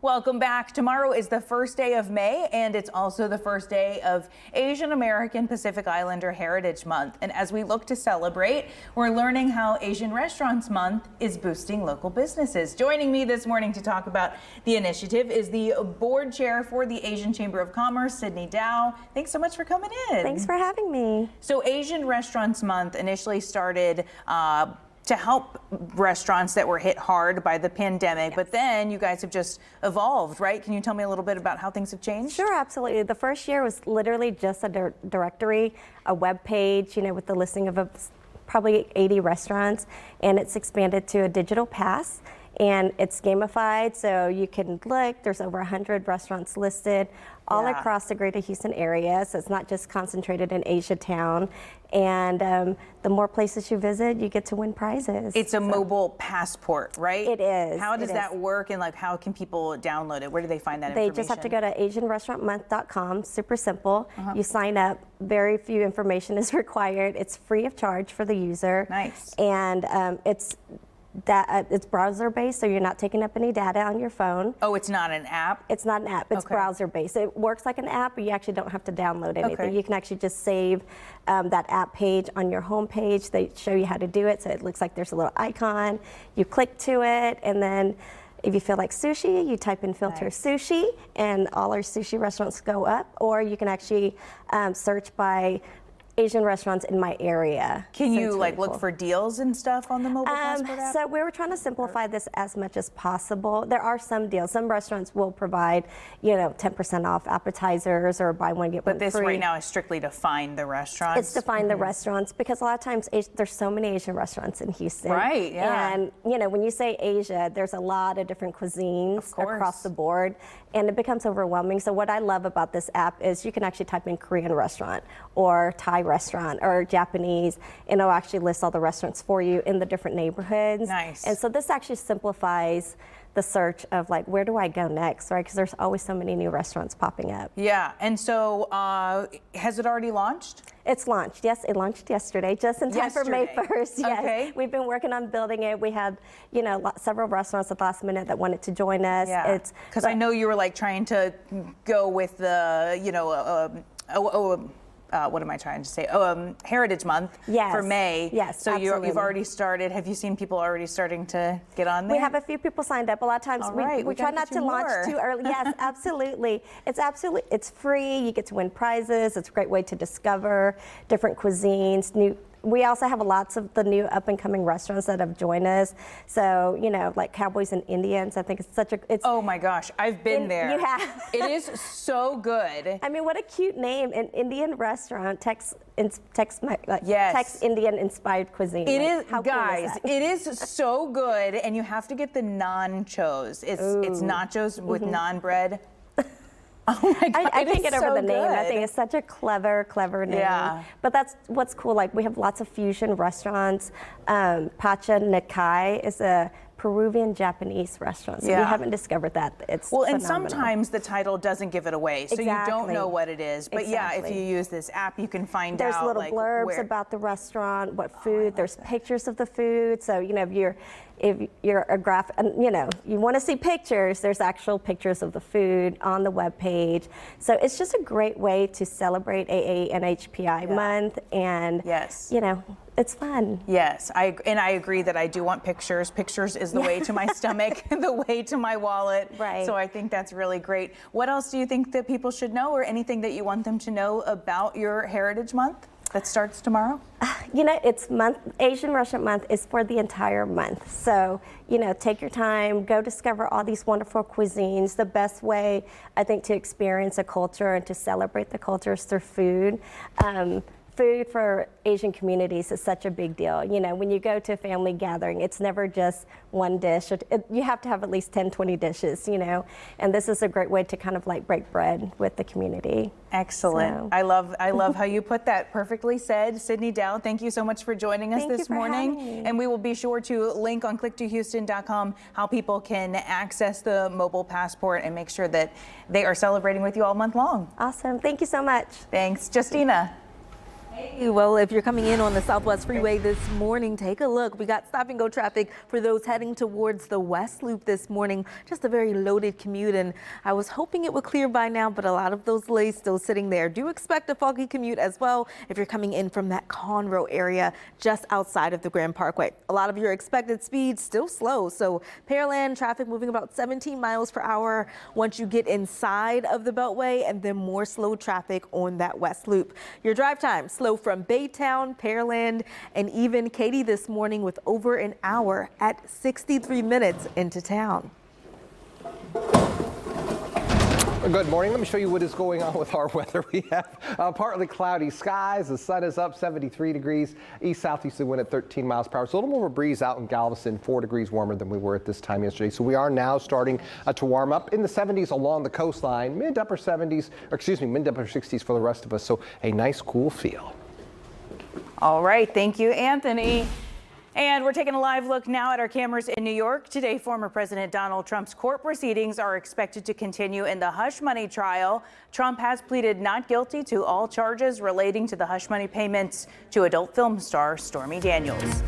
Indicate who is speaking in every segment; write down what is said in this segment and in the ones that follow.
Speaker 1: Welcome back. Tomorrow is the first day of May, and it's also the first day of Asian American Pacific Islander Heritage Month. And as we look to celebrate, we're learning how Asian Restaurants Month is boosting local businesses. Joining me this morning to talk about the initiative is the board chair for the Asian Chamber of Commerce, Sydney Dow. Thanks so much for coming in.
Speaker 2: Thanks for having me.
Speaker 1: So Asian Restaurants Month initially started to help restaurants that were hit hard by the pandemic, but then you guys have just evolved, right? Can you tell me a little bit about how things have changed?
Speaker 2: Sure, absolutely. The first year was literally just a directory, a web page, with the listing of probably 80 restaurants, and it's expanded to a digital pass. And it's gamified, so you can look. There's over 100 restaurants listed all across the greater Houston area, so it's not just concentrated in Asia Town. And the more places you visit, you get to win prizes.
Speaker 1: It's a mobile passport, right?
Speaker 2: It is.
Speaker 1: How does that work, and how can people download it? Where do they find that information?
Speaker 2: They just have to go to asianrestaurantmonth.com. Super simple. You sign up. Very few information is required. It's free of charge for the user.
Speaker 1: Nice.
Speaker 2: And it's browser based, so you're not taking up any data on your phone.
Speaker 1: Oh, it's not an app?
Speaker 2: It's not an app. It's browser based. It works like an app, but you actually don't have to download anything. You can actually just save that app page on your home page. They show you how to do it, so it looks like there's a little icon. You click to it, and then if you feel like sushi, you type in filter sushi, and all our sushi restaurants go up. Or you can actually search by Asian restaurants in my area.
Speaker 1: Can you look for deals and stuff on the mobile passport app?
Speaker 2: So we were trying to simplify this as much as possible. There are some deals. Some restaurants will provide, 10% off appetizers or buy one get one free.
Speaker 1: But this right now is strictly to find the restaurants.
Speaker 2: It's to find the restaurants, because a lot of times there's so many Asian restaurants in Houston.
Speaker 1: Right. Yeah.
Speaker 2: And when you say Asia, there's a lot of different cuisines across the board, and it becomes overwhelming. So what I love about this app is you can actually type in Korean restaurant or Thai restaurant or Japanese, and it'll actually list all the restaurants for you in the different neighborhoods.
Speaker 1: Nice.
Speaker 2: And so this actually simplifies the search of where do I go next, right? Because there's always so many new restaurants popping up.
Speaker 1: Yeah. And so has it already launched?
Speaker 2: It's launched. Yes, it launched yesterday, just in time for May 1st. Yes.
Speaker 1: Okay.
Speaker 2: We've been working on building it. We had, several restaurants at the last minute that wanted to join us.
Speaker 1: Yeah. Because I know you were trying to go with the, what am I trying to say? Heritage Month for May.
Speaker 2: Yes,
Speaker 1: so you've already started. Have you seen people already starting to get on there?
Speaker 2: We have a few people signed up. A lot of times we try not to launch too early. Yes, absolutely. It's free. You get to win prizes. It's a great way to discover different cuisines, We also have lots of the new up-and-coming restaurants that have joined us. So, like Cowboys and Indians, I think it's
Speaker 1: oh my gosh, I've been there.
Speaker 2: You have.
Speaker 1: It is so good.
Speaker 2: I mean, what a cute name, an Indian restaurant, Tex Indian-inspired cuisine.
Speaker 1: It is,
Speaker 2: how
Speaker 1: guys,
Speaker 2: cool is
Speaker 1: it is so good, and you have to get the nachos. It's nachos with naan bread. Oh my God,
Speaker 2: I can't get over the name.
Speaker 1: Good.
Speaker 2: I think it's such a clever name.
Speaker 1: Yeah.
Speaker 2: But that's what's cool. We have lots of fusion restaurants. Pacha Nikai is a Peruvian Japanese restaurant. So we haven't discovered that. It's
Speaker 1: phenomenal. And sometimes the title doesn't give it away, so you don't know what it is. But yeah, if you use this app, you can find out.
Speaker 2: There's little blurbs about the restaurant, what food. There's pictures of the food. So if you're a graphic, you want to see pictures, there's actual pictures of the food on the web page. So it's just a great way to celebrate AA and HPI month, and it's fun.
Speaker 1: Yes, I agree that I do want pictures. Pictures is the way to my stomach, the way to my wallet.
Speaker 2: Right.
Speaker 1: So I think that's really great. What else do you think that people should know, or anything that you want them to know about your Heritage Month that starts tomorrow?
Speaker 2: Asian Restaurant Month is for the entire month. So, take your time, go discover all these wonderful cuisines. The best way, I think, to experience a culture and to celebrate the culture is through food. Food for Asian communities is such a big deal. When you go to a family gathering, it's never just one dish. You have to have at least 10, 20 dishes, and this is a great way to kind of break bread with the community.
Speaker 1: Excellent. So. I love how you put that. Perfectly said. Sydney Dow, thank you so much for joining us this morning. And we will be sure to link on click2houston.com how people can access the mobile passport and make sure that they are celebrating with you all month long.
Speaker 2: Awesome. Thank you so much.
Speaker 1: Thanks. Justina.
Speaker 3: Well, if you're coming in on the Southwest Freeway this morning, take a look. We got stop and go traffic for those heading towards the West Loop this morning. Just a very loaded commute, and I was hoping it would clear by now, but a lot of those delays still sitting there. Do expect a foggy commute as well if you're coming in from that Conroe area just outside of the Grand Parkway. A lot of your expected speeds still slow, so Pearland traffic moving about 17 miles per hour once you get inside of the Beltway, and then more slow traffic on that West Loop. Your drive time slow from Baytown, Pearland, and even Katy this morning with over an hour at 63 minutes into town.
Speaker 4: Good morning. Let me show you what is going on with our weather. We have partly cloudy skies. The sun is up 73 degrees. East-southeasterly wind at 13 miles per hour. So a little more of a breeze out in Galveston, 4 degrees warmer than we were at this time yesterday. So we are now starting to warm up in the 70s along the coastline, mid to upper 60s for the rest of us. So a nice cool feel.
Speaker 1: All right, thank you, Anthony. And we're taking a live look now at our cameras in New York. Today, former President Donald Trump's court proceedings are expected to continue in the hush money trial. Trump has pleaded not guilty to all charges relating to the hush money payments to adult film star Stormy Daniels.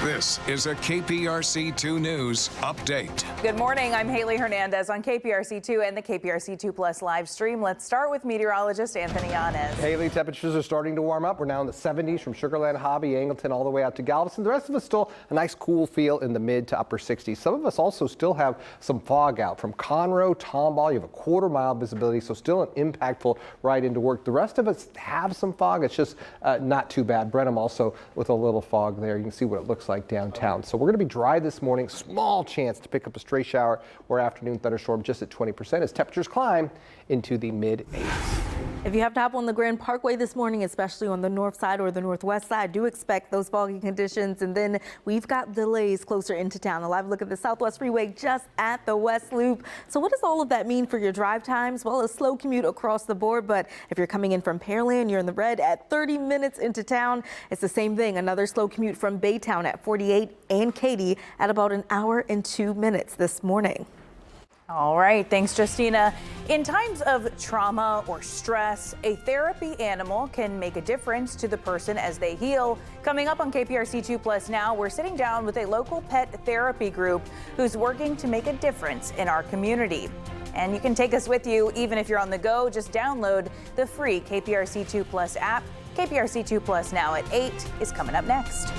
Speaker 5: This is a KPRC2 News update.
Speaker 1: Good morning. I'm Haley Hernandez on KPRC2 and the KPRC2 Plus live stream. Let's start with meteorologist Anthony Yanez.
Speaker 4: Haley, temperatures are starting to warm up. We're now in the 70s from Sugar Land, Hobby, Angleton, all the way out to Galveston. The rest of us still a nice cool feel in the mid to upper 60s. Some of us also still have some fog out from Conroe, Tomball. You have a quarter-mile visibility, so still an impactful ride into work. The rest of us have some fog. It's just not too bad. Brenham also with a little fog there. You can see what it looks like downtown. So we're going to be dry this morning. Small chance to pick up a stray shower or afternoon thunderstorm just at 20% as temperatures climb into the mid 80s.
Speaker 3: If you have to hop on the Grand Parkway this morning, especially on the north side or the northwest side, do expect those foggy conditions. And then we've got delays closer into town. A live look at the Southwest Freeway just at the West Loop. So what does all of that mean for your drive times? Well, a slow commute across the board. But if you're coming in from Pearland, you're in the red at 30 minutes into town. It's the same thing. Another slow commute from Baytown at 48 and Katy at about an hour and 2 minutes this morning.
Speaker 1: All right, thanks, Justina. In times of trauma or stress, a therapy animal can make a difference to the person as they heal. Coming up on KPRC 2 Plus now, we're sitting down with a local pet therapy group who's working to make a difference in our community. And you can take us with you even if you're on the go. Just download the free KPRC 2 Plus app. KPRC 2 Plus now at 8 is coming up next.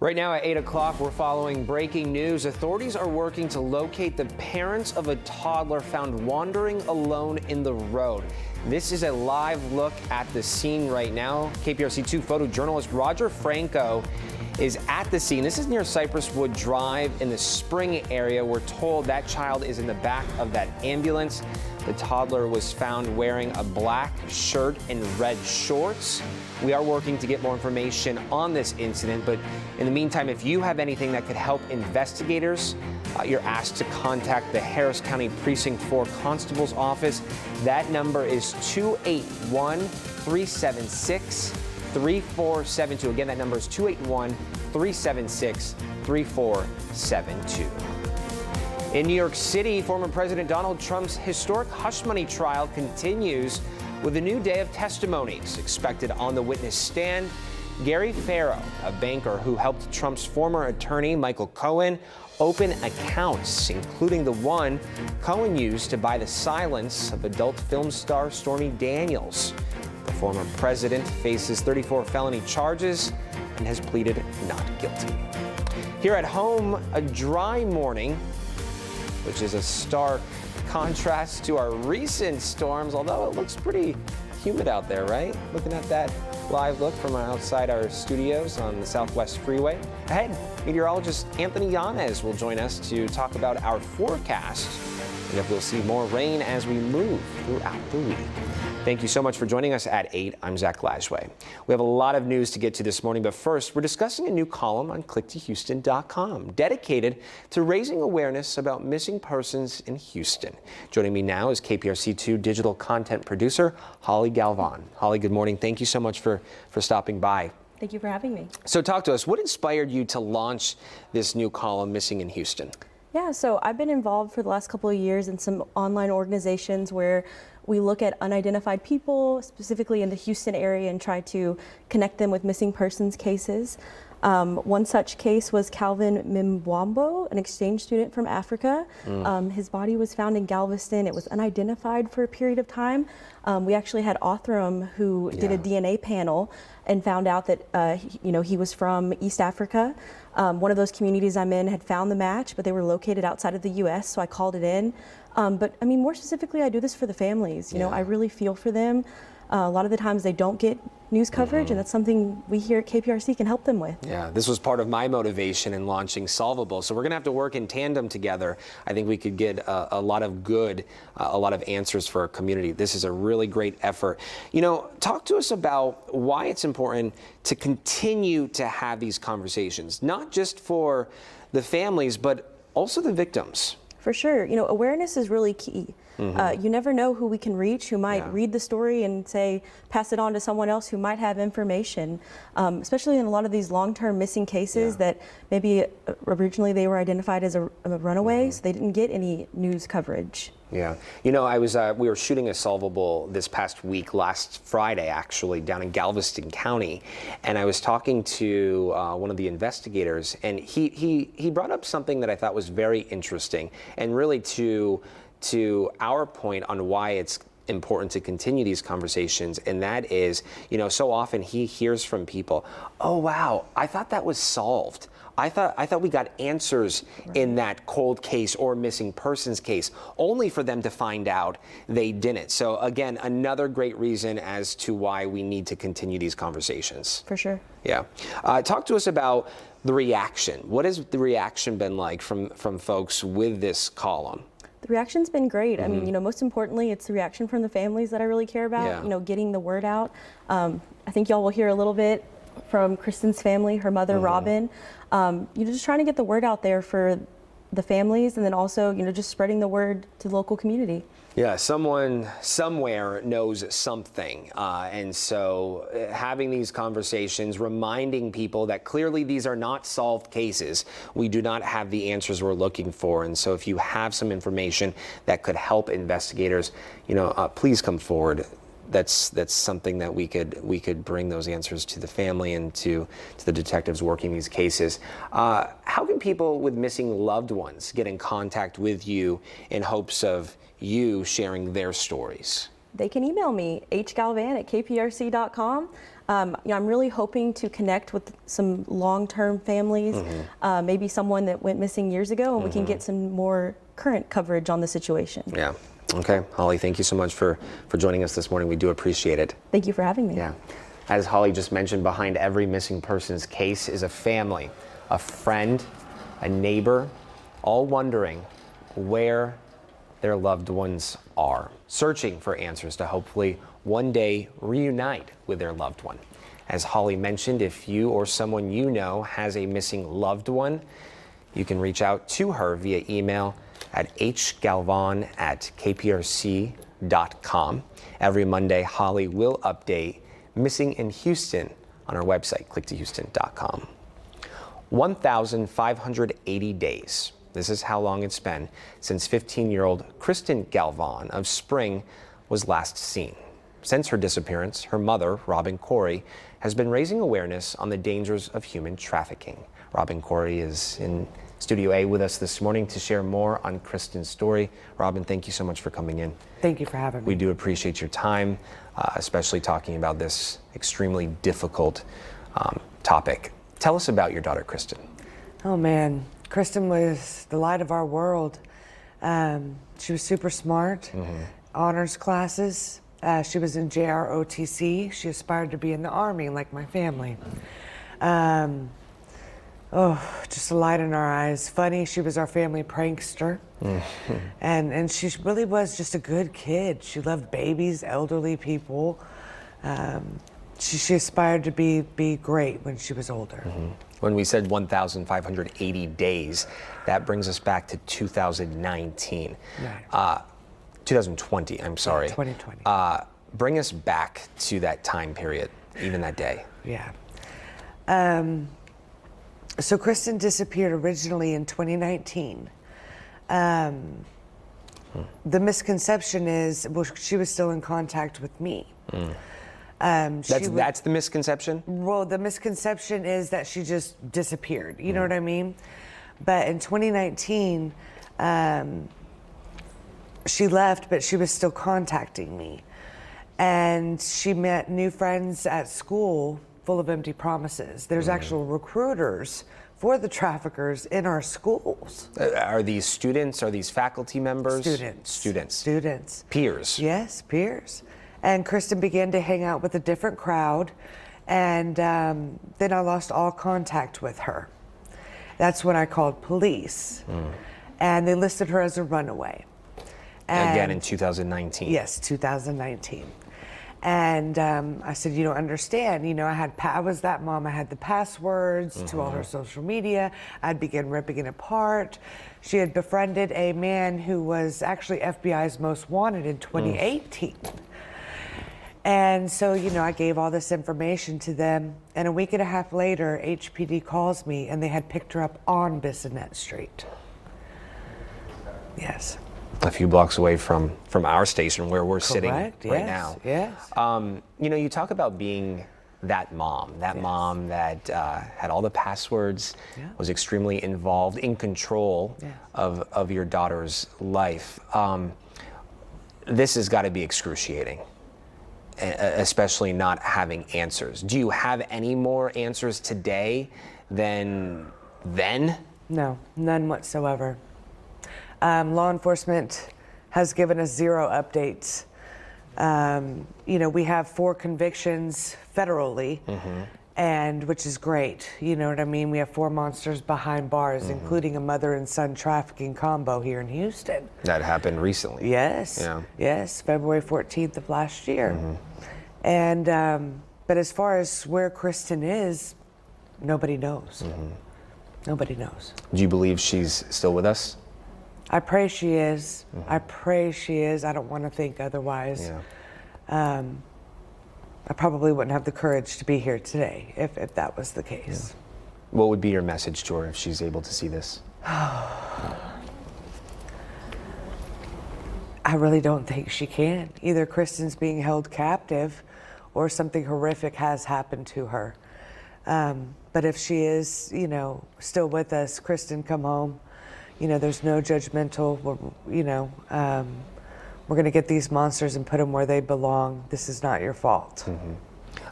Speaker 6: Right now at 8 o'clock, we're following breaking news. Authorities are working to locate the parents of a toddler found wandering alone in the road. This is a live look at the scene right now. KPRC2 photojournalist Roger Franco is at the scene. This is near Cypress Wood Drive in the Spring area. We're told that child is in the back of that ambulance. The toddler was found wearing a black shirt and red shorts. We are working to get more information on this incident, but in the meantime, if you have anything that could help investigators, you're asked to contact the Harris County Precinct 4 Constable's Office. That number is 281-376-3472. Again, that number is 281-376-3472. In New York City, former President Donald Trump's historic hush money trial continues with a new day of testimonies expected on the witness stand. Gary Farrow, a banker who helped Trump's former attorney Michael Cohen open accounts, including the one Cohen used to buy the silence of adult film star Stormy Daniels. The former president faces 34 felony charges and has pleaded not guilty. Here at home, a dry morning, which is a stark contrast to our recent storms, although it looks pretty humid out there, right? Looking at that live look from outside our studios on the Southwest Freeway. Ahead, meteorologist Anthony Yanez will join us to talk about our forecast and if we'll see more rain as we move throughout the week. Thank you so much for joining us at 8. I'm Zach Lashway. We have a lot of news to get to this morning, but first, we're discussing a new column on clicktohouston.com dedicated to raising awareness about missing persons in Houston. Joining me now is KPRC2 digital content producer Holly Galvan. Holly, good morning. Thank you so much for stopping by.
Speaker 7: Thank you for having me.
Speaker 6: So talk to us. What inspired you to launch this new column, Missing in Houston?
Speaker 7: Yeah, so I've been involved for the last couple of years in some online organizations where we look at unidentified people, specifically in the Houston area, and try to connect them with missing persons cases. One such case was Calvin Mimbwambo, an exchange student from Africa. His body was found in Galveston. It was unidentified for a period of time. We actually had Othram, who did a DNA panel and found out that he was from East Africa. One of those communities I'm in had found the match, but they were located outside of the U.S., so I called it in. But I mean, more specifically, I do this for the families. You know, I really feel for them. A lot of the times they don't get news coverage, and that's something we here at KPRC can help them with.
Speaker 6: Yeah, this was part of my motivation in launching Solvable. So we're going to have to work in tandem together. I think we could get a lot of good, a lot of answers for our community. This is a really great effort. You know, talk to us about why it's important to continue to have these conversations, not just for the families, but also the victims.
Speaker 7: For sure. You know, awareness is really key. You never know who we can reach, who might read the story and say, pass it on to someone else who might have information, especially in a lot of these long-term missing cases that maybe originally they were identified as a runaway, so they didn't get any news coverage.
Speaker 6: Yeah. You know, we were shooting a Solvable this past week, last Friday, actually, down in Galveston County. And I was talking to one of the investigators, and he brought up something that I thought was very interesting, and really to our point on why it's important to continue these conversations, and that is, you know, so often he hears from people, oh wow, I thought that was solved. I thought we got answers in that cold case or missing persons case, only for them to find out they didn't. So again, another great reason as to why we need to continue these conversations.
Speaker 7: For sure.
Speaker 6: Yeah. Talk to us about the reaction. What has the reaction been like from folks with this column?
Speaker 7: The reaction's been great. I mean, you know, most importantly, it's the reaction from the families that I really care about, you know, getting the word out. I think y'all will hear a little bit from Kristen's family, her mother, Robin. You know, just trying to get the word out there for the families, and then also, you know, just spreading the word to the local community.
Speaker 6: Yeah, someone somewhere knows something. And so having these conversations, reminding people that clearly these are not solved cases. We do not have the answers we're looking for. And so if you have some information that could help investigators, you know, please come forward. That's something that we could bring those answers to the family and to the detectives working these cases. How can people with missing loved ones get in contact with you in hopes of you sharing their stories?
Speaker 7: They can email me, hgalvan@kprc.com. You know, I'm really hoping to connect with some long-term families, maybe someone that went missing years ago, and we can get some more current coverage on the situation.
Speaker 6: Yeah. Okay, Holly, thank you so much for joining us this morning. We do appreciate it.
Speaker 7: Thank you for having me.
Speaker 6: Yeah. As Holly just mentioned, behind every missing persons case is a family, a friend, a neighbor, all wondering where their loved ones are, searching for answers to hopefully one day reunite with their loved one. As Holly mentioned, if you or someone you know has a missing loved one, you can reach out to her via email at hgalvan@kprc.com. Every Monday, Holly will update Missing in Houston on our website, clicktohouston.com. 1,580 days. This is how long it's been since 15-year-old Kristen Galvan of Spring was last seen. Since her disappearance, her mother, Robin Corey, has been raising awareness on the dangers of human trafficking. Robin Corey is in Studio A with us this morning to share more on Kristen's story. Robin, thank you so much for coming in.
Speaker 8: Thank you for having me.
Speaker 6: We do appreciate your time, especially talking about this extremely difficult topic. Tell us about your daughter, Kristen.
Speaker 8: Oh man, Kristen was the light of our world. She was super smart, honors classes, She was in JROTC. She aspired to be in the Army, like my family. Just a light in our eyes. Funny, she was our family prankster. And she really was just a good kid. She loved babies, elderly people. She aspired to be great when she was older.
Speaker 6: When we said 1,580 days, that brings us back to 2019.
Speaker 8: Right.
Speaker 6: 2020, I'm sorry.
Speaker 8: Yeah, 2020.
Speaker 6: Bring us back to that time period, even that day.
Speaker 8: Yeah. So Kristen disappeared originally in 2019. The misconception is, well, she was still in contact with me.
Speaker 6: That's the misconception?
Speaker 8: Well, the misconception is that she just disappeared. You know what I mean? But in 2019, she left, but she was still contacting me. And she met new friends at school full of empty promises. There's actual recruiters for the traffickers in our schools.
Speaker 6: Are these students? Are these faculty members?
Speaker 8: Students.
Speaker 6: Students.
Speaker 8: Students.
Speaker 6: Peers.
Speaker 8: Yes, peers. And Kristen began to hang out with a different crowd, and then I lost all contact with her. That's when I called police, and they listed her as a runaway.
Speaker 6: Again in 2019.
Speaker 8: Yes, 2019. And I said, you don't understand. You know, I was that mom. I had the passwords to all her social media. I'd begin ripping it apart. She had befriended a man who was actually FBI's most wanted in 2018. And so, you know, I gave all this information to them. And a week and a half later, HPD calls me, and they had picked her up on Bissonnette Street. Yes.
Speaker 6: A few blocks away from our station where we're sitting right now.
Speaker 8: Yes.
Speaker 6: You know, you talk about being that mom that had all the passwords, was extremely involved, in control of your daughter's life. This has got to be excruciating, especially not having answers. Do you have any more answers today than then?
Speaker 8: No, none whatsoever. Law enforcement has given us 0 updates. You know, we have 4 convictions federally, and which is great. You know what I mean? We have 4 monsters behind bars, including a mother and son trafficking combo here in Houston.
Speaker 6: That happened recently.
Speaker 8: Yes.
Speaker 6: Yeah.
Speaker 8: Yes, February 14th of last year. And but as far as where Kristen is, nobody knows. Nobody knows.
Speaker 6: Do you believe she's still with us?
Speaker 8: I pray she is. I pray she is. I don't want to think otherwise.
Speaker 6: Yeah.
Speaker 8: I probably wouldn't have the courage to be here today if that was the case.
Speaker 6: What would be your message to her if she's able to see this?
Speaker 8: I really don't think she can. Either Kristen's being held captive or something horrific has happened to her. But if she is, you know, still with us, Kristen, come home. You know, there's no judgmental, we're going to get these monsters and put them where they belong. This is not your fault.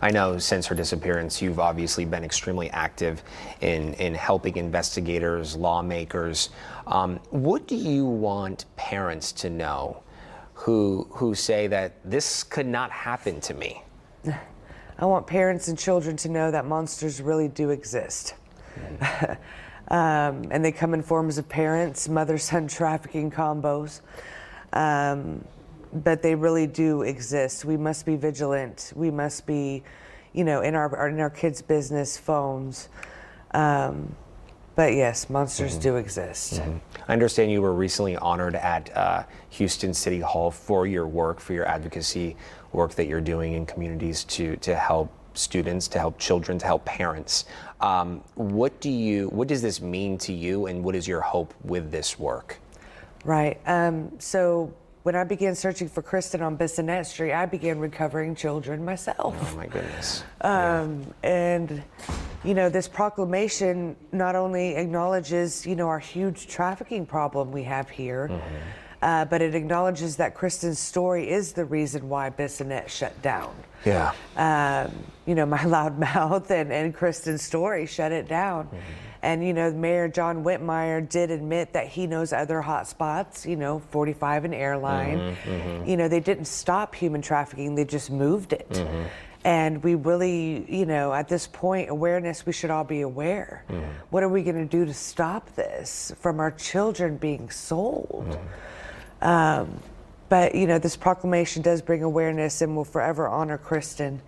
Speaker 6: I know since her disappearance, you've obviously been extremely active in helping investigators, lawmakers. What do you want parents to know who say that this could not happen to me?
Speaker 8: I want parents and children to know that monsters really do exist. And they come in forms of parents, mother-son trafficking combos. But they really do exist. We must be vigilant. We must be, you know, in our kids' business, phones. But yes, monsters do exist.
Speaker 6: I understand you were recently honored at Houston City Hall for your work, for your advocacy work that you're doing in communities to help students, to help children, to help parents. What does this mean to you, and what is your hope with this work?
Speaker 8: Right. So when I began searching for Kristen on Bissonnette Street, I began recovering children myself.
Speaker 6: Oh my goodness.
Speaker 8: And you know, this proclamation not only acknowledges, you know, our huge trafficking problem we have here, but it acknowledges that Kristen's story is the reason why Bissonnette shut down.
Speaker 6: Yeah.
Speaker 8: You know, my loud mouth and Kristen's story shut it down. And, you know, Mayor John Whitmire did admit that he knows other hot spots, you know, 45 and Airline. You know, they didn't stop human trafficking, they just moved it. And we really, you know, at this point, awareness, we should all be aware. What are we going to do to stop this from our children being sold? But, you know, this proclamation does bring awareness, and will forever honor Kristen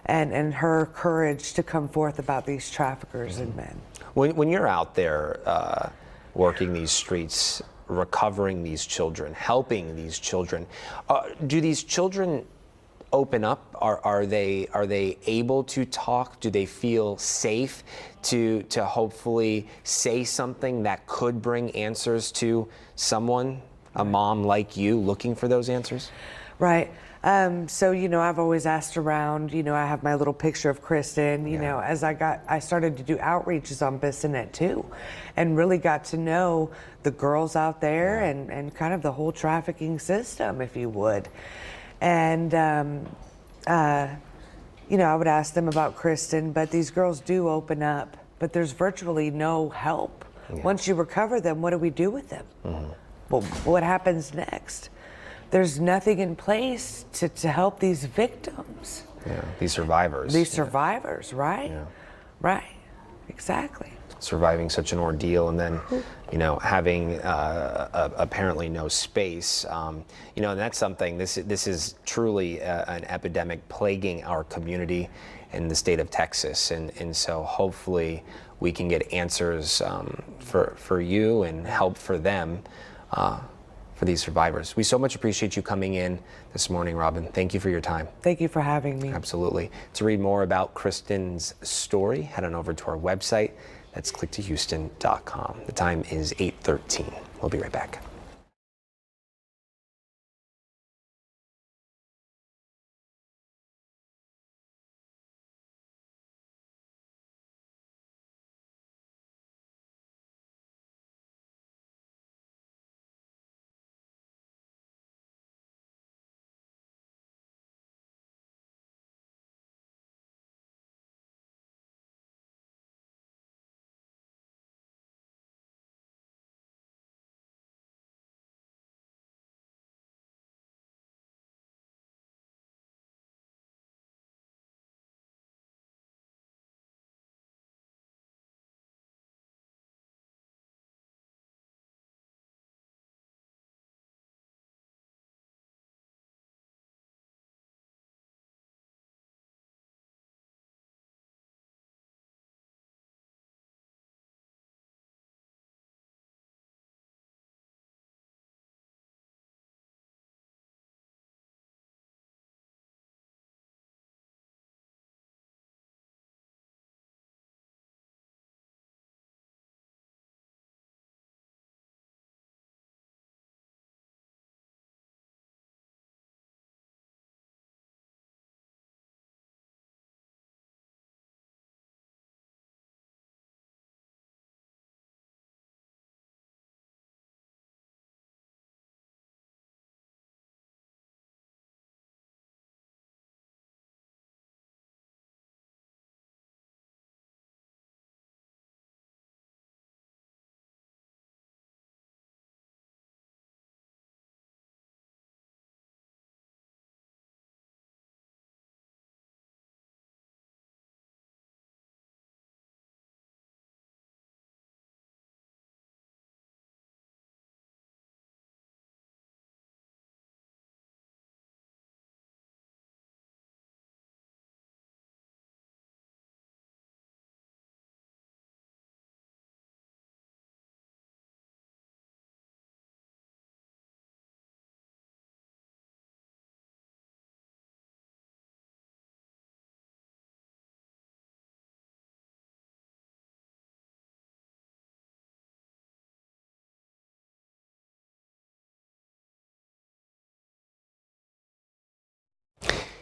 Speaker 8: and her courage to come forth about these traffickers and men.
Speaker 6: When you're out there working these streets, recovering these children, helping these children, do these children open up? Are they able to talk? Do they feel safe to hopefully say something that could bring answers to someone, a mom like you, looking for those answers?
Speaker 8: Right. So, you know, I've always asked around, you know, I have my little picture of Kristen, you know, as I started to do outreaches on Bissonnette too, and really got to know the girls out there and kind of the whole trafficking system, if you would. And, you know, I would ask them about Kristen, but these girls do open up, but there's virtually no help. Once you recover them, what do we do with them? Well, what happens next? There's nothing in place to help these victims.
Speaker 6: Yeah, these survivors.
Speaker 8: These survivors, right?
Speaker 6: Yeah.
Speaker 8: Right, exactly.
Speaker 6: Surviving such an ordeal, and then, you know, having apparently no space. You know, and that's something. This is truly an epidemic plaguing our community in the state of Texas, and so hopefully we can get answers for you and help for them. For these survivors. We so much appreciate you coming in this morning, Robin. Thank you for your time.
Speaker 8: Thank you for having me.
Speaker 6: Absolutely. To read more about Kristen's story, head on over to our website. That's clicktohouston.com. The time is 8:13. We'll be right back.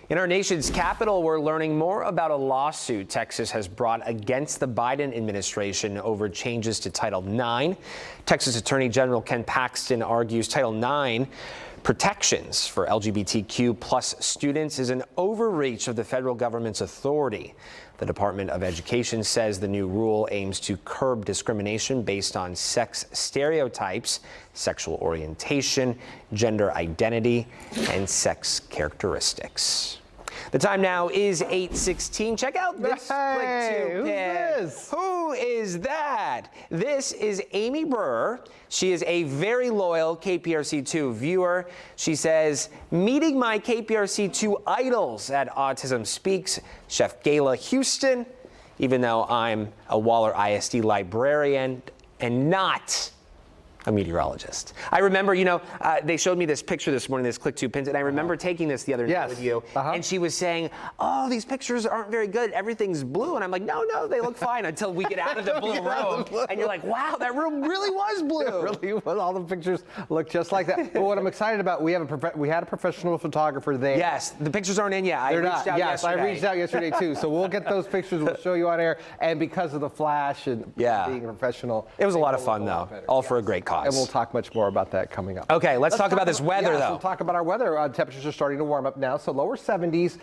Speaker 6: In our nation's capital, we're learning more about a lawsuit Texas has brought against the Biden administration over changes to Title IX. Texas Attorney General Ken Paxton argues Title IX protections for LGBTQ plus students is an overreach of the federal government's authority. The Department of Education says the new rule aims to curb discrimination based on sex stereotypes, sexual orientation, gender identity, and sex characteristics. The time now is 8:16. Check out this
Speaker 4: Hey,
Speaker 6: Click
Speaker 4: who's
Speaker 6: pin.
Speaker 4: this?
Speaker 6: Who is that? This is Amy Burr. She is a very loyal KPRC2 viewer. She says, meeting my KPRC2 idols at Autism Speaks, Chef Gayla Houston, even though I'm a Waller ISD librarian and not a meteorologist. I remember, they showed me this picture this morning, this Click 2 pins, and I remember taking this the other night with you, and she was saying, oh, these pictures aren't very good. Everything's blue. And I'm like, no, they look fine until we get out of the blue room. And you're like, wow, that room really was blue.
Speaker 4: Really, all the pictures look just like that. But what I'm excited about, we had a professional photographer there.
Speaker 6: Yes, the pictures aren't in yet.
Speaker 4: They're
Speaker 6: I reached
Speaker 4: not.
Speaker 6: out
Speaker 4: Yes,
Speaker 6: yesterday.
Speaker 4: I reached out yesterday too. So we'll get those pictures. We'll show you on air. And because of the flash and being a professional,
Speaker 6: it was a lot of fun though. All for a great cause.
Speaker 4: And we'll talk much more about that coming up.
Speaker 6: Okay, let's talk about this weather though.
Speaker 4: We'll talk about our weather. Temperatures are starting to warm up now. So lower 70s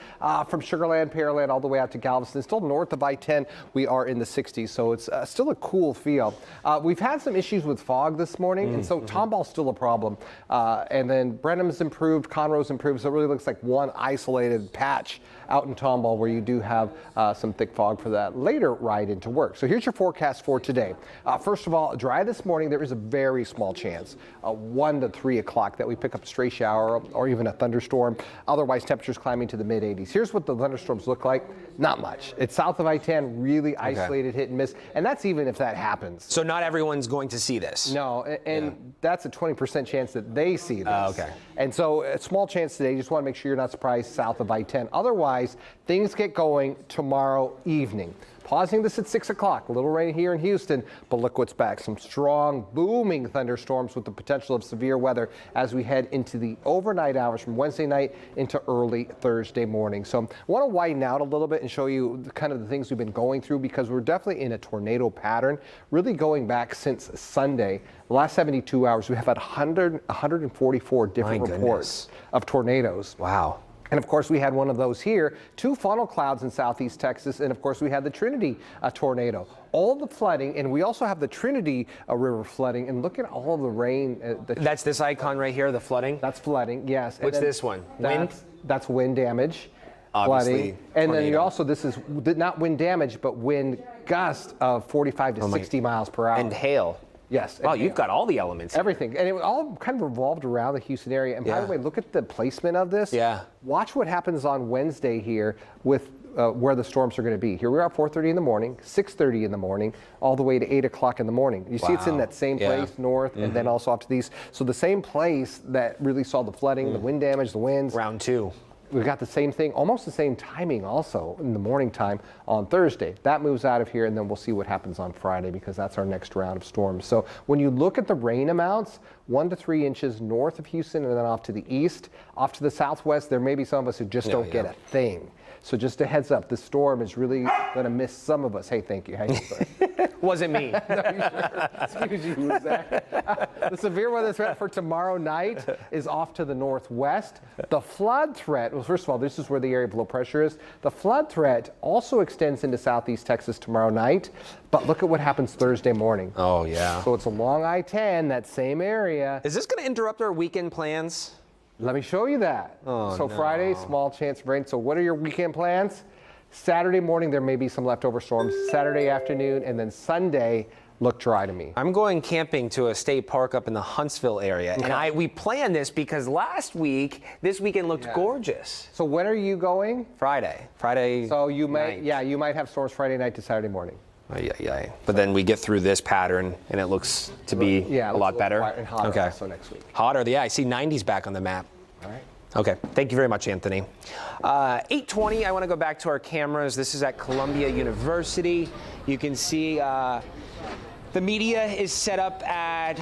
Speaker 4: from Sugar Land, Pearland, all the way out to Galveston. Still north of I-10, we are in the 60s. So it's still a cool feel. We've had some issues with fog this morning, and so Tomball's still a problem. And then Brenham's improved, Conroe's improved. So it really looks like one isolated patch out in Tomball where you do have some thick fog for that later ride into work. So here's your forecast for today. First of all, dry this morning. There is a very small chance, 1 to 3 o'clock, that we pick up a stray shower or even a thunderstorm. Otherwise, temperatures climbing to the mid 80s. Here's what the thunderstorms look like. Not much. It's south of I-10, really isolated hit and miss. And that's even if that happens.
Speaker 6: So not everyone's going to see this.
Speaker 4: No, and that's a 20% chance that they see this.
Speaker 6: Okay.
Speaker 4: And so a small chance today. You just want to make sure you're not surprised south of I-10. Otherwise, things get going tomorrow evening. Pausing this at 6 o'clock. A little rain here in Houston, but look what's back. Some strong, booming thunderstorms with the potential of severe weather as we head into the overnight hours from Wednesday night into early Thursday morning. So I want to widen out a little bit and show you kind of the things we've been going through, because we're definitely in a tornado pattern, really going back since Sunday. The last 72 hours, we have had 144 different reports of tornadoes.
Speaker 6: Wow.
Speaker 4: And of course, we had one of those here, 2 funnel clouds in southeast Texas, and of course, we had the Trinity tornado. All the flooding, and we also have the Trinity River flooding, and look at all of the rain.
Speaker 6: That's this icon right here, the flooding?
Speaker 4: That's flooding, yes.
Speaker 6: What's this one? Wind?
Speaker 4: That's wind damage.
Speaker 6: Obviously,
Speaker 4: flooding. And then you
Speaker 6: tornado.
Speaker 4: also, this is not wind damage, but wind gust of 45 to 60 miles per hour.
Speaker 6: And hail.
Speaker 4: Yes.
Speaker 6: Wow, you've got all the elements.
Speaker 4: Everything. And it all kind of revolved around the Houston area. And by the way, look at the placement of this.
Speaker 6: Yeah.
Speaker 4: Watch what happens on Wednesday here with where the storms are going to be. Here we are at 4:30 in the morning, 6:30 in the morning, all the way to 8 o'clock in the morning. You see it's in that same place, north, and then also off to the east. So the same place that really saw the flooding, the wind damage, the winds.
Speaker 6: Round 2.
Speaker 4: We've got the same thing, almost the same timing also in the morning time on Thursday. That moves out of here, and then we'll see what happens on Friday, because that's our next round of storms. So when you look at the rain amounts, 1 to 3 inches north of Houston and then off to the east, off to the southwest, there may be some of us who just don't get a thing. So just a heads up, the storm is really going to miss some of us. Hey, thank you. How you doing?
Speaker 6: Wasn't me.
Speaker 4: Excuse you, who's that? The severe weather threat for tomorrow night is off to the northwest. The flood threat, well, first of all, this is where the area of low pressure is. The flood threat also extends into southeast Texas tomorrow night, but look at what happens Thursday morning.
Speaker 6: Oh, yeah.
Speaker 4: So it's along I-10, that same area.
Speaker 6: Is this going to interrupt our weekend plans?
Speaker 4: Let me show you that.
Speaker 6: Oh,
Speaker 4: so Friday, small chance of rain. So what are your weekend plans? Saturday morning, there may be some leftover storms. Saturday afternoon, and then Sunday, look dry to me.
Speaker 6: I'm going camping to a state park up in the Huntsville area. And we planned this because last week, this weekend looked gorgeous.
Speaker 4: So when are you going?
Speaker 6: Friday.
Speaker 4: So you might,
Speaker 6: night.
Speaker 4: you might have storms Friday night to Saturday morning.
Speaker 6: Yeah. But then we get through this pattern and it looks to be a lot better.
Speaker 4: And hotter also next week.
Speaker 6: Hotter, yeah. I see 90s back on the map.
Speaker 4: All right.
Speaker 6: Okay, thank you very much, Anthony. 8:20, I want to go back to our cameras. This is at Columbia University. You can see the media is set up at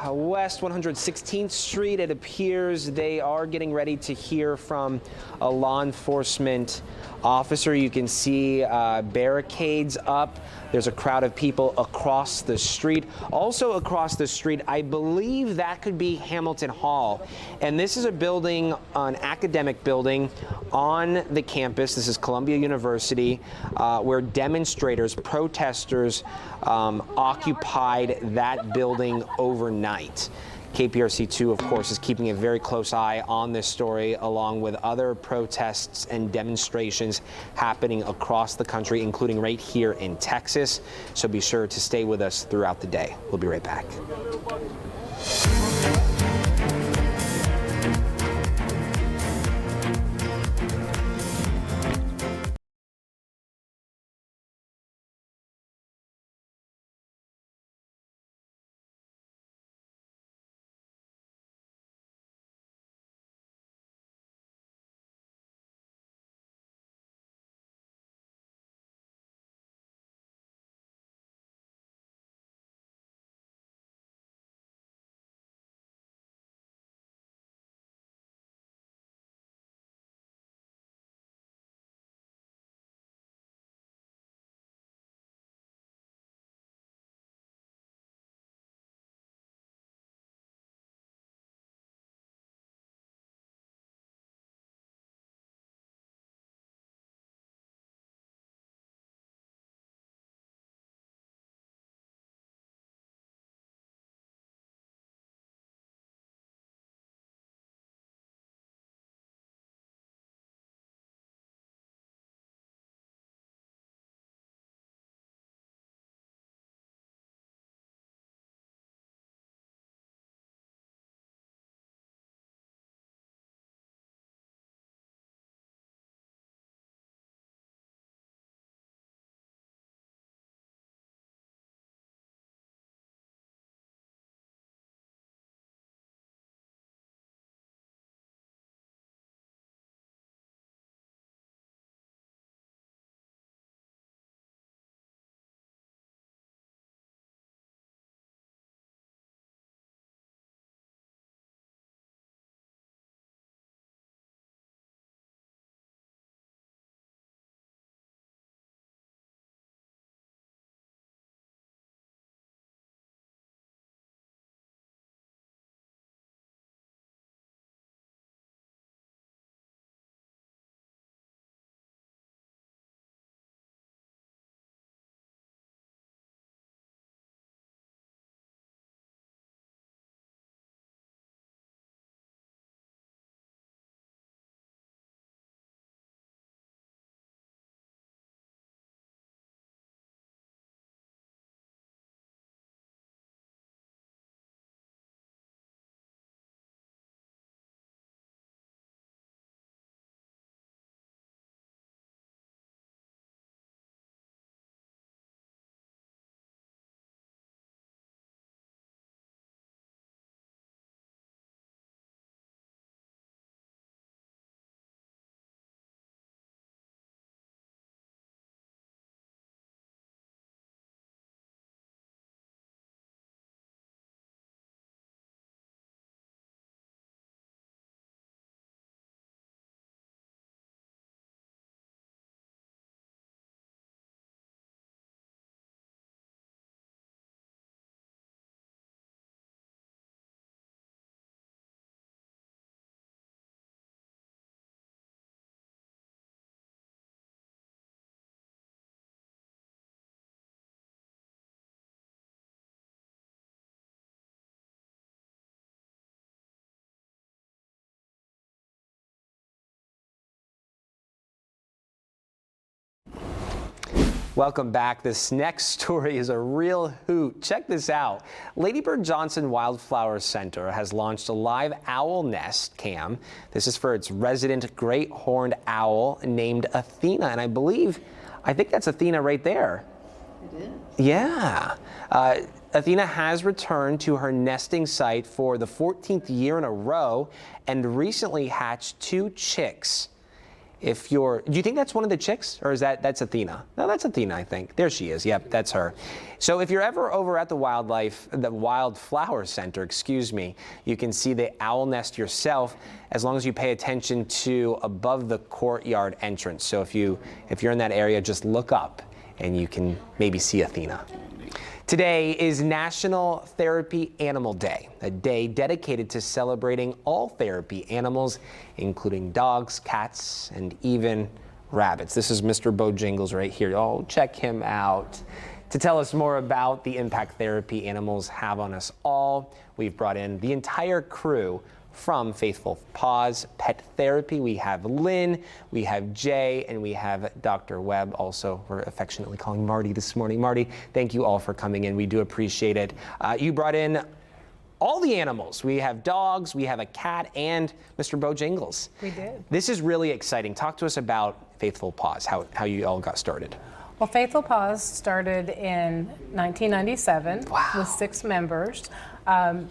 Speaker 6: West 116th Street. It appears they are getting ready to hear from a law enforcement officer. You can see barricades up. There's a crowd of people across the street. Also across the street, I believe that could be Hamilton Hall. And this is a building, an academic building on the campus. This is Columbia University, where demonstrators, protesters occupied that building overnight. KPRC2, of course, is keeping a very close eye on this story, along with other protests and demonstrations happening across the country, including right here in Texas. So be sure to stay with us throughout the day. We'll be right back. Welcome back. This next story is a real hoot. Check this out. Lady Bird Johnson Wildflower Center has launched a live owl nest cam. This is for its resident great horned owl named Athena. And I think that's Athena right there. It is. Yeah. Athena has returned to her nesting site for the 14th year in a row and recently hatched 2 chicks. do you think that's one of the chicks, or that's Athena? No, that's Athena, I think. There she is. Yep, that's her. So if you're ever over at the Wildflower Center, excuse me, you can see the owl nest yourself, as long as you pay attention to above the courtyard entrance. So if you're in that area, just look up and you can maybe see Athena. Today is National Therapy Animal Day, a day dedicated to celebrating all therapy animals, including dogs, cats, and even rabbits. This is Mr. Bojangles right here. Oh, check him out. To tell us more about the impact therapy animals have on us all, we've brought in the entire crew from Faithful Paws Pet Therapy. We have Lynn, we have Jay, and we have Dr. Webb. Also, we're affectionately calling Marty this morning. Marty, thank you all for coming in. We do appreciate it. You brought in all the animals. We have dogs, we have a cat, and Mr. Bojangles.
Speaker 9: We did.
Speaker 6: This is really exciting. Talk to us about Faithful Paws, how you all got started.
Speaker 9: Well, Faithful Paws started in 1997 with 6 members.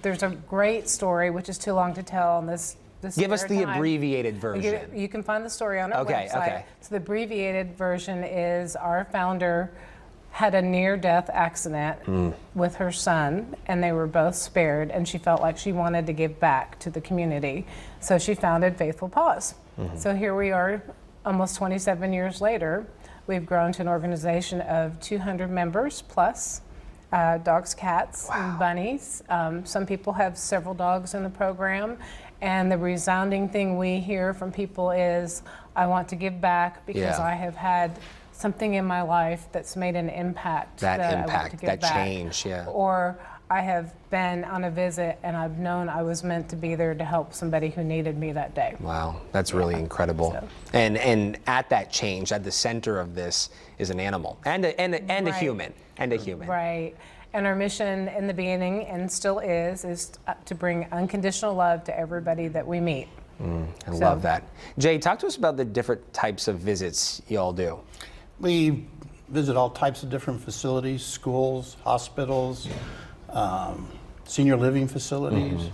Speaker 9: There's a great story, which is too long to tell on this.
Speaker 6: Give us the abbreviated version.
Speaker 9: You can find the story on our website.
Speaker 6: Okay.
Speaker 9: So the abbreviated version is our founder had a near-death accident with her son, and they were both spared, and she felt like she wanted to give back to the community. So she founded Faithful Paws. So here we are, almost 27 years later. We've grown to an organization of 200 members plus, dogs, cats, and bunnies. Some people have several dogs in the program, and the resounding thing we hear from people is, I want to give back because I have had something in my life that's made an impact. I want to give back.
Speaker 6: Change, yeah.
Speaker 9: Or I have been on a visit and I've known I was meant to be there to help somebody who needed me that day.
Speaker 6: Wow, that's really incredible.
Speaker 9: So.
Speaker 6: And at that change, at the center of this is an animal and a human.
Speaker 9: Right. And our mission in the beginning, and still is to bring unconditional love to everybody that we meet.
Speaker 6: I love that. Jay, talk to us about the different types of visits you all do.
Speaker 10: We visit all types of different facilities, schools, hospitals, senior living facilities.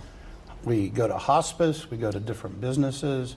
Speaker 10: We go to hospice, we go to different businesses.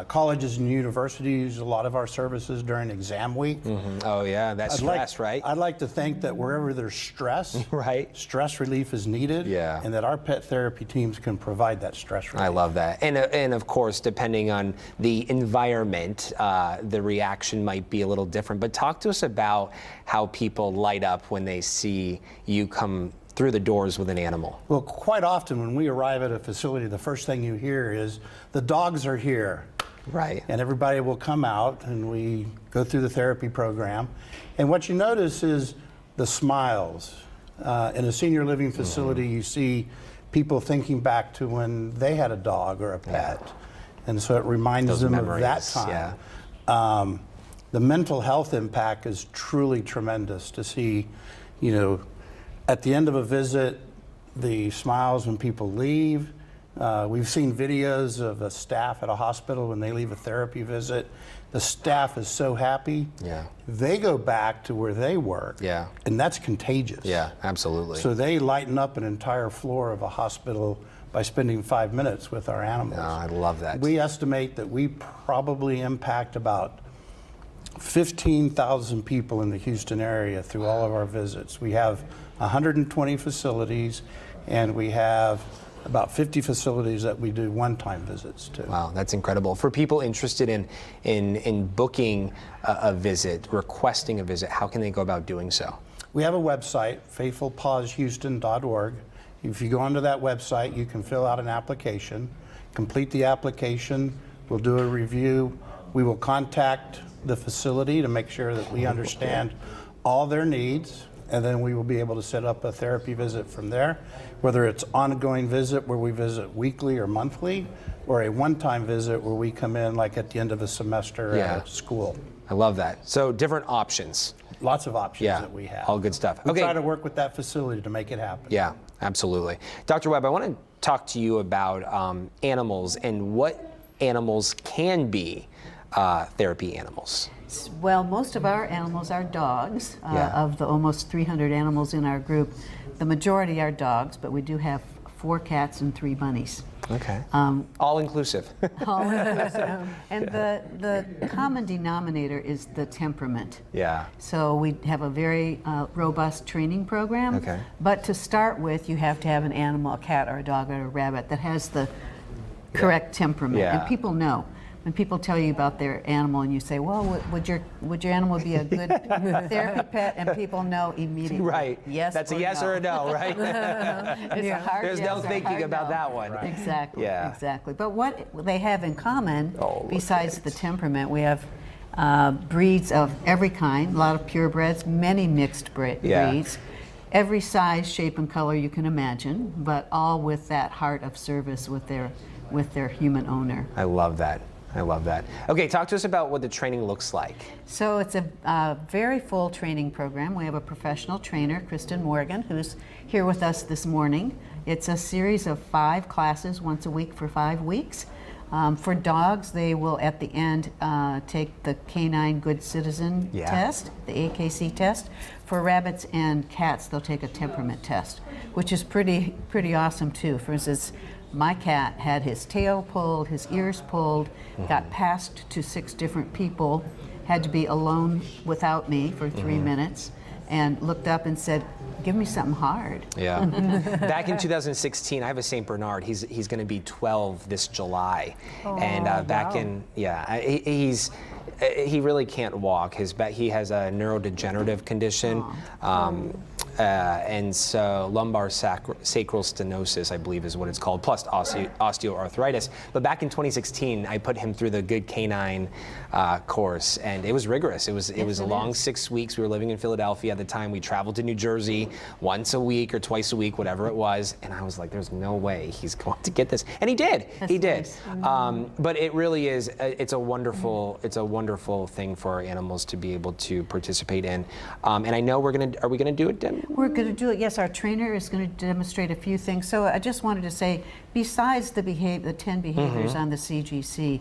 Speaker 10: Colleges and universities use a lot of our services during exam week.
Speaker 6: Oh yeah, that's stress, right?
Speaker 10: I'd like to think that wherever there's stress,
Speaker 6: right,
Speaker 10: stress relief is needed, and that our pet therapy teams can provide that stress relief.
Speaker 6: I love that. And of course, depending on the environment, the reaction might be a little different. But talk to us about how people light up when they see you come through the doors with an animal.
Speaker 10: Well, quite often when we arrive at a facility, the first thing you hear is, the dogs are here.
Speaker 6: Right.
Speaker 10: And everybody will come out and we go through the therapy program. And what you notice is the smiles. In a senior living facility, you see people thinking back to when they had a dog or a pet. And so it reminds them of that time. The mental health impact is truly tremendous to see, at the end of a visit, the smiles when people leave. We've seen videos of a staff at a hospital when they leave a therapy visit. The staff is so happy. They go back to where they work. And that's contagious.
Speaker 6: Yeah, absolutely.
Speaker 10: So they lighten up an entire floor of a hospital by spending 5 minutes with our animals.
Speaker 6: I love that.
Speaker 10: We estimate that we probably impact about 15,000 people in the Houston area through all of our visits. We have 120 facilities, and we have about 50 facilities that we do one-time visits to.
Speaker 6: Wow, that's incredible. For people interested in booking a visit, requesting a visit, how can they go about doing so?
Speaker 10: We have a website, faithfulpawshouston.org. If you go onto that website, you can fill out an application, complete the application, we'll do a review, we will contact the facility to make sure that we understand all their needs, and then we will be able to set up a therapy visit from there, whether it's ongoing visit where we visit weekly or monthly, or a one-time visit where we come in like at the end of a semester at school.
Speaker 6: I love that. So different options.
Speaker 10: Lots of options that we have.
Speaker 6: All good stuff.
Speaker 10: We try to work with that facility to make it happen.
Speaker 6: Yeah, absolutely. Dr. Webb, I want to talk to you about animals and what animals can be therapy animals.
Speaker 11: Well, most of our animals are dogs. Of the almost 300 animals in our group, the majority are dogs, but we do have 4 cats and 3 bunnies.
Speaker 6: Okay. All inclusive.
Speaker 11: All inclusive. And the common denominator is the temperament.
Speaker 6: Yeah.
Speaker 11: So we have a very robust training program.
Speaker 6: Okay.
Speaker 11: But to start with, you have to have an animal, a cat or a dog or a rabbit, that has the correct temperament.
Speaker 6: Yeah.
Speaker 11: And people know. When people tell you about their animal and you say, well, would your animal be a good therapy pet? And people know immediately.
Speaker 6: Right.
Speaker 11: Yes.
Speaker 6: That's a yes or a no, right?
Speaker 11: It's a hard
Speaker 6: There's
Speaker 11: yes
Speaker 6: no
Speaker 11: or a
Speaker 6: thinking
Speaker 11: hard
Speaker 6: about
Speaker 11: no.
Speaker 6: that one.
Speaker 11: Exactly.
Speaker 6: Yeah.
Speaker 11: Exactly. But what they have in common,
Speaker 6: look
Speaker 11: besides
Speaker 6: at
Speaker 11: the temperament, we have breeds of every kind, a lot of purebreds, many mixed
Speaker 6: Yeah.
Speaker 11: breeds, every size, shape, and color you can imagine, but all with that heart of service with their human owner.
Speaker 6: I love that. I love that. Okay, talk to us about what the training looks like.
Speaker 11: So it's a very full training program. We have a professional trainer, Kristen Morgan, who's here with us this morning. It's a series of 5 classes, once a week for 5 weeks. For dogs, they will at the end take the Canine Good Citizen test, the AKC test. For rabbits and cats, they'll take a temperament test, which is pretty awesome too. For instance, my cat had his tail pulled, his ears pulled, got passed to 6 different people, had to be alone without me for 3 minutes, and looked up and said, give me something hard.
Speaker 6: Yeah. Back in 2016, I have a St. Bernard. He's going to be 12 this July. And back in, he really can't walk. He has a neurodegenerative condition. And so lumbar sacral stenosis, I believe is what it's called, plus osteoarthritis. But back in 2016, I put him through the Good Canine course, and it was rigorous. It was a long 6 weeks. We were living in Philadelphia at the time. We traveled to New Jersey once a week or twice a week, whatever it was. And I was like, there's no way he's going to get this. And he did. He did. But it really is. It's a wonderful thing for our animals to be able to participate in. And I know are we gonna do it, Dem?
Speaker 11: We're going to do it, yes. Our trainer is going to demonstrate a few things. So I just wanted to say, besides the 10 behaviors on the CGC,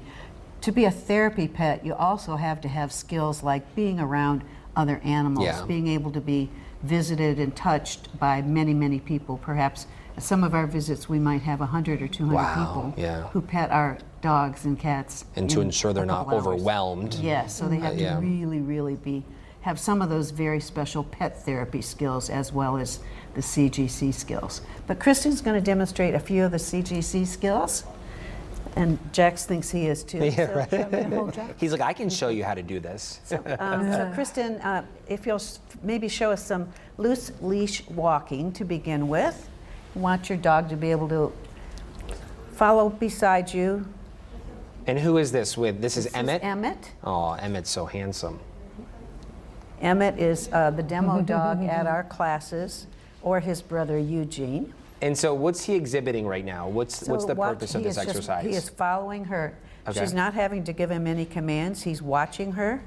Speaker 11: to be a therapy pet, you also have to have skills like being around other animals, being able to be visited and touched by many, many people. Perhaps at some of our visits, we might have 100 or 200 people who pet our dogs and cats.
Speaker 6: And to ensure they're not overwhelmed.
Speaker 11: Yes, so they have to really have some of those very special pet therapy skills as well as the CGC skills. But Kristen's going to demonstrate a few of the CGC skills, and Jax thinks he is too.
Speaker 6: Yeah,
Speaker 11: So,
Speaker 6: right.
Speaker 11: do you want me to hold Jax?
Speaker 6: He's like, I can show you how to do this.
Speaker 11: So Kristen, if you'll maybe show us some loose leash walking to begin with. You want your dog to be able to follow beside you.
Speaker 6: And who is this with? This is Emmett?
Speaker 11: Emmett.
Speaker 6: Oh, Emmett's so handsome.
Speaker 11: Emmett is the demo dog at our classes, or his brother Eugene.
Speaker 6: And so what's he exhibiting right now? What's the purpose of this exercise?
Speaker 11: He is following her.
Speaker 6: Okay.
Speaker 11: She's not having to give him any commands. He's watching her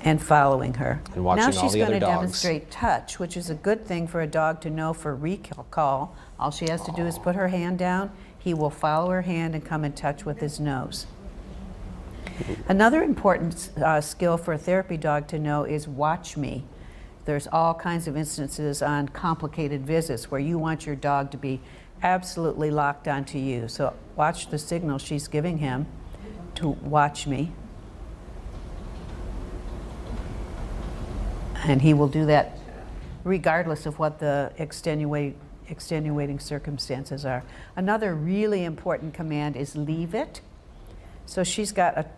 Speaker 11: and following her.
Speaker 6: And watching
Speaker 11: now
Speaker 6: all
Speaker 11: she's
Speaker 6: the
Speaker 11: going
Speaker 6: other
Speaker 11: to
Speaker 6: dogs.
Speaker 11: demonstrate touch, which is a good thing for a dog to know for recall. All she has to do is put her hand down. He will follow her hand and come in touch with his nose. Another important skill for a therapy dog to know is watch me. There's all kinds of instances on complicated visits where you want your dog to be absolutely locked onto you. So watch the signal she's giving him to watch me. And he will do that regardless of what the extenuating circumstances are. Another really important command is leave it. So she's got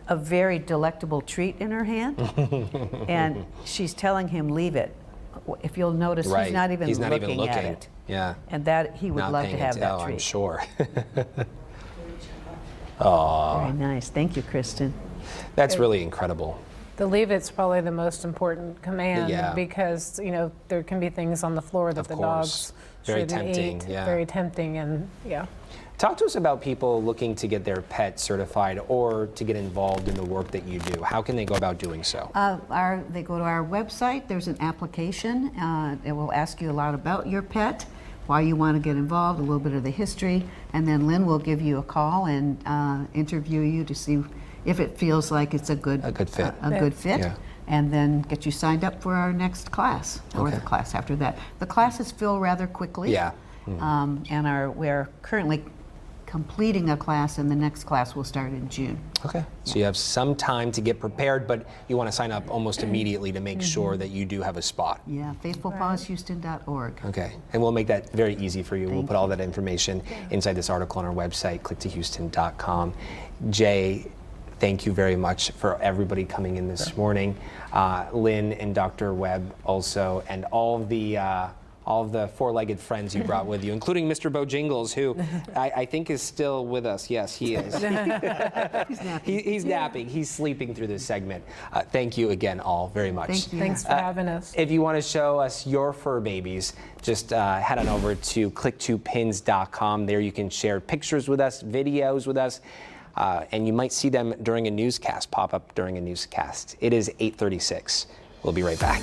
Speaker 11: a very delectable treat in her hand, and she's telling him leave it. If you'll notice, he's not even looking at it.
Speaker 6: Yeah.
Speaker 11: And that he would love to have that treat.
Speaker 6: I'm sure.
Speaker 11: Very nice. Thank you, Kristen.
Speaker 6: That's really incredible.
Speaker 9: The leave it's probably the most important command because there can be things on the floor that
Speaker 6: Of
Speaker 9: the
Speaker 6: course.
Speaker 9: dogs
Speaker 6: Very
Speaker 9: shouldn't
Speaker 6: tempting,
Speaker 9: eat.
Speaker 6: yeah.
Speaker 9: Very tempting, and
Speaker 6: Talk to us about people looking to get their pet certified or to get involved in the work that you do. How can they go about doing so?
Speaker 11: They go to our website. There's an application. It will ask you a lot about your pet, why you want to get involved, a little bit of the history, and then Lynn will give you a call and interview you to see if it feels like it's a good
Speaker 6: fit.
Speaker 11: Good fit.
Speaker 6: Yeah.
Speaker 11: And then get you signed up for our next class or the class after that. The classes fill rather quickly.
Speaker 6: Yeah.
Speaker 11: and we're currently completing a class, and the next class will start in June.
Speaker 6: Okay. So you have some time to get prepared, but you want to sign up almost immediately to make sure that you do have a spot.
Speaker 11: Yeah, faithfulpawshouston.org.
Speaker 6: Okay. And we'll make that very easy for you. We'll put all that information inside this article on our website, clicktohouston.com. Jay, thank you very much for everybody coming in this morning. Lynn and Dr. Webb also, and all of the four-legged friends you brought with you, including Mr. Bojingles, who I think is still with us. Yes, he is.
Speaker 11: He's napping.
Speaker 6: He's napping. He's sleeping through this segment. Thank you again all very much.
Speaker 11: Thank you.
Speaker 9: Thanks for having us.
Speaker 6: If you want to show us your fur babies, just head on over to click2pins.com. There you can share pictures with us, videos with us, and you might see them during a newscast, pop up during a newscast. It is 8:36. We'll be right back.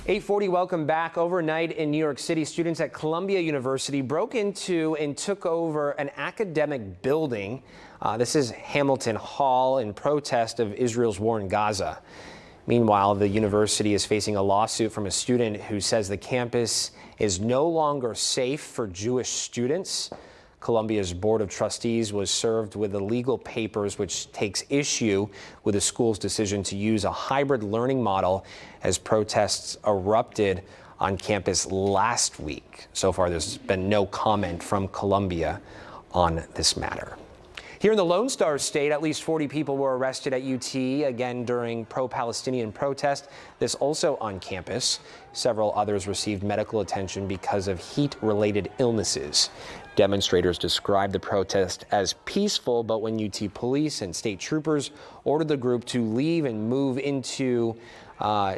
Speaker 6: .840, welcome back. Overnight in New York City, students at Columbia University broke into and took over an academic building. This is Hamilton Hall in protest of Israel's war in Gaza. Meanwhile, the university is facing a lawsuit from a student who says the campus is no longer safe for Jewish students. Columbia's Board of Trustees was served with the legal papers which takes issue with the school's decision to use a hybrid learning model as protests erupted on campus last week. So far, there's been no comment from Columbia on this matter. Here in the Lone Star State, at least 40 people were arrested at UT, again during pro-Palestinian protest, this also on campus. Several others received medical attention because of heat-related illnesses. Demonstrators described the protest as peaceful, but when UT police and state troopers ordered the group to leave and move into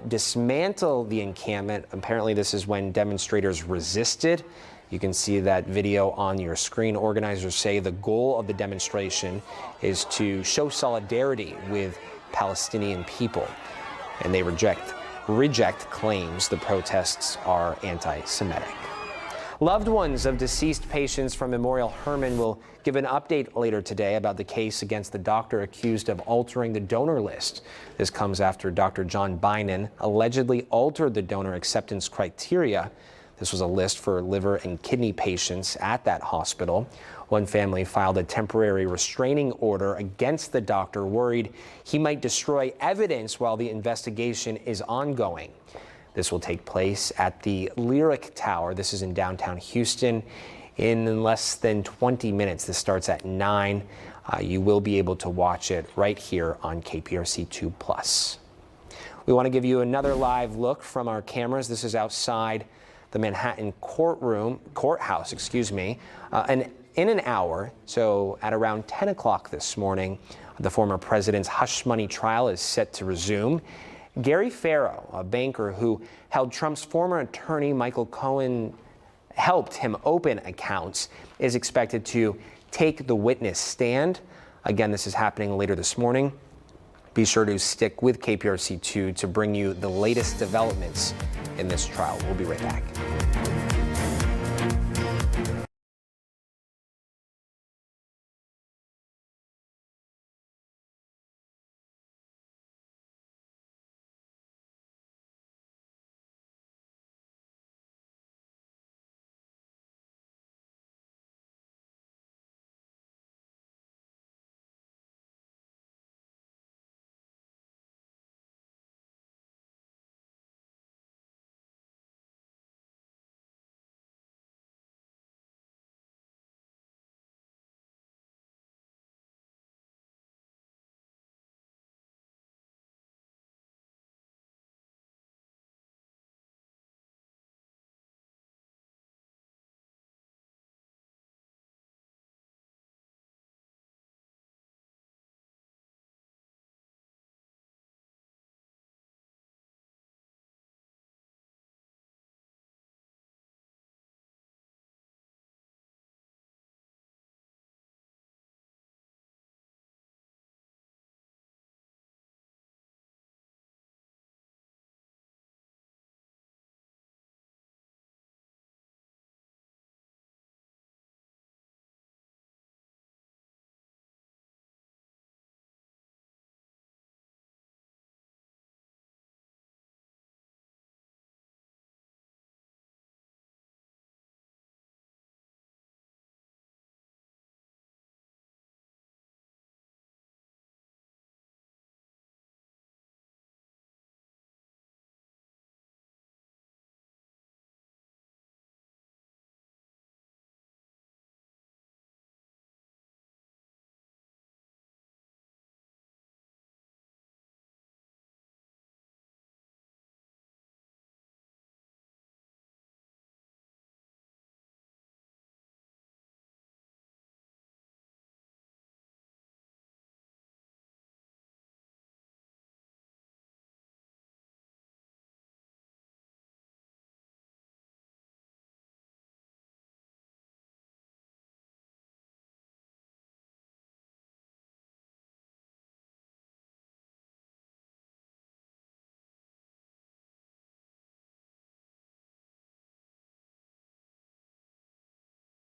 Speaker 6: dismantle the encampment, apparently this is when demonstrators resisted. You can see that video on your screen. Organizers say the goal of the demonstration is to show solidarity with Palestinian people, and they reject claims the protests are anti-Semitic. Loved ones of deceased patients from Memorial Hermann will give an update later today about the case against the doctor accused of altering the donor list. This comes after Dr. John Bynan allegedly altered the donor acceptance criteria. This was a list for liver and kidney patients at that hospital. One family filed a temporary restraining order against the doctor, worried he might destroy evidence while the investigation is ongoing. This will take place at the Lyric Tower. This is in downtown Houston in less than 20 minutes. This starts at 9. You will be able to watch it right here on KPRC2+. We want to give you another live look from our cameras. This is outside the Manhattan courthouse, and in an hour, so at around 10 o'clock this morning, the former president's hush money trial is set to resume. Gary Farrow, a banker who held Trump's former attorney Michael Cohen, helped him open accounts, is expected to take the witness stand. Again, this is happening later this morning. Be sure to stick with KPRC2 to bring you the latest developments in this trial. We'll be right back.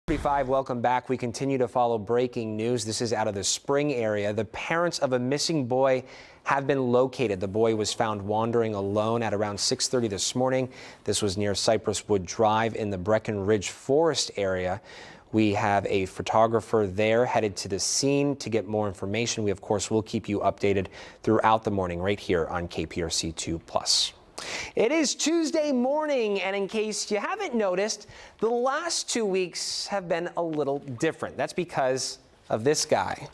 Speaker 6: Welcome back. We continue to follow breaking news. This is out of the Spring area. The parents of a missing boy have been located. The boy was found wandering alone at around 6:30 this morning. This was near Cypress Wood Drive in the Breckenridge Forest area. We have a photographer there headed to the scene to get more information. We, of course, will keep you updated throughout the morning right here on KPRC2+. It is Tuesday morning, and in case you haven't noticed, the last 2 weeks have been a little different. That's because of this guy.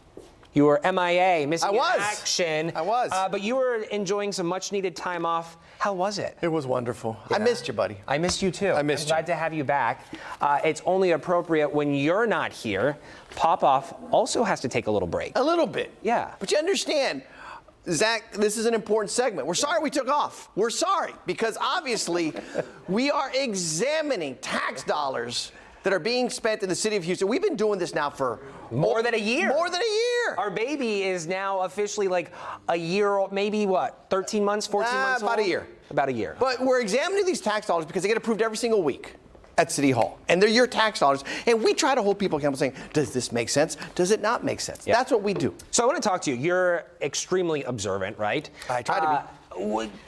Speaker 6: You were MIA, missing in action.
Speaker 12: I was.
Speaker 6: But you were enjoying some much-needed time off. How was it?
Speaker 12: It was wonderful.
Speaker 6: Yeah.
Speaker 12: I missed you, buddy.
Speaker 6: I missed you, too.
Speaker 12: I missed you.
Speaker 6: I'm glad to have you back. It's only appropriate when you're not here. Pop-Off also has to take a little break.
Speaker 12: A little bit.
Speaker 6: Yeah.
Speaker 12: But you understand, Zach, this is an important segment. We're sorry we took off. We're sorry because obviously we are examining tax dollars that are being spent in the city of Houston. We've been doing this now for
Speaker 6: more than a year.
Speaker 12: More than a year.
Speaker 6: Our baby is now officially like a year old, maybe what, 13 months, 14 months old?
Speaker 12: About a year.
Speaker 6: About a year.
Speaker 12: But we're examining these tax dollars because they get approved every single week at City Hall. And they're your tax dollars. And we try to hold people accountable saying, does this make sense? Does it not make sense?
Speaker 6: Yeah.
Speaker 12: That's what we do.
Speaker 6: So I want to talk to you. You're extremely observant, right?
Speaker 12: I try to be.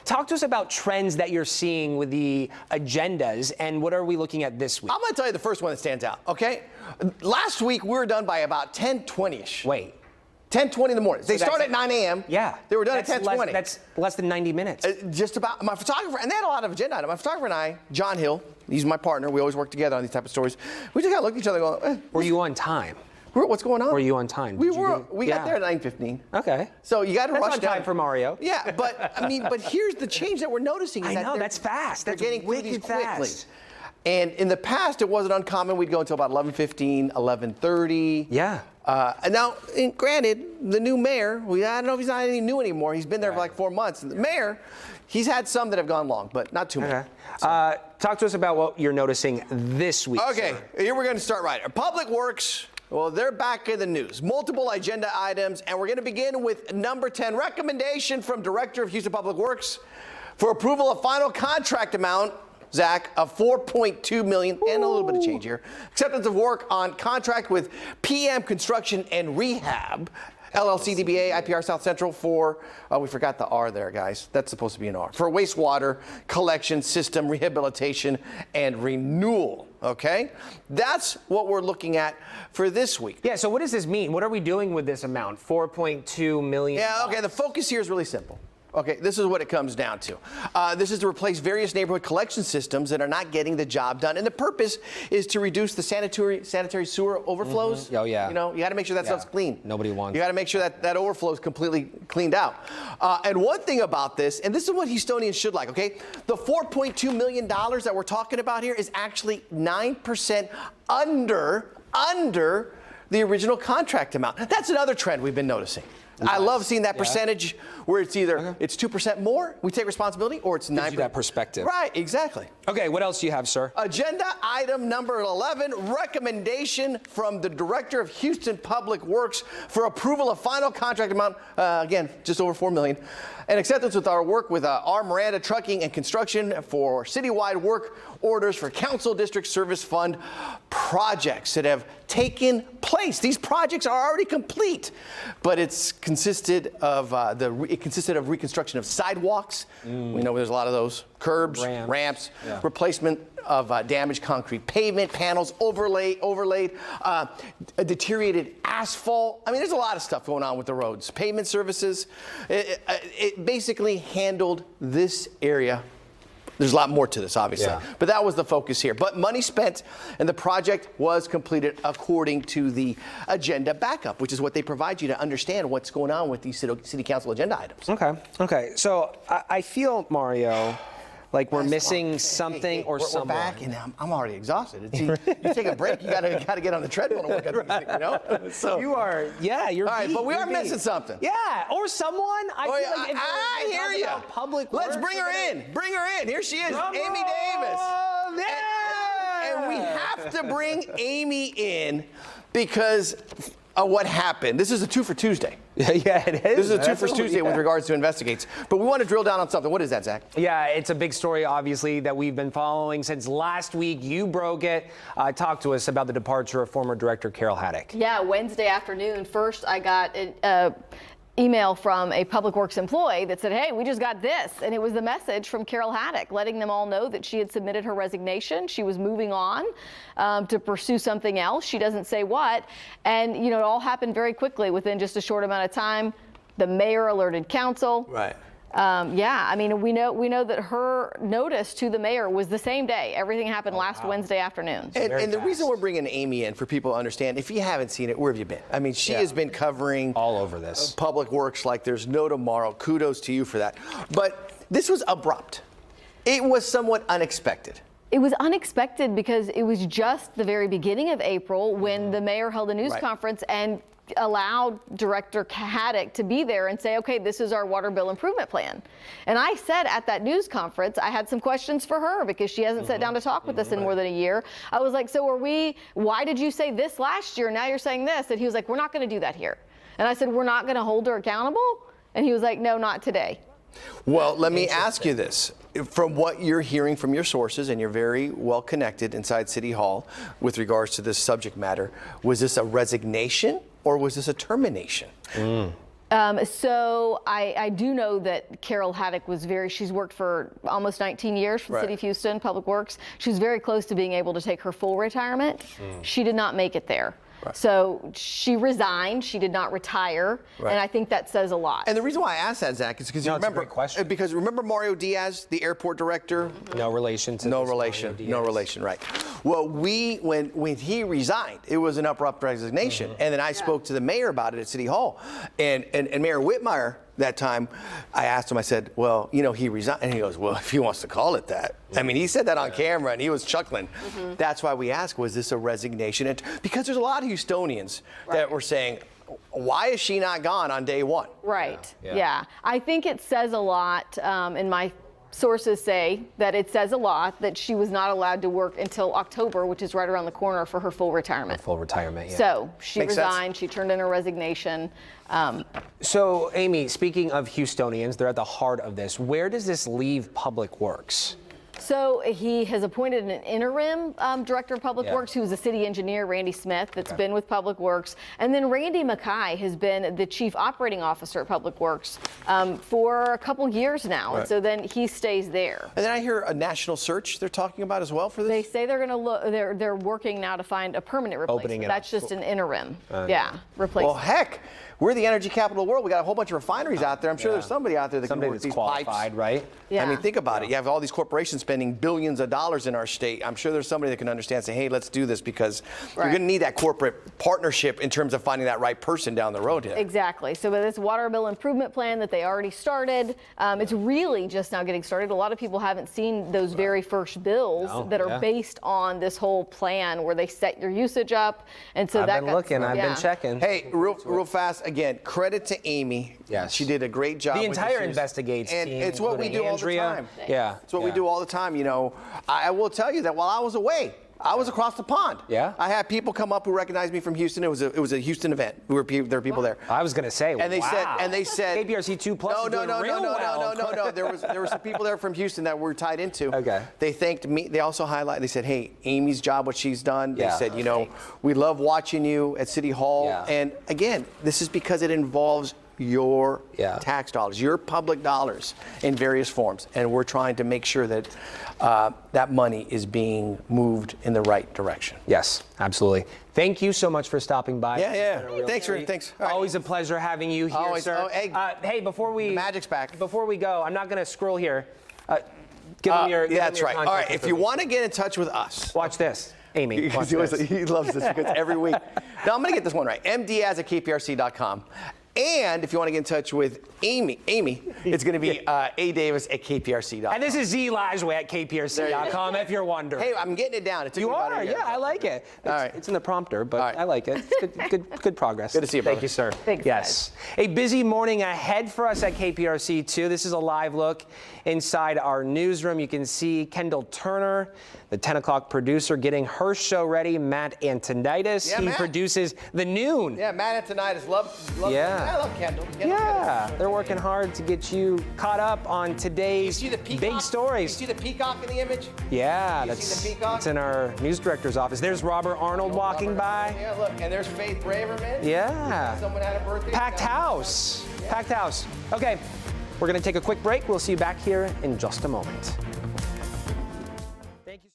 Speaker 6: Talk to us about trends that you're seeing with the agendas, and what are we looking at this week?
Speaker 12: I'm going to tell you the first one that stands out, okay? Last week, we were done by about 10:20ish.
Speaker 6: Wait.
Speaker 12: 10:20 in the morning. They start at 9 a.m.
Speaker 6: Yeah.
Speaker 12: They were done at 10:20.
Speaker 6: That's less than 90 minutes.
Speaker 12: Just about. My photographer, and they had a lot of agenda items. My photographer and I, John Hill, he's my partner. We always work together on these type of stories. We just kind of looked at each other going,
Speaker 6: Were you on time?
Speaker 12: What's going on?
Speaker 6: Were you on time?
Speaker 12: We got there at 9:15.
Speaker 6: Okay.
Speaker 12: So you got to rush
Speaker 6: That's on
Speaker 12: down.
Speaker 6: time for Mario.
Speaker 12: Yeah, but I mean, but here's the change that we're noticing.
Speaker 6: I know, that's fast.
Speaker 12: They're
Speaker 6: That's
Speaker 12: getting through these
Speaker 6: wicked fast.
Speaker 12: quickly. And in the past, it wasn't uncommon. We'd go until about 11:15, 11:30.
Speaker 6: Yeah.
Speaker 12: And now, granted, the new mayor, I don't know if he's not any new anymore. He's been there for like 4 months. The mayor, he's had some that have gone long, but not too many.
Speaker 6: Okay. Talk to us about what you're noticing this week.
Speaker 12: Okay,
Speaker 6: sir.
Speaker 12: here we're going to start right. Public Works, well, they're back in the news. Multiple agenda items, and we're going to begin with number 10, recommendation from Director of Houston Public Works for approval of final contract amount, Zach, of $4.2 million and a little bit of change here. Acceptance of work on contract with PM Construction and Rehab, LLC DBA IPR South Central for, we forgot the R there, guys. That's supposed to be an R. For wastewater collection system rehabilitation and renewal, okay? That's what we're looking at for this week.
Speaker 6: Yeah, so what does this mean? What are we doing with this amount? $4.2 million?
Speaker 12: Yeah, okay, the focus here is really simple. Okay, this is what it comes down to. This is to replace various neighborhood collection systems that are not getting the job done. And the purpose is to reduce the sanitary sewer overflows.
Speaker 6: Oh, yeah.
Speaker 12: You know, you got to make sure that stuff's clean.
Speaker 6: Nobody wants.
Speaker 12: You got to make sure that that overflow is completely cleaned out. And one thing about this, and this is what Houstonians should like, okay? The $4.2 million that we're talking about here is actually 9% under the original contract amount. That's another trend we've been noticing. I love seeing that percentage where it's either it's 2% more, we take responsibility, or it's 9%.
Speaker 6: Gives you that perspective.
Speaker 12: Right, exactly.
Speaker 6: Okay, what else do you have, sir?
Speaker 12: Agenda item number 11, recommendation from the Director of Houston Public Works for approval of final contract amount, again, just over $4 million, and acceptance with our work with R. Miranda Trucking and Construction for citywide work orders for Council District Service Fund projects that have taken place. These projects are already complete, but it consisted of reconstruction of sidewalks. We know there's a lot of those. Curbs, ramps, replacement of damaged concrete pavement panels, overlaid, deteriorated asphalt. I mean, there's a lot of stuff going on with the roads. Pavement services. It basically handled this area. There's a lot more to this, obviously, but that was the focus here. But money spent, and the project was completed according to the agenda backup, which is what they provide you to understand what's going on with these city council agenda items.
Speaker 6: Okay. So I feel, Mario, like we're missing something or someone.
Speaker 12: We're back, and I'm already exhausted. You take a break, you gotta get on the treadmill and work on these things, you know? So
Speaker 6: you are, you're
Speaker 12: all right,
Speaker 6: beat,
Speaker 12: but we
Speaker 6: you're
Speaker 12: are missing something.
Speaker 6: Yeah, or someone. I feel like if
Speaker 12: I hear you.
Speaker 6: Public
Speaker 12: Let's
Speaker 6: works,
Speaker 12: bring her in. Bring her in. Here she is,
Speaker 6: Drum
Speaker 12: Amy
Speaker 6: roll.
Speaker 12: Davis.
Speaker 6: Yeah.
Speaker 12: And we have to bring Amy in because of what happened. This is a 2 for Tuesday.
Speaker 6: Yeah, it is.
Speaker 12: This is a 2 for Tuesday with regards to investigates. But we want to drill down on something. What is that, Zach?
Speaker 6: Yeah, it's a big story, obviously, that we've been following since last week. You broke it. Talk to us about the departure of former director Carol Haddock.
Speaker 13: Yeah, Wednesday afternoon. First, I got email from a Public Works employee that said, hey, we just got this. And it was the message from Carol Haddock letting them all know that she had submitted her resignation. She was moving on to pursue something else. She doesn't say what. And, you know, it all happened very quickly within just a short amount of time. The mayor alerted council.
Speaker 12: Right.
Speaker 13: Yeah, I mean, we know that her notice to the mayor was the same day. Everything happened last Wednesday afternoon.
Speaker 12: And the reason we're bringing Amy in, for people to understand, if you haven't seen it, where have you been? I mean, she has been covering
Speaker 6: all over this
Speaker 12: Public Works like there's no tomorrow. Kudos to you for that. But this was abrupt. It was somewhat unexpected.
Speaker 13: It was unexpected because it was just the very beginning of April when the mayor held a news conference and allowed Director Haddock to be there and say, okay, this is our water bill improvement plan. And I said at that news conference, I had some questions for her because she hasn't sat down to talk with us in more than a year. I was like, so why did you say this last year? Now you're saying this. And he was like, we're not going to do that here. And I said, we're not going to hold her accountable? And he was like, no, not today.
Speaker 12: Well, let me ask you this. From what you're hearing from your sources, and you're very well connected inside City Hall with regards to this subject matter, was this a resignation or was this a termination?
Speaker 13: So I do know that Carol Haddock she's worked for almost 19 years for the City of Houston Public Works. She was very close to being able to take her full retirement. She did not make it there. So she resigned. She did not retire, and I think that says a lot.
Speaker 12: And the reason why I asked that, Zach, is because you remember Mario Diaz, the airport director?
Speaker 6: No relation to
Speaker 12: no relation, right? Well, when he resigned, it was an abrupt resignation, and then I spoke to the mayor about it at City Hall, and Mayor Whitmire. That time, I asked him, I said, well, you know, he resigned. And he goes, well, if he wants to call it that. I mean, he said that on camera, and he was chuckling. That's why we asked, was this a resignation? And because there's a lot of Houstonians that were saying, why is she not gone on day one?
Speaker 13: Right, yeah. I think it says a lot, and my sources say that it says a lot that she was not allowed to work until October, which is right around the corner, for her full retirement.
Speaker 6: Full retirement, yeah.
Speaker 13: So she resigned, she turned in her resignation.
Speaker 6: So, Amy, speaking of Houstonians, they're at the heart of this. Where does this leave Public Works?
Speaker 13: So he has appointed an interim director of Public Works, who is a city engineer, Randy Smith, that's been with Public Works. And then Randy Mackay has been the chief operating officer at Public Works for a couple years now. And so then he stays there.
Speaker 12: And then I hear a national search they're talking about as well for this?
Speaker 13: They say they're going to look, they're working now to find a permanent replacement. That's just an interim. Replacement.
Speaker 12: Well, heck, we're the energy capital of the world. We got a whole bunch of refineries out there. I'm sure there's somebody out there that can work these
Speaker 6: qualified,
Speaker 12: pipes.
Speaker 6: Right?
Speaker 12: I mean, think about it. You have all these corporations spending billions of dollars in our state. I'm sure there's somebody that can understand, say, hey, let's do this, because you're going to need that corporate partnership in terms of finding that right person down the road here.
Speaker 13: Exactly. So with this water bill improvement plan that they already started, it's really just now getting started. A lot of people haven't seen those very first bills that are based on this whole plan where they set your usage up. And so
Speaker 6: I've been checking.
Speaker 12: Hey, real fast, again, credit to Amy.
Speaker 6: Yes.
Speaker 12: She did a great job.
Speaker 6: The entire Investigates team.
Speaker 12: And it's what we do all the time.
Speaker 6: Yeah.
Speaker 12: It's what we do all the time. You know, I will tell you that while I was away, I was across the pond.
Speaker 6: Yeah.
Speaker 12: I had people come up who recognized me from Houston. It was a Houston event. There were people there.
Speaker 6: I was going to say,
Speaker 12: and they said
Speaker 6: KPRC 2 Plus.
Speaker 12: No. There were some people there from Houston that we're tied into.
Speaker 6: Okay.
Speaker 12: They thanked me. They also highlighted. They said, hey, Amy's job, what she's done. They said, you know, we love watching you at City Hall.
Speaker 6: Yeah.
Speaker 12: And again, this is because it involves your tax dollars, your public dollars in various forms, and we're trying to make sure that that money is being moved in the right direction.
Speaker 6: Yes, absolutely. Thank you so much for stopping by.
Speaker 12: Thanks. All right.
Speaker 6: Always a pleasure having you here, sir. Hey, before we
Speaker 12: the magic's back.
Speaker 6: Before we go, I'm not going to scroll here. Give them your.
Speaker 12: That's right. All right. If you
Speaker 6: information.
Speaker 12: want to get in touch with us,
Speaker 6: watch this. Amy, watch
Speaker 12: he
Speaker 6: this.
Speaker 12: loves this because every week. Now I'm going to get this one right. mdiaz@kprc.com. And if you want to get in touch with Amy, it's going to be adavis@kprc.com.
Speaker 6: And this is Zlajwe at kprc.com if you're wondering.
Speaker 12: Hey, I'm getting it down. It took
Speaker 6: you
Speaker 12: me about
Speaker 6: are,
Speaker 12: a year.
Speaker 6: yeah, I like it.
Speaker 12: All right.
Speaker 6: It's in the prompter, but I like it. It's good progress.
Speaker 12: Good to see you, brother.
Speaker 6: Thank you, sir.
Speaker 13: Thanks,
Speaker 6: yes. A busy morning ahead for us at KPRC 2. This is a live look inside our newsroom. You can see Kendall Turner, the 10 o'clock producer, getting her show ready. Matt Antonitis.
Speaker 12: Yeah,
Speaker 6: he
Speaker 12: Matt.
Speaker 6: produces The Noon.
Speaker 12: Yeah, Matt Antonitis. Love
Speaker 6: yeah.
Speaker 12: I love Kendall.
Speaker 6: Yeah, they're working hard to get you caught up on today's big stories.
Speaker 12: You see the peacock in the image?
Speaker 6: Yeah,
Speaker 12: See the peacock?
Speaker 6: that's in our news director's office. There's Robert Arnold walking by.
Speaker 12: Yeah, look, and there's Faith Braverman.
Speaker 6: Yeah.
Speaker 12: Someone had a birthday.
Speaker 6: Packed house. Packed house. Okay, we're going to take a quick break. We'll see you back here in just a moment. Thank you.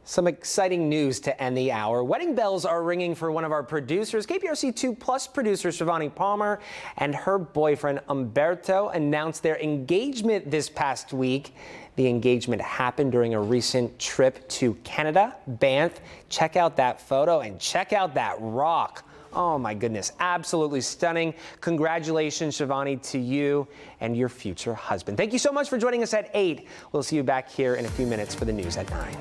Speaker 6: Some exciting news to end the hour. Wedding bells are ringing for one of our producers. KPRC 2+ producer Shivani Palmer and her boyfriend Umberto announced their engagement this past week. The engagement happened during a recent trip to Canada, Banff. Check out that photo and check out that rock. Oh my goodness, absolutely stunning. Congratulations, Shivani, to you and your future husband. Thank you so much for joining us at 8. We'll see you back here in a few minutes for the news at 9.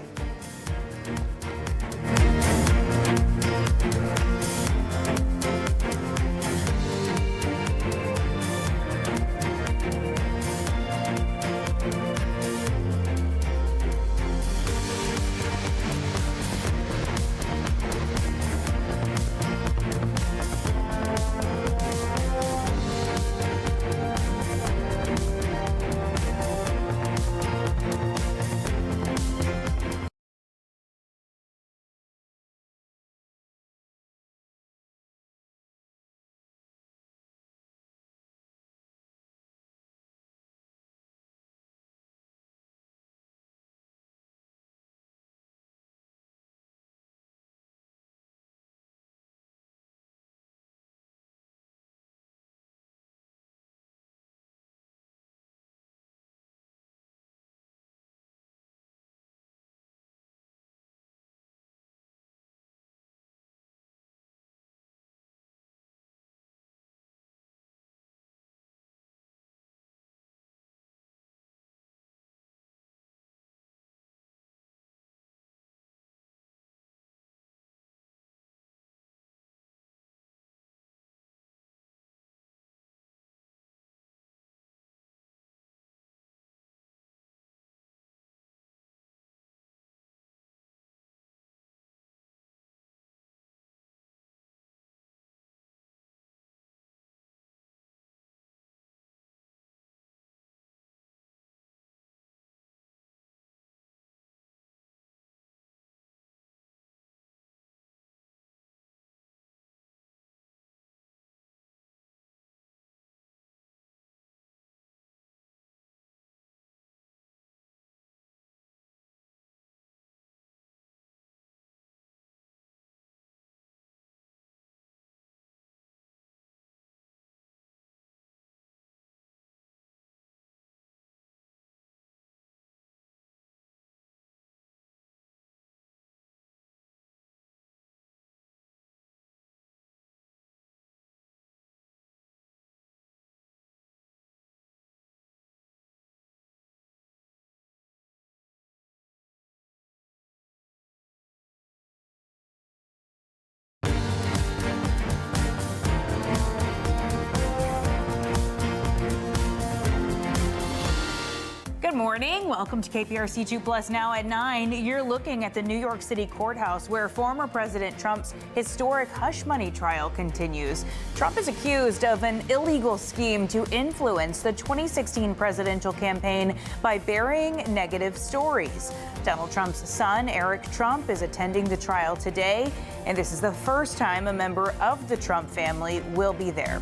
Speaker 1: morning. Welcome to KPRC 2 Plus. Now at 9, you're looking at the New York City courthouse where former President Trump's historic hush money trial continues. Trump is accused of an illegal scheme to influence the 2016 presidential campaign by burying negative stories. Donald Trump's son, Eric Trump, is attending the trial today, and this is the first time a member of the Trump family will be there.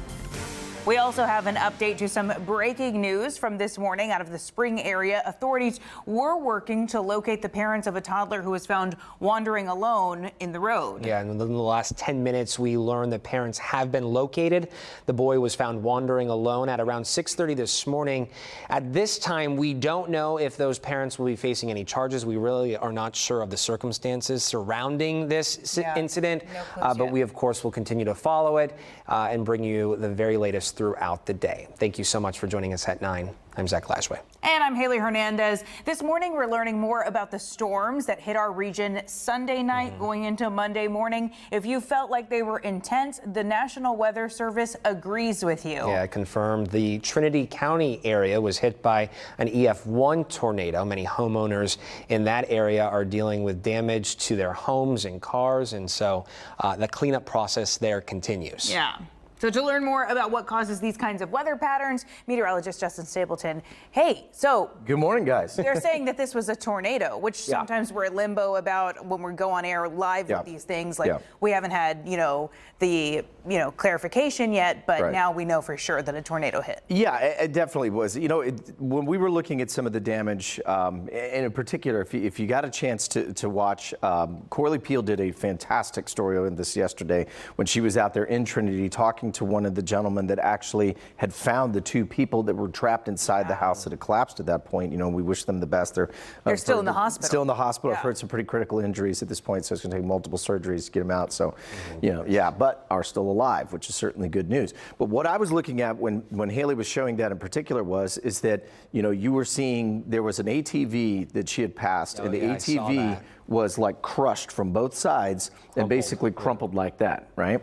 Speaker 1: We also have an update to some breaking news from this morning out of the Spring area. Authorities were working to locate the parents of a toddler who was found wandering alone in the road.
Speaker 6: Yeah, and in the last 10 minutes, we learned that parents have been located. The boy was found wandering alone at around 6:30 this morning. At this time, we don't know if those parents will be facing any charges. We really are not sure of the circumstances surrounding this incident, but we, of course, will continue to follow it and bring you the very latest throughout the day. Thank you so much for joining us at 9. I'm Zach Lashway.
Speaker 1: And I'm Haley Hernandez. This morning, we're learning more about the storms that hit our region Sunday night going into Monday morning. If you felt like they were intense, the National Weather Service agrees with you.
Speaker 6: Yeah, confirmed the Trinity County area was hit by an EF1 tornado. Many homeowners in that area are dealing with damage to their homes and cars, and so the cleanup process there continues.
Speaker 1: Yeah. So to learn more about what causes these kinds of weather patterns, meteorologist Justin Stapleton. Hey, so
Speaker 14: good morning, guys.
Speaker 1: They're saying that this was a tornado, which sometimes we're in limbo about when we go on air live with these things. Like we haven't had, the clarification yet, but now we know for sure that a tornado hit.
Speaker 14: Yeah, it definitely was. When we were looking at some of the damage, and in particular, if you got a chance to watch, Corley Peel did a fantastic story on this yesterday when she was out there in Trinity talking to one of the gentlemen that actually had found the two people that were trapped inside the house that had collapsed at that point. We wish them the best. They're
Speaker 1: still in the hospital.
Speaker 14: Still in the hospital. I've heard some pretty critical injuries at this point, so it's going to take multiple surgeries to get them out. So, but are still alive, which is certainly good news. But what I was looking at when Haley was showing that in particular is that, you were seeing there was an ATV that she had passed, and the ATV was like crushed from both sides and basically crumpled like that, right?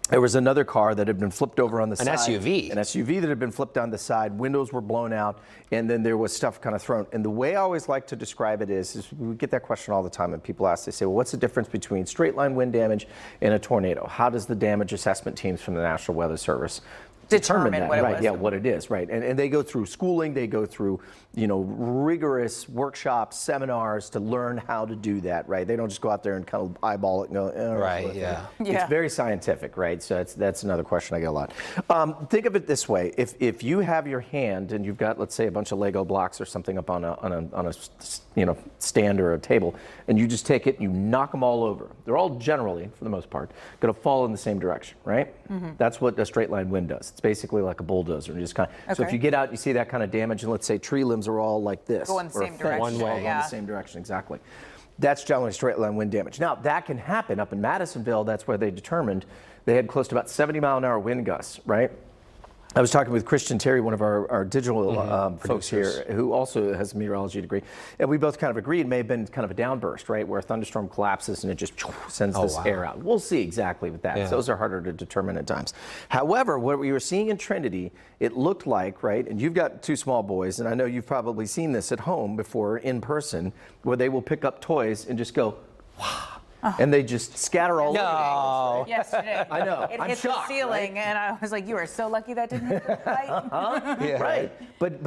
Speaker 14: There was another car that had been flipped over on the side.
Speaker 6: An SUV.
Speaker 14: An SUV that had been flipped on the side. Windows were blown out, and then there was stuff kind of thrown. And the way I always like to describe it is we get that question all the time, and people ask, they say, well, what's the difference between straight line wind damage and a tornado? How does the damage assessment teams from the National Weather Service determine that,
Speaker 1: what it
Speaker 14: right?
Speaker 1: was.
Speaker 14: Yeah, what it is, right? And they go through schooling, they go through, rigorous workshops, seminars to learn how to do that, right? They don't just go out there and kind of eyeball it and go,
Speaker 6: right, yeah.
Speaker 14: It's very scientific, right? So that's another question I get a lot. Think of it this way: if you have your hand and you've got, let's say, a bunch of Lego blocks or something up on a stand or a table, and you just take it and you knock them all over, they're all generally, for the most part, going to fall in the same direction, right? That's what a straight line wind does. It's basically like a bulldozer. And you just so if you get out, you see that kind of damage, and let's say tree limbs are all like this,
Speaker 1: go in the same direction,
Speaker 14: one way, in the same direction, exactly. That's generally straight line wind damage. Now that can happen up in Madisonville. That's where they determined they had close to about 70-mile-an-hour wind gusts, right? I was talking with Christian Terry, one of our digital folks here, who also has a meteorology degree, and we both kind of agreed it may have been kind of a downburst, right, where a thunderstorm collapses and it just sends this air out. We'll see exactly with that. Those are harder to determine at times. However, what we were seeing in Trinity, it looked like, right, and you've got two small boys, and I know you've probably seen this at home before in person, where they will pick up toys and just go, wow. And they just scatter all over.
Speaker 6: No.
Speaker 1: Yesterday.
Speaker 14: I know.
Speaker 1: It
Speaker 14: I'm
Speaker 1: hit
Speaker 14: shocked,
Speaker 1: the ceiling,
Speaker 14: right?
Speaker 1: and I was like, you are so lucky that didn't hit the light.
Speaker 14: Right. But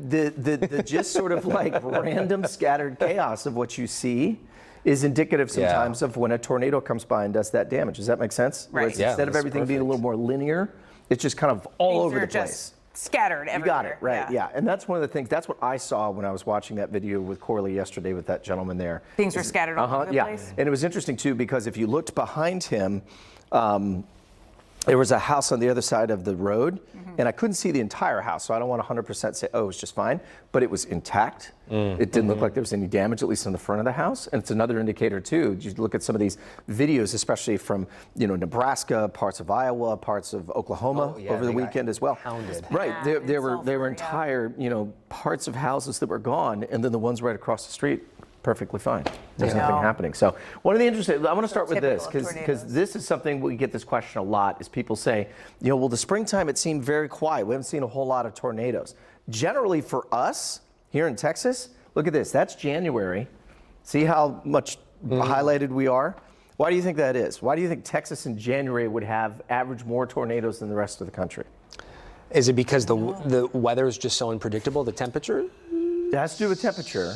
Speaker 14: the just sort of like random scattered chaos of what you see is indicative sometimes of when a tornado comes by and does that damage. Does that make sense?
Speaker 1: Right.
Speaker 14: Instead of everything being a little more linear, it's just kind of all over the place.
Speaker 1: Scattered everywhere.
Speaker 14: You got it, right, yeah. And that's one of the things, that's what I saw when I was watching that video with Corley yesterday with that gentleman there.
Speaker 1: Things were scattered all over the place.
Speaker 14: And it was interesting too, because if you looked behind him, there was a house on the other side of the road, and I couldn't see the entire house, so I don't want to 100% say, oh, it was just fine, but it was intact. It didn't look like there was any damage, at least on the front of the house, and it's another indicator too. You look at some of these videos, especially from Nebraska, parts of Iowa, parts of Oklahoma over the weekend as well.
Speaker 6: Hounded.
Speaker 14: Right, there were entire parts of houses that were gone, and then the ones right across the street perfectly fine. There's nothing happening. So one of the interesting, I want to start with this because this is something we get this question a lot is people say, well, the springtime, it seemed very quiet. We haven't seen a whole lot of tornadoes. Generally for us, here in Texas, look at this. That's January. See how much highlighted we are? Why do you think that is? Why do you think Texas in January would have average more tornadoes than the rest of the country?
Speaker 6: Is it because the weather is just so unpredictable, the temperature?
Speaker 14: It has to do with temperature.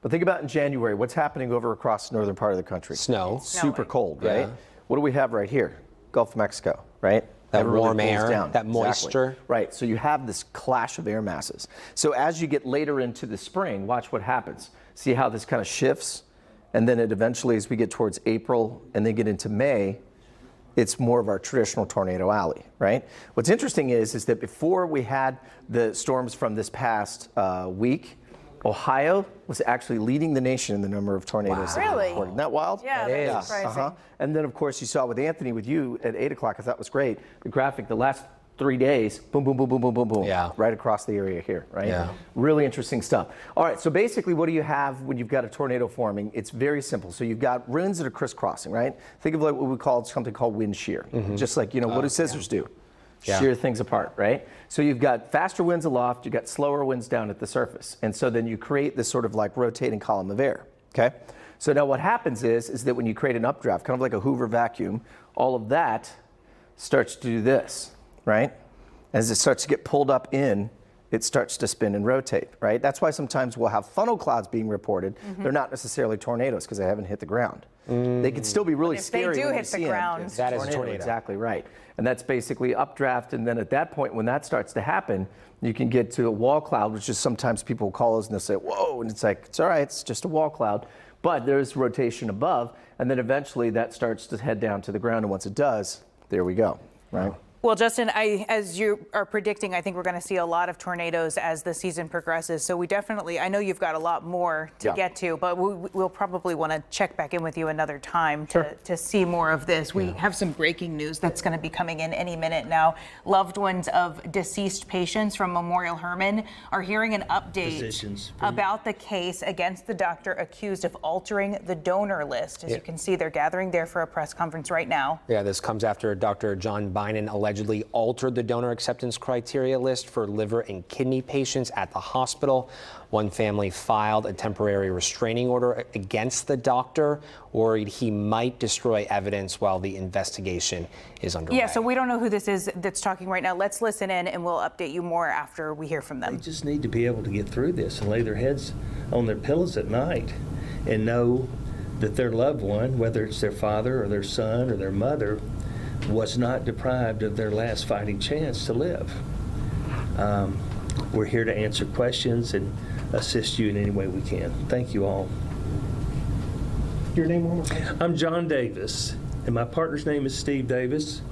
Speaker 14: But think about in January, what's happening over across the northern part of the country?
Speaker 6: Snow.
Speaker 14: It's super cold, right?
Speaker 6: Yeah.
Speaker 14: What do we have right here? Gulf of Mexico, right?
Speaker 6: That
Speaker 14: Never really
Speaker 6: warm
Speaker 14: cools
Speaker 6: air,
Speaker 14: down.
Speaker 6: that moisture.
Speaker 14: Exactly. Right, so you have this clash of air masses. So as you get later into the spring, watch what happens. See how this kind of shifts? And then it eventually, as we get towards April and then get into May, it's more of our traditional tornado alley, right? What's interesting is that before we had the storms from this past week, Ohio was actually leading the nation in the number of tornadoes that were reported. Isn't that wild?
Speaker 1: Yeah, that's surprising.
Speaker 14: And then, of course, you saw with Anthony, with you at 8 o'clock, I thought was great. The graphic, the last 3 days, boom, boom, boom, boom, boom, boom, boom, right across the area here, right?
Speaker 6: Yeah.
Speaker 14: Really interesting stuff. All right, so basically, what do you have when you've got a tornado forming? It's very simple. So you've got winds that are crisscrossing, right? Think of like what we call something called wind shear. Just like, what do scissors do?
Speaker 6: Yeah.
Speaker 14: Shear things apart, right? So you've got faster winds aloft, you've got slower winds down at the surface. And so then you create this sort of like rotating column of air, okay? So now what happens is that when you create an updraft, kind of like a Hoover vacuum, all of that starts to do this, right? As it starts to get pulled up in, it starts to spin and rotate, right? That's why sometimes we'll have funnel clouds being reported. They're not necessarily tornadoes because they haven't hit the ground. They can still be really scary.
Speaker 1: If they do
Speaker 14: when
Speaker 1: hit
Speaker 14: you
Speaker 1: the
Speaker 14: see
Speaker 1: ground,
Speaker 6: that is a tornado.
Speaker 14: Exactly right. And that's basically updraft. And then at that point, when that starts to happen, you can get to a wall cloud, which is sometimes people will call us and they'll say, whoa, and it's like, it's all right, it's just a wall cloud. But there's rotation above, and then eventually that starts to head down to the ground. And once it does, there we go, right?
Speaker 1: Well, Justin, as you are predicting, I think we're going to see a lot of tornadoes as the season progresses. So we definitely, I know you've got a lot more to get to, but we'll probably want to check back in with you another time to see more of this. We have some breaking news that's going to be coming in any minute now. Loved ones of deceased patients from Memorial Hermann are hearing an update about the case against the doctor accused of altering the donor list. As you can see, they're gathering there for a press conference right now.
Speaker 6: Yeah, this comes after Dr. John Binen allegedly altered the donor acceptance criteria list for liver and kidney patients at the hospital. One family filed a temporary restraining order against the doctor, worried he might destroy evidence while the investigation is underway.
Speaker 1: Yeah, so we don't know who this is that's talking right now. Let's listen in and we'll update you more after we hear from them.
Speaker 15: They just need to be able to get through this and lay their heads on their pillows at night and know that their loved one, whether it's their father or their son or their mother, was not deprived of their last fighting chance to live. We're here to answer questions and assist you in any way we can. Thank you all. Your name one more time? I'm John Davis, and my partner's name is Steve Davis,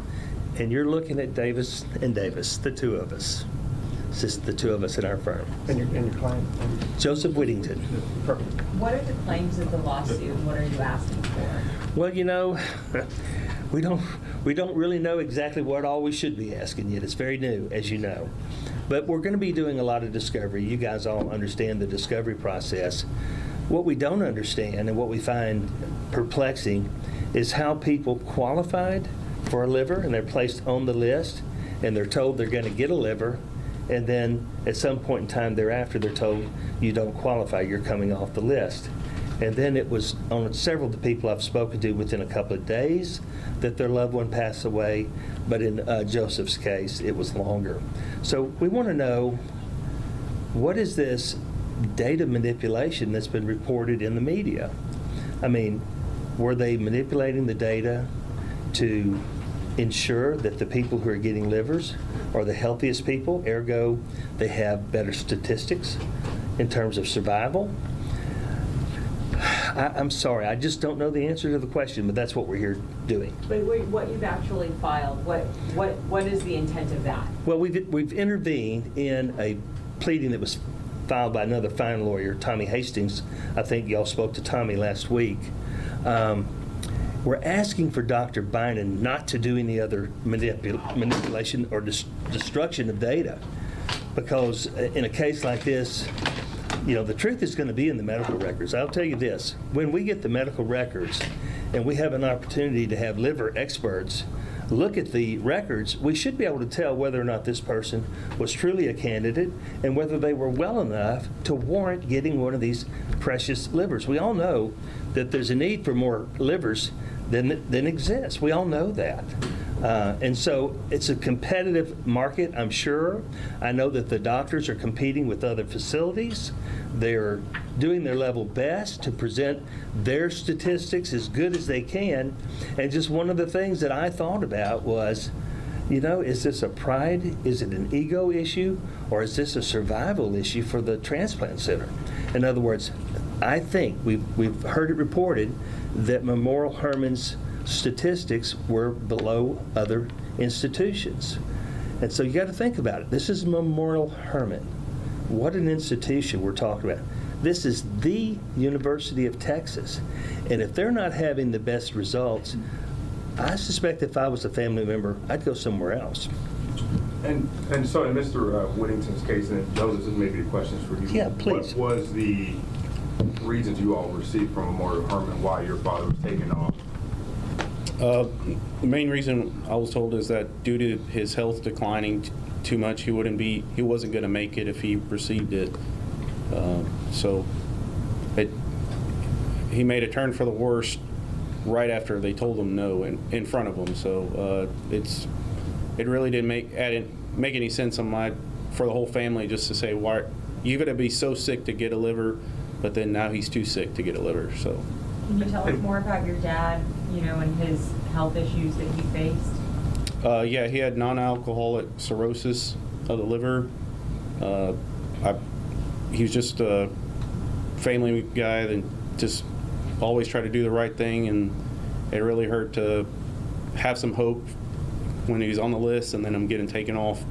Speaker 15: and you're looking at Davis and Davis, the two of us. It's just the two of us in our firm.
Speaker 16: And your client?
Speaker 15: Joseph Whittington.
Speaker 16: Perfect.
Speaker 17: What are the claims of the lawsuit? What are you asking for?
Speaker 15: Well, we don't really know exactly what all we should be asking yet. It's very new, as you know. But we're going to be doing a lot of discovery. You guys all understand the discovery process. What we don't understand and what we find perplexing is how people qualified for a liver and they're placed on the list and they're told they're going to get a liver, and then at some point in time thereafter they're told you don't qualify, you're coming off the list. And then it was on several of the people I've spoken to within a couple of days that their loved one passed away, but in Joseph's case, it was longer. So we want to know, what is this data manipulation that's been reported in the media? I mean, were they manipulating the data to ensure that the people who are getting livers are the healthiest people, ergo they have better statistics in terms of survival? I'm sorry, I just don't know the answer to the question, but that's what we're here doing.
Speaker 17: But what you've actually filed, what is the intent of that?
Speaker 15: Well, we've intervened in a pleading that was filed by another fine lawyer, Tommy Hastings. I think y'all spoke to Tommy last week. We're asking for Dr. Binen not to do any other manipulation or destruction of data, because in a case like this, the truth is going to be in the medical records. I'll tell you this, when we get the medical records and we have an opportunity to have liver experts look at the records, we should be able to tell whether or not this person was truly a candidate and whether they were well enough to warrant getting one of these precious livers. We all know that there's a need for more livers than exists. We all know that. And so it's a competitive market, I'm sure. I know that the doctors are competing with other facilities. They're doing their level best to present their statistics as good as they can. And just one of the things that I thought about was, you know, is this a pride? Is it an ego issue? Or is this a survival issue for the transplant center? In other words, I think we've heard it reported that Memorial Hermann's statistics were below other institutions. And so you got to think about it. This is Memorial Hermann. What an institution we're talking about. This is the University of Texas. And if they're not having the best results, I suspect if I was a family member, I'd go somewhere else.
Speaker 16: And so in Mr. Whittington's case, and Joseph, this may be questions for you.
Speaker 15: Yeah, please.
Speaker 16: What was the reasons you all received from Memorial Hermann why your father was taken off?
Speaker 18: The main reason I was told is that due to his health declining too much, he wasn't going to make it if he received it. He made a turn for the worst right after they told him no in front of him. So it really didn't make any sense for the whole family just to say, why you got to be so sick to get a liver, but then now he's too sick to get a liver. So.
Speaker 17: Can you tell us more about your dad, and his health issues that he faced?
Speaker 18: Yeah, he had non-alcoholic cirrhosis of the liver. He was just a family guy that just always tried to do the right thing, and it really hurt to have some hope when he was on the list and then him getting taken off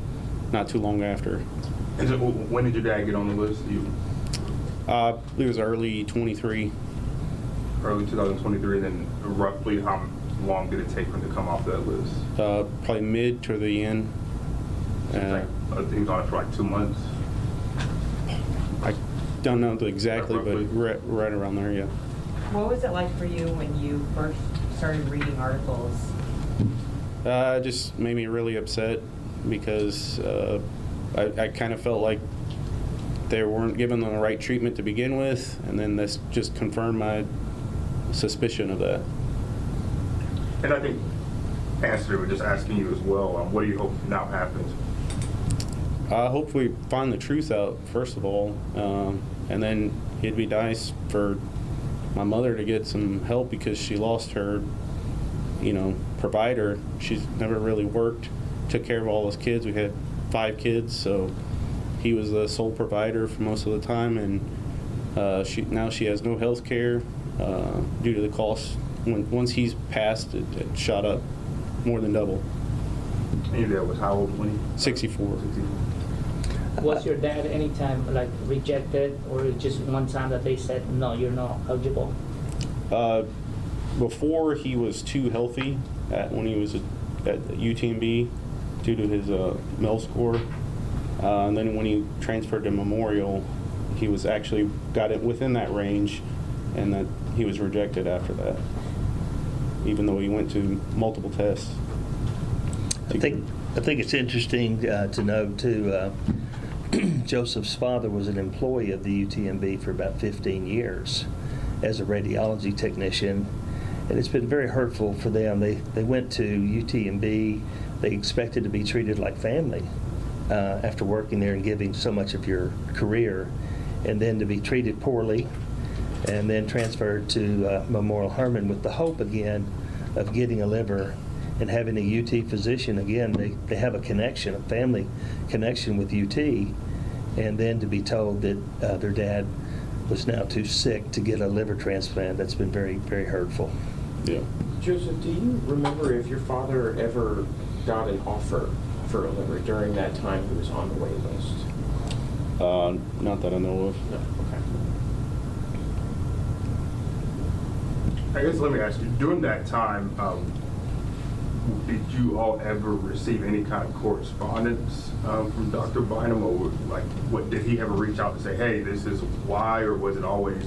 Speaker 18: not too long after.
Speaker 16: When did your dad get on the list?
Speaker 18: It was early 23.
Speaker 16: Early 2023, then roughly how long did it take for him to come off that list?
Speaker 18: Probably mid to the end.
Speaker 16: He was on it for like 2 months?
Speaker 18: I don't know exactly, but right around there, yeah.
Speaker 17: What was it like for you when you first started reading articles?
Speaker 18: It just made me really upset because I kind of felt like they weren't giving them the right treatment to begin with, and then this just confirmed my suspicion of that.
Speaker 16: And I think Answer was just asking you as well, what do you hope now happens?
Speaker 18: I hope we find the truth out, first of all, and then it'd be nice for my mother to get some help because she lost her, provider. She's never really worked, took care of all his kids. We had 5 kids, so he was the sole provider for most of the time, and now she has no health care due to the cost. Once he's passed, it shot up more than double.
Speaker 16: And your dad was how old when he?
Speaker 18: 64.
Speaker 19: Was your dad anytime rejected, or just one time that they said no, you're not eligible?
Speaker 18: Before he was too healthy when he was at UTMB due to his MEL score, and then when he transferred to Memorial, he was actually got it within that range, and that he was rejected after that, even though he went to multiple tests.
Speaker 15: I think it's interesting to know too. Joseph's father was an employee of the UTMB for about 15 years as a radiology technician, and it's been very hurtful for them. They went to UTMB. They expected to be treated like family after working there and giving so much of your career, and then to be treated poorly, and then transferred to Memorial Hermann with the hope again of getting a liver and having a UT physician. Again, they have a connection, a family connection with UT, and then to be told that their dad was now too sick to get a liver transplant. That's been very, very hurtful.
Speaker 18: Yeah.
Speaker 20: Joseph, do you remember if your father ever got an offer for a liver during that time he was on the wait list?
Speaker 18: Not that I know of.
Speaker 20: No. Okay.
Speaker 16: I guess let me ask you, during that time, did you all ever receive any kind of correspondence from Dr. Bynum, or what did he ever reach out to say, hey, this is why, or was it always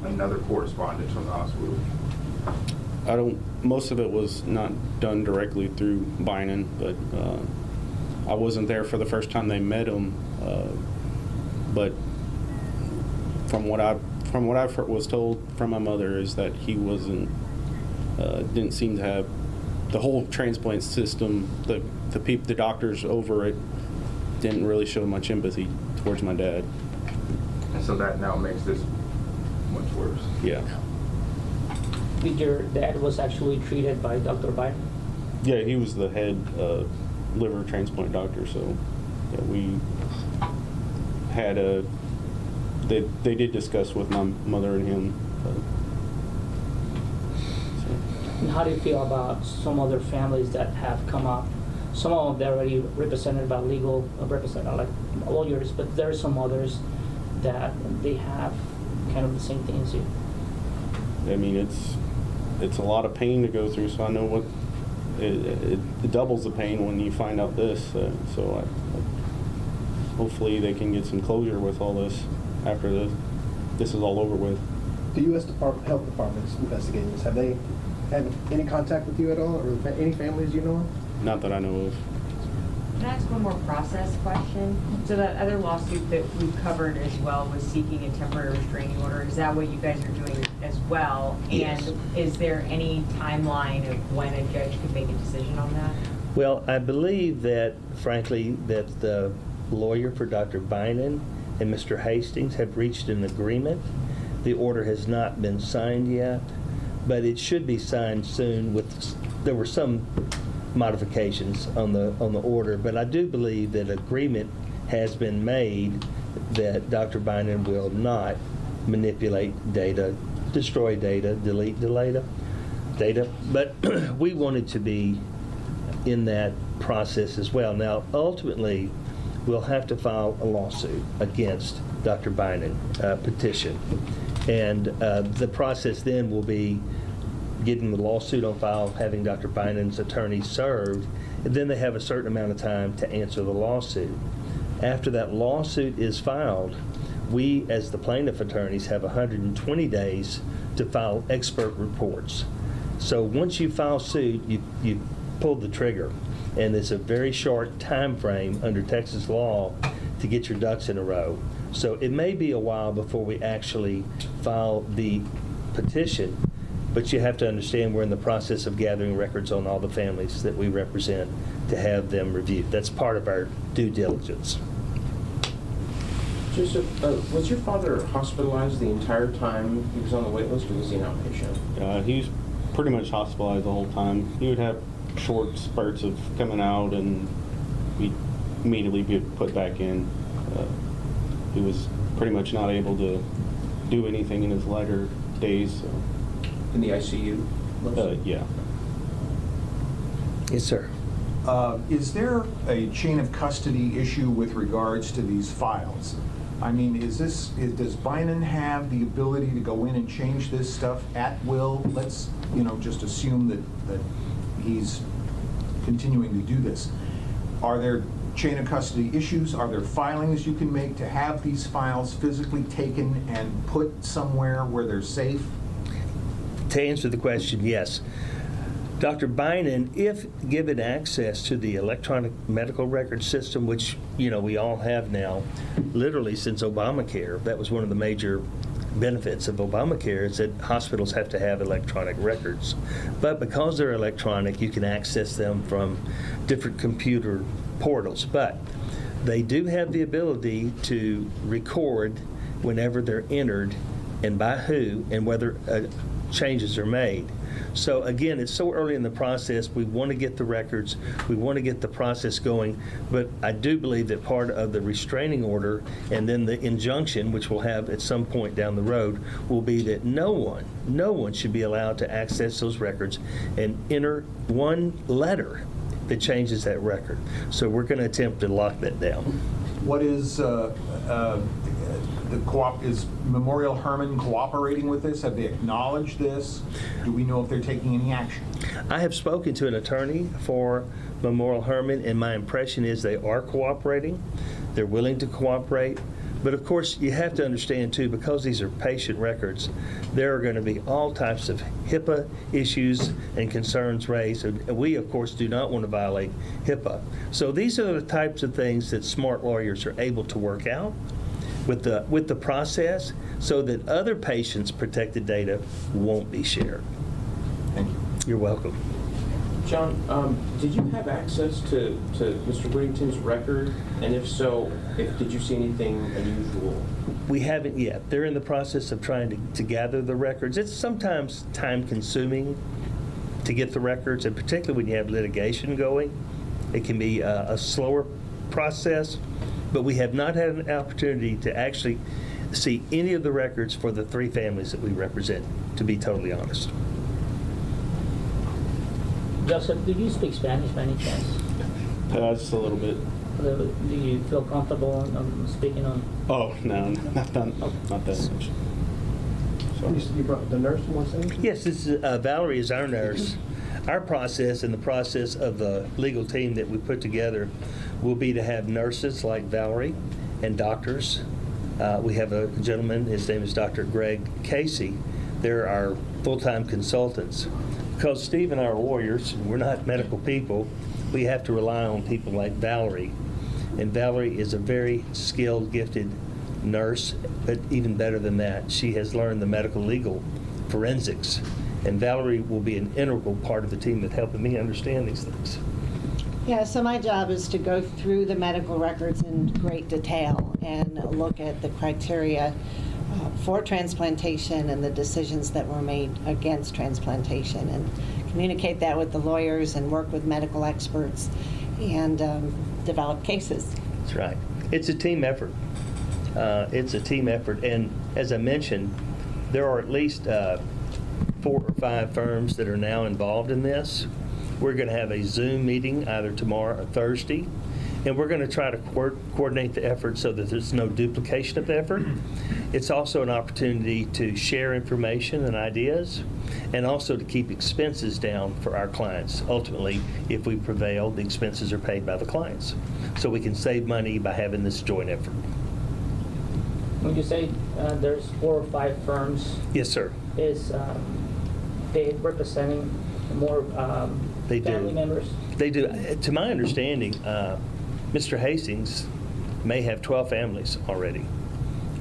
Speaker 16: another correspondence from the hospital?
Speaker 18: most of it was not done directly through Bynum, but I wasn't there for the first time they met him. But from what I was told from my mother is that he didn't seem to have the whole transplant system. The doctors over it didn't really show much empathy towards my dad.
Speaker 16: And so that now makes this much worse.
Speaker 18: Yeah.
Speaker 19: Did your dad was actually treated by Dr. Bynum?
Speaker 18: Yeah, he was the head liver transplant doctor. So yeah, we had they did discuss with my mother and him.
Speaker 19: And how do you feel about some other families that have come up? Some of them they're already represented by legal like lawyers, but there are some others that they have kind of the same thing as you.
Speaker 18: I mean, it's a lot of pain to go through. So I know what it doubles the pain when you find out this. Hopefully they can get some closure with all this after this is all over with.
Speaker 4: The U.S. Health Department's investigating this. Have they had any contact with you at all, or any families you know of?
Speaker 18: Not that I know of.
Speaker 17: Can I ask one more process question? So that other lawsuit that we've covered as well was seeking a temporary restraining order. Is that what you guys are doing as well?
Speaker 15: Yes.
Speaker 17: And is there any timeline of when a judge could make a decision on that?
Speaker 15: Well, I believe that, frankly, that the lawyer for Dr. Bynum and Mr. Hastings have reached an agreement. The order has not been signed yet, but it should be signed soon. There were some modifications on the order, but I do believe that agreement has been made that Dr. Bynum will not manipulate data, destroy data, delete data. But we wanted to be in that process as well. Now, ultimately, we'll have to file a lawsuit against Dr. Bynum, petition, and the process then will be getting the lawsuit on file, having Dr. Bynum's attorney served, and then they have a certain amount of time to answer the lawsuit. After that lawsuit is filed, we, as the plaintiff attorneys, have 120 days to file expert reports. So once you file suit, you pull the trigger, and it's a very short time frame under Texas law to get your ducks in a row. So it may be a while before we actually file the petition, but you have to understand we're in the process of gathering records on all the families that we represent to have them reviewed. That's part of our due diligence.
Speaker 20: Joseph, was your father hospitalized the entire time he was on the wait list, or was he an outpatient?
Speaker 18: He was pretty much hospitalized the whole time. He would have short spurts of coming out, and he'd immediately be put back in. He was pretty much not able to do anything in his latter days. So.
Speaker 20: In the ICU?
Speaker 18: Yeah.
Speaker 15: Yes, sir.
Speaker 21: Is there a chain of custody issue with regards to these files? I mean, does Bynum have the ability to go in and change this stuff at will? Let's, just assume that he's continuing to do this. Are there chain of custody issues? Are there filings you can make to have these files physically taken and put somewhere where they're safe?
Speaker 15: To answer the question, yes. Dr. Bynum, if given access to the electronic medical record system, which we all have now, literally since Obamacare, that was one of the major benefits of Obamacare, is that hospitals have to have electronic records. But because they're electronic, you can access them from different computer portals. But they do have the ability to record whenever they're entered and by who and whether changes are made. So again, it's so early in the process. We want to get the records. We want to get the process going. But I do believe that part of the restraining order and then the injunction, which we'll have at some point down the road, will be that no one should be allowed to access those records and enter one letter that changes that record. So we're going to attempt to lock that down.
Speaker 21: What is is Memorial Hermann cooperating with this? Have they acknowledged this? Do we know if they're taking any action?
Speaker 15: I have spoken to an attorney for Memorial Hermann, and my impression is they are cooperating. They're willing to cooperate, But of course, you have to understand too, because these are patient records, there are going to be all types of HIPAA issues and concerns raised. And we, of course, do not want to violate HIPAA. So these are the types of things that smart lawyers are able to work out with the process so that other patients' protected data won't be shared.
Speaker 21: Thank you.
Speaker 15: You're welcome.
Speaker 20: John, did you have access to Mr. Whittington's record? And if so, did you see anything unusual?
Speaker 15: We haven't yet. They're in the process of trying to gather the records. It's sometimes time-consuming to get the records, and particularly when you have litigation going, it can be a slower process. But we have not had an opportunity to actually see any of the records for the 3 families that we represent, to be totally honest.
Speaker 19: Joseph, do you speak Spanish by any chance?
Speaker 18: Just a little bit.
Speaker 19: Do you feel comfortable speaking on?
Speaker 18: Oh, no, not that much.
Speaker 14: You brought the nurse one saying?
Speaker 15: Yes, this is, Valerie is our nurse. Our process and the process of the legal team that we put together will be to have nurses like Valerie and doctors. We have a gentleman, his name is Dr. Greg Casey. They're our full-time consultants. Because Steve and I are lawyers, we're not medical people, we have to rely on people like Valerie. And Valerie is a very skilled, gifted nurse, but even better than that, she has learned the medical legal forensics. And Valerie will be an integral part of the team that's helping me understand these things.
Speaker 2: Yeah, so my job is to go through the medical records in great detail and look at the criteria for transplantation and the decisions that were made against transplantation, and communicate that with the lawyers and work with medical experts and develop cases.
Speaker 15: That's right. It's a team effort. It's a team effort. And as I mentioned, there are at least 4 or 5 firms that are now involved in this. We're going to have a Zoom meeting either tomorrow or Thursday, and we're going to try to coordinate the effort so that there's no duplication of the effort. It's also an opportunity to share information and ideas, and also to keep expenses down for our clients. Ultimately, if we prevail, the expenses are paid by the clients. So we can save money by having this joint effort.
Speaker 19: When you say there's 4 or 5 firms,
Speaker 15: Yes, sir.
Speaker 19: is they representing more
Speaker 15: They
Speaker 19: family
Speaker 15: do.
Speaker 19: members?
Speaker 15: They do. To my understanding, Mr. Hastings may have 12 families already.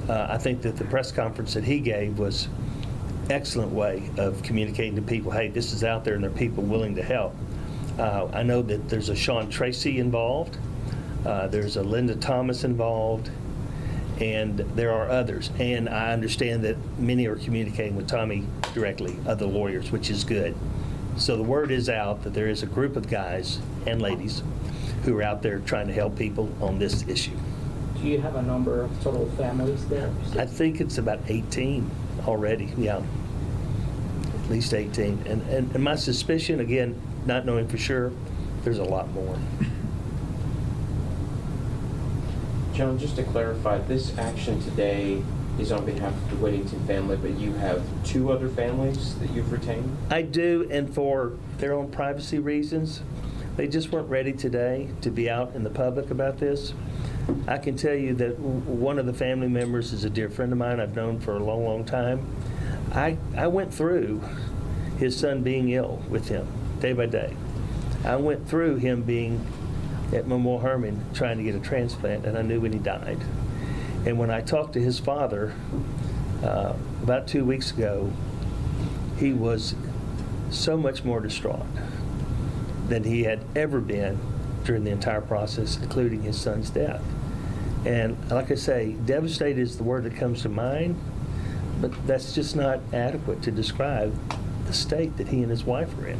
Speaker 15: I think that the press conference that he gave was excellent way of communicating to people, hey, this is out there and there are people willing to help. I know that there's a Sean Tracy involved, there's a Linda Thomas involved, and there are others. And I understand that many are communicating with Tommy directly, other lawyers, which is good. So the word is out that there is a group of guys and ladies who are out there trying to help people on this issue.
Speaker 19: Do you have a number of total families there?
Speaker 15: I think it's about 18 already, yeah. At least 18. And my suspicion, again, not knowing for sure, there's a lot more.
Speaker 20: John, just to clarify, this action today is on behalf of the Whittington family, but you have 2 other families that you've retained?
Speaker 15: I do, and for their own privacy reasons, they just weren't ready today to be out in the public about this. I can tell you that one of the family members is a dear friend of mine I've known for a long, long time. I went through his son being ill with him day by day. I went through him being at Memorial Hermann trying to get a transplant, and I knew when he died. And when I talked to his father about 2 weeks ago, he was so much more distraught than he had ever been during the entire process, including his son's death. And like I say, devastated is the word that comes to mind, but that's just not adequate to describe the state that he and his wife are in.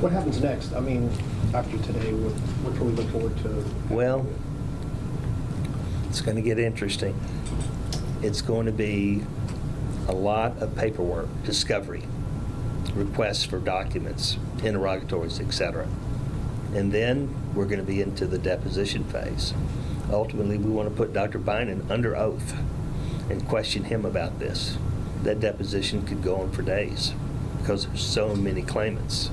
Speaker 22: What happens next? I mean, after today, what can we look forward to?
Speaker 15: Well, it's going to get interesting. It's going to be a lot of paperwork, discovery, requests for documents, interrogatories, etc. And then we're going to be into the deposition phase. Ultimately, we want to put Dr. Bynum under oath and question him about this. That deposition could go on for days because there's so many claimants.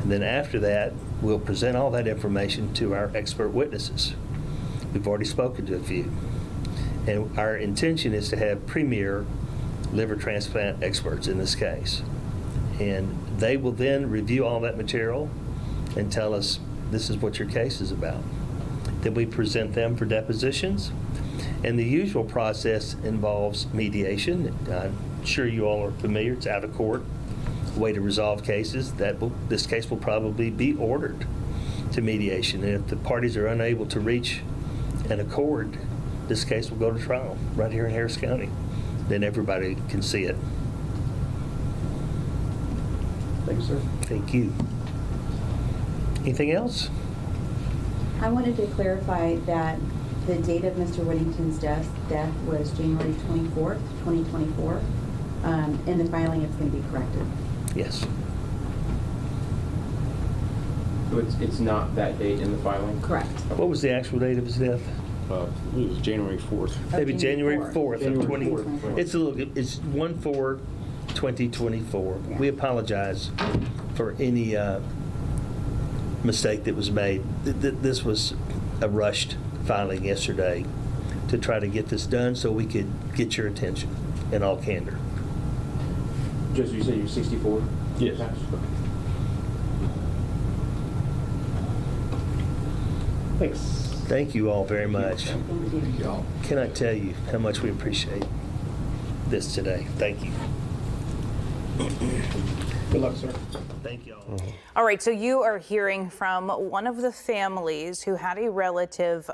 Speaker 15: And then after that, we'll present all that information to our expert witnesses. We've already spoken to a few. And our intention is to have premier liver transplant experts in this case. And they will then review all that material and tell us, this is what your case is about. Then we present them for depositions. And the usual process involves mediation. I'm sure you all are familiar, it's out of court. Way to resolve cases. This case will probably be ordered to mediation. And if the parties are unable to reach an accord, this case will go to trial right here in Harris County. Then everybody can see it.
Speaker 20: Thank you, sir.
Speaker 15: Thank you. Anything else?
Speaker 3: I wanted to clarify that the date of Mr. Whittington's death was January 24th, 2024. In the filing, it's going to be corrected.
Speaker 15: Yes.
Speaker 20: So it's not that date in the filing?
Speaker 3: Correct.
Speaker 15: What was the actual date of his death?
Speaker 18: It was January 4th.
Speaker 15: Maybe January 4th of
Speaker 20: January
Speaker 15: 20.
Speaker 20: 4th.
Speaker 15: It's 1/4/2024.
Speaker 3: Yeah.
Speaker 15: We apologize for any mistake that was made. This was a rushed filing yesterday to try to get this done so we could get your attention in all candor.
Speaker 20: Just you said you're 64?
Speaker 18: Yes.
Speaker 20: Thanks.
Speaker 15: Thank you all very much. Cannot tell you how much we appreciate this today. Thank you.
Speaker 20: Good luck, sir.
Speaker 15: Thank you all.
Speaker 1: All right, so you are hearing from one of the families who had a relative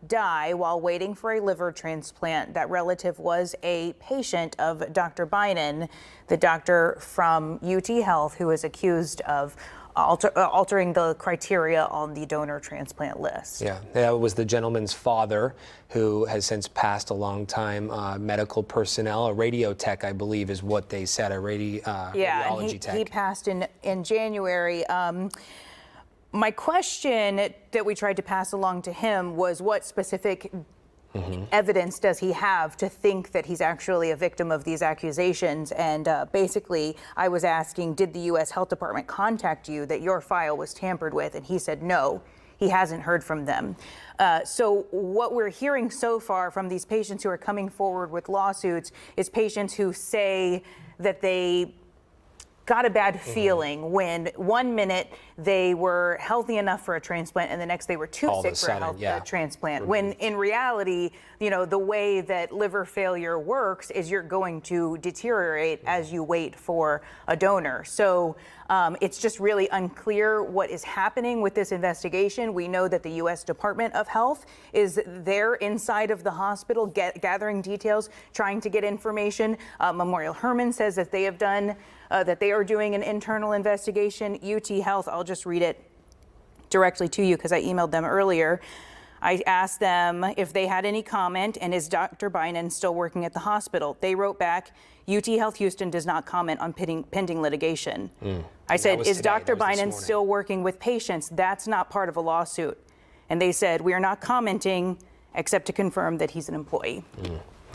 Speaker 1: die while waiting for a liver transplant. That relative was a patient of Dr. Bynum, the doctor from UT Health who is accused of altering the criteria on the donor transplant list.
Speaker 6: Yeah, that was the gentleman's father, who has since passed a long time medical personnel, a radio tech, I believe is what they said, a radiology tech.
Speaker 1: He passed in January. My question that we tried to pass along to him was, what specific evidence does he have to think that he's actually a victim of these accusations? And basically, I was asking, did the U.S. Health Department contact you that your file was tampered with? And he said no, he hasn't heard from them. So what we're hearing so far from these patients who are coming forward with lawsuits is patients who say that they got a bad feeling when 1 minute they were healthy enough for a transplant and the next they were too sick for a transplant. When in reality, you know, the way that liver failure works is you're going to deteriorate as you wait for a donor. So it's just really unclear what is happening with this investigation. We know that the U.S. Department of Health is there inside of the hospital gathering details, trying to get information. Memorial Hermann says that they have done that they are doing an internal investigation. UT Health, I'll just read it directly to you because I emailed them earlier. I asked them if they had any comment, and is Dr. Bynum still working at the hospital? They wrote back, UT Health Houston does not comment on pending litigation. I said, is Dr. Bynum still working with patients? That's not part of a lawsuit. And they said, we are not commenting except to confirm that he's an employee.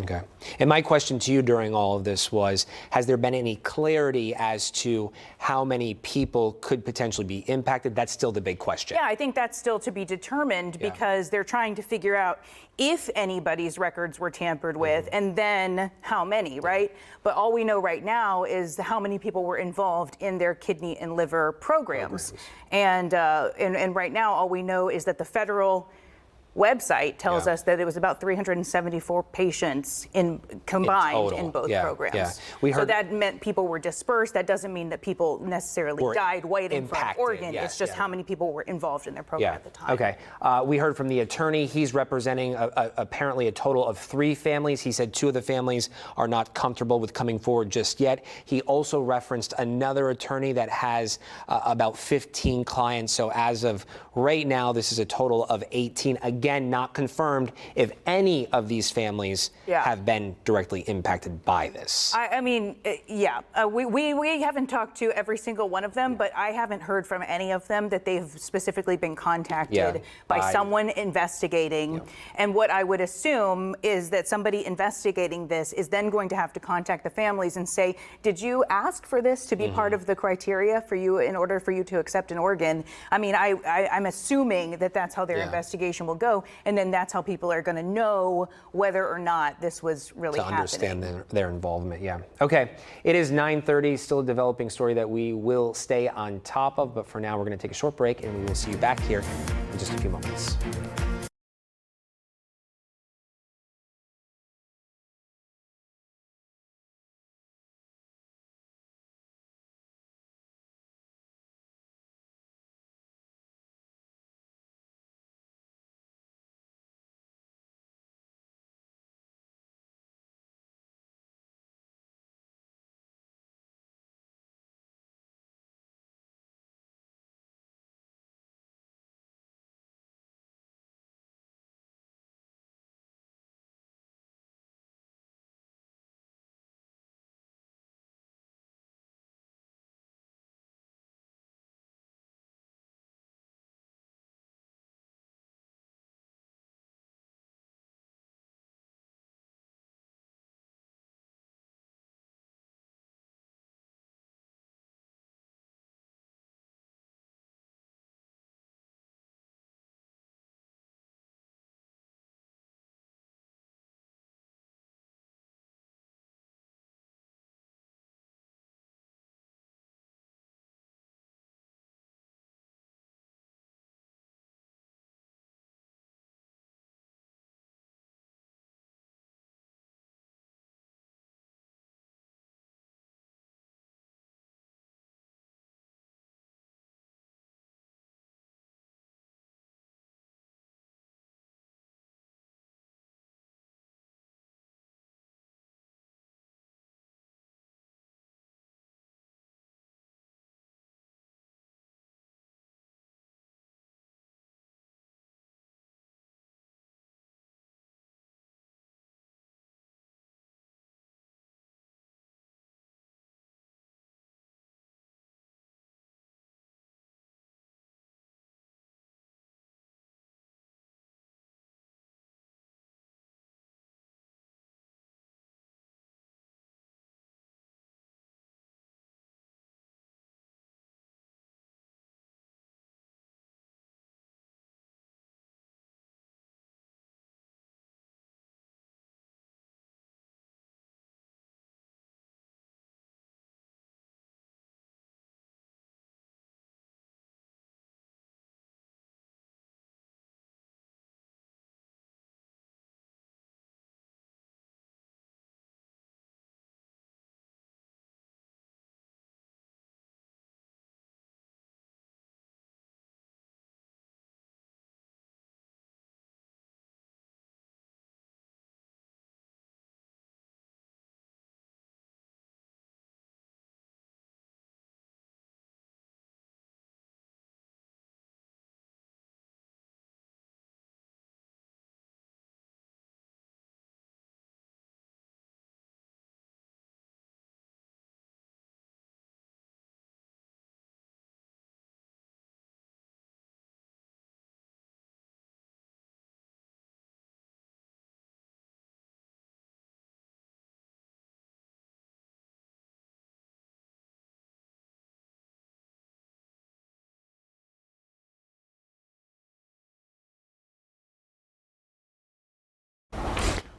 Speaker 6: Okay. And my question to you during all of this was, has there been any clarity as to how many people could potentially be impacted? That's still the big question.
Speaker 1: Yeah, I think that's still to be determined because they're trying to figure out if anybody's records were tampered with and then how many, right? But all we know right now is how many people were involved in their kidney and liver programs. And right now, all we know is that the federal website tells us that it was about 374 patients combined in both programs. So that meant people were dispersed. That doesn't mean that people necessarily died waiting for an organ. It's just how many people were involved in their program at the time.
Speaker 6: Okay. We heard from the attorney. He's representing apparently a total of 3 families. He said 2 of the families are not comfortable with coming forward just yet. He also referenced another attorney that has about 15 clients. So as of right now, this is a total of 18. Again, Again, not confirmed if any of these families have been directly impacted by this.
Speaker 1: I mean, we haven't talked to every single one of them, but I haven't heard from any of them that they've specifically been contacted by someone investigating. And what I would assume is that somebody investigating this is then going to have to contact the families and say, did you ask for this to be part of the criteria for you in order for you to accept an organ? I mean, I'm assuming that that's how their investigation will go. And then that's how people are going to know whether or not this was really happening.
Speaker 6: To understand their involvement, Okay, it is 9:30, still a developing story that we will stay on top of, but for now we're going to take a short break and we will see you back here in just a few moments.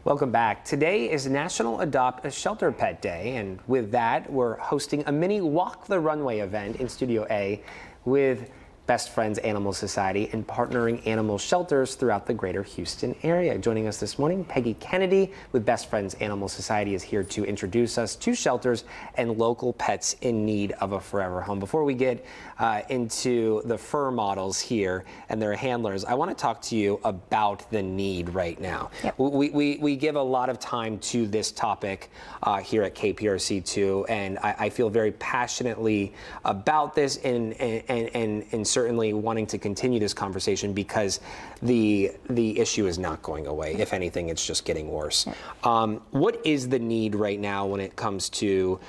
Speaker 6: Welcome back. Today is National Adopt a Shelter Pet Day, and with that, we're hosting a mini Walk the Runway event in Studio A with Best Friends Animal Society and partnering animal shelters throughout the greater Houston area. Joining us this morning, Peggy Kennedy with Best Friends Animal Society is here to introduce us to shelters and local pets in need of a forever home. Before we get into the fur models here and their handlers, I want to talk to you about the need right now. Yep. We give a lot of time to this topic here at KPRC2, and I feel very passionately about this and certainly wanting to continue this conversation because the issue is not going away. If anything, it's just getting worse. What is the need right now when it comes to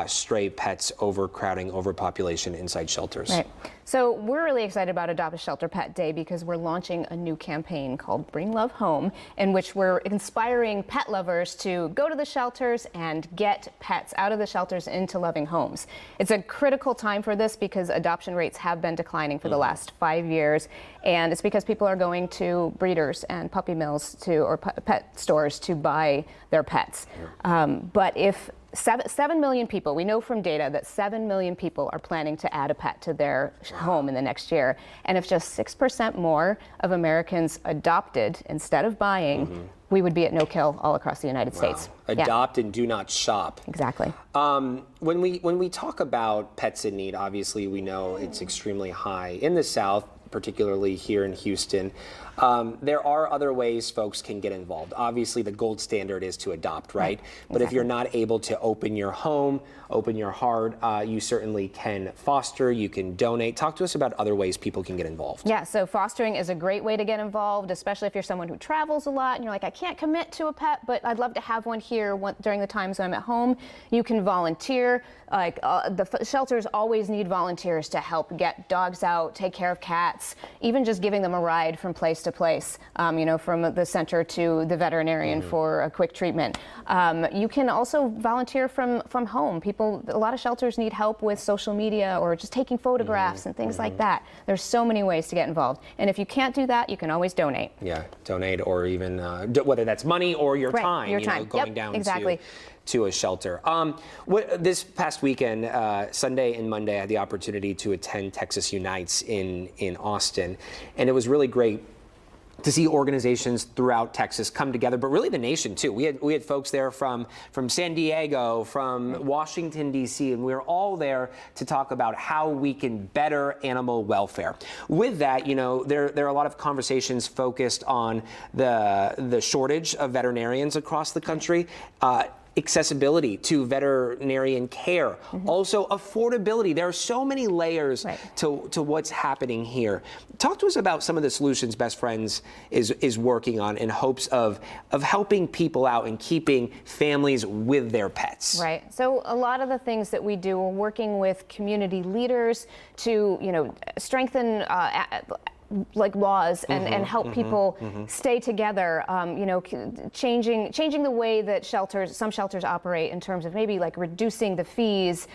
Speaker 6: stray pets, overcrowding, overpopulation inside shelters?
Speaker 5: Right. So we're really excited about Adopt a Shelter Pet Day because we're launching a new campaign called Bring Love Home, in which we're inspiring pet lovers to go to the shelters and get pets out of the shelters into loving homes. It's a critical time for this because adoption rates have been declining for the last 5 years, and it's because people are going to breeders and puppy mills or pet stores to buy their pets. But if 7 million people, we know from data that 7 million people are planning to add a pet to their home in the next year. And if just 6% more of Americans adopted instead of buying, we would be at no kill all across the United States.
Speaker 6: Adopt and do not shop.
Speaker 5: Exactly.
Speaker 6: When we talk about pets in need, obviously we know it's extremely high in the South, particularly here in Houston. There are other ways folks can get involved. Obviously, the gold standard is to adopt, right? But if you're not able to open your home, open your heart, you certainly can foster, you can donate. Talk to us about other ways people can get involved.
Speaker 5: Yeah, so fostering is a great way to get involved, especially if you're someone who travels a lot and you're like, I can't commit to a pet, but I'd love to have one here during the times when I'm at home. You can volunteer. The shelters always need volunteers to help get dogs out, take care of cats, even just giving them a ride from place to place, from the center to the veterinarian for a quick treatment. You can also volunteer from home. A lot of shelters need help with social media or just taking photographs and things like that. There's so many ways to get involved. And if you can't do that, you can always donate.
Speaker 6: Yeah, donate, or even whether that's money or your time, going down to a shelter. This past weekend, Sunday and Monday, I had the opportunity to attend Texas Unites in Austin, and it was really great to see organizations throughout Texas come together, but really the nation too. We had folks there from San Diego, from Washington, D.C., and we were all there to talk about how we can better animal welfare. With that, there are a lot of conversations focused on the shortage of veterinarians across the country. Accessibility to veterinarian care, also affordability. There are so many layers to what's happening here. Talk to us about some of the solutions Best Friends is working on in hopes of helping people out and keeping families with their pets.
Speaker 5: Right. So a lot of the things that we do, we're working with community leaders to, strengthen laws and help people stay together, changing the way that some shelters operate in terms of maybe like reducing the fees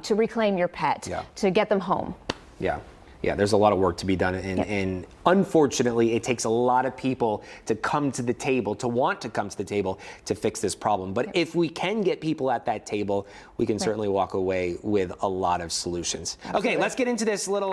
Speaker 5: to reclaim your pet, to get them home.
Speaker 6: Yeah, there's a lot of work to be done, and unfortunately, it takes a lot of people to come to the table, to want to come to the table to fix this problem. But if we can get people at that table, we can certainly walk away with a lot of solutions. Okay, let's get into this little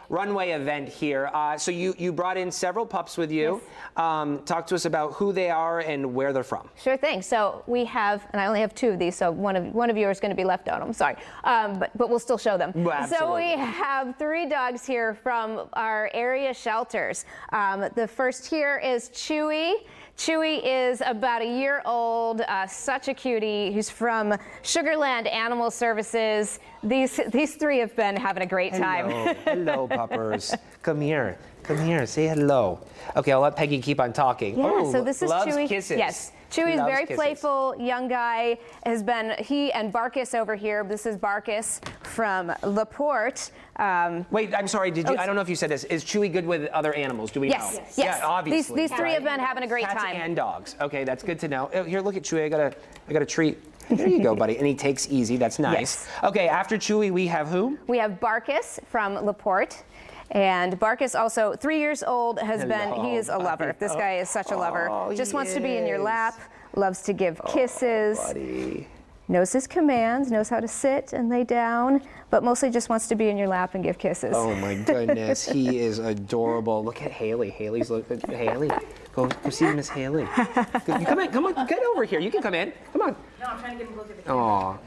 Speaker 6: runway event here. So you brought in several pups with you. Talk to us about who they are and where they're from.
Speaker 5: Sure thing. So we have, and I only have 2 of these, so one of you is going to be left out. I'm sorry, but we'll still show them. So we have 3 dogs here from our area shelters. The first here is Chewy. Chewy is about a year old, such a cutie. He's from Sugarland Animal Services. These 3 have been having a great time.
Speaker 6: Hello, puppers. Come here, say hello. Okay, I'll let Peggy keep on talking.
Speaker 5: Yeah, so this is
Speaker 6: loves
Speaker 5: Chewy.
Speaker 6: Kisses.
Speaker 5: Yes. Chewy is very playful, young guy. He and Barkus over here. This is Barkus from LaPorte.
Speaker 6: Wait, I'm sorry. I don't know if you said this. Is Chewy good with other animals? Do we know?
Speaker 5: Yes.
Speaker 6: Yeah, obviously.
Speaker 5: These 3 have been having a great
Speaker 6: Cats
Speaker 5: time.
Speaker 6: and dogs. Okay, that's good to know. Here, look at Chewy. I got a treat. There you go, buddy. And he takes easy. That's nice. Okay, after Chewy, we have who?
Speaker 5: We have Barkus from LaPorte. And Barkus, also 3 years old, he is a lover. This guy is such a lover. Just wants to be in your lap, loves to give kisses, knows his commands, knows how to sit and lay down, but mostly just wants to be in your lap and give kisses.
Speaker 6: Oh my goodness, he is adorable. Look at Haley. Haley. Go see Miss Haley. Come on, get over here. You can come in. Come on.
Speaker 1: No, I'm trying to get him to look at the camera.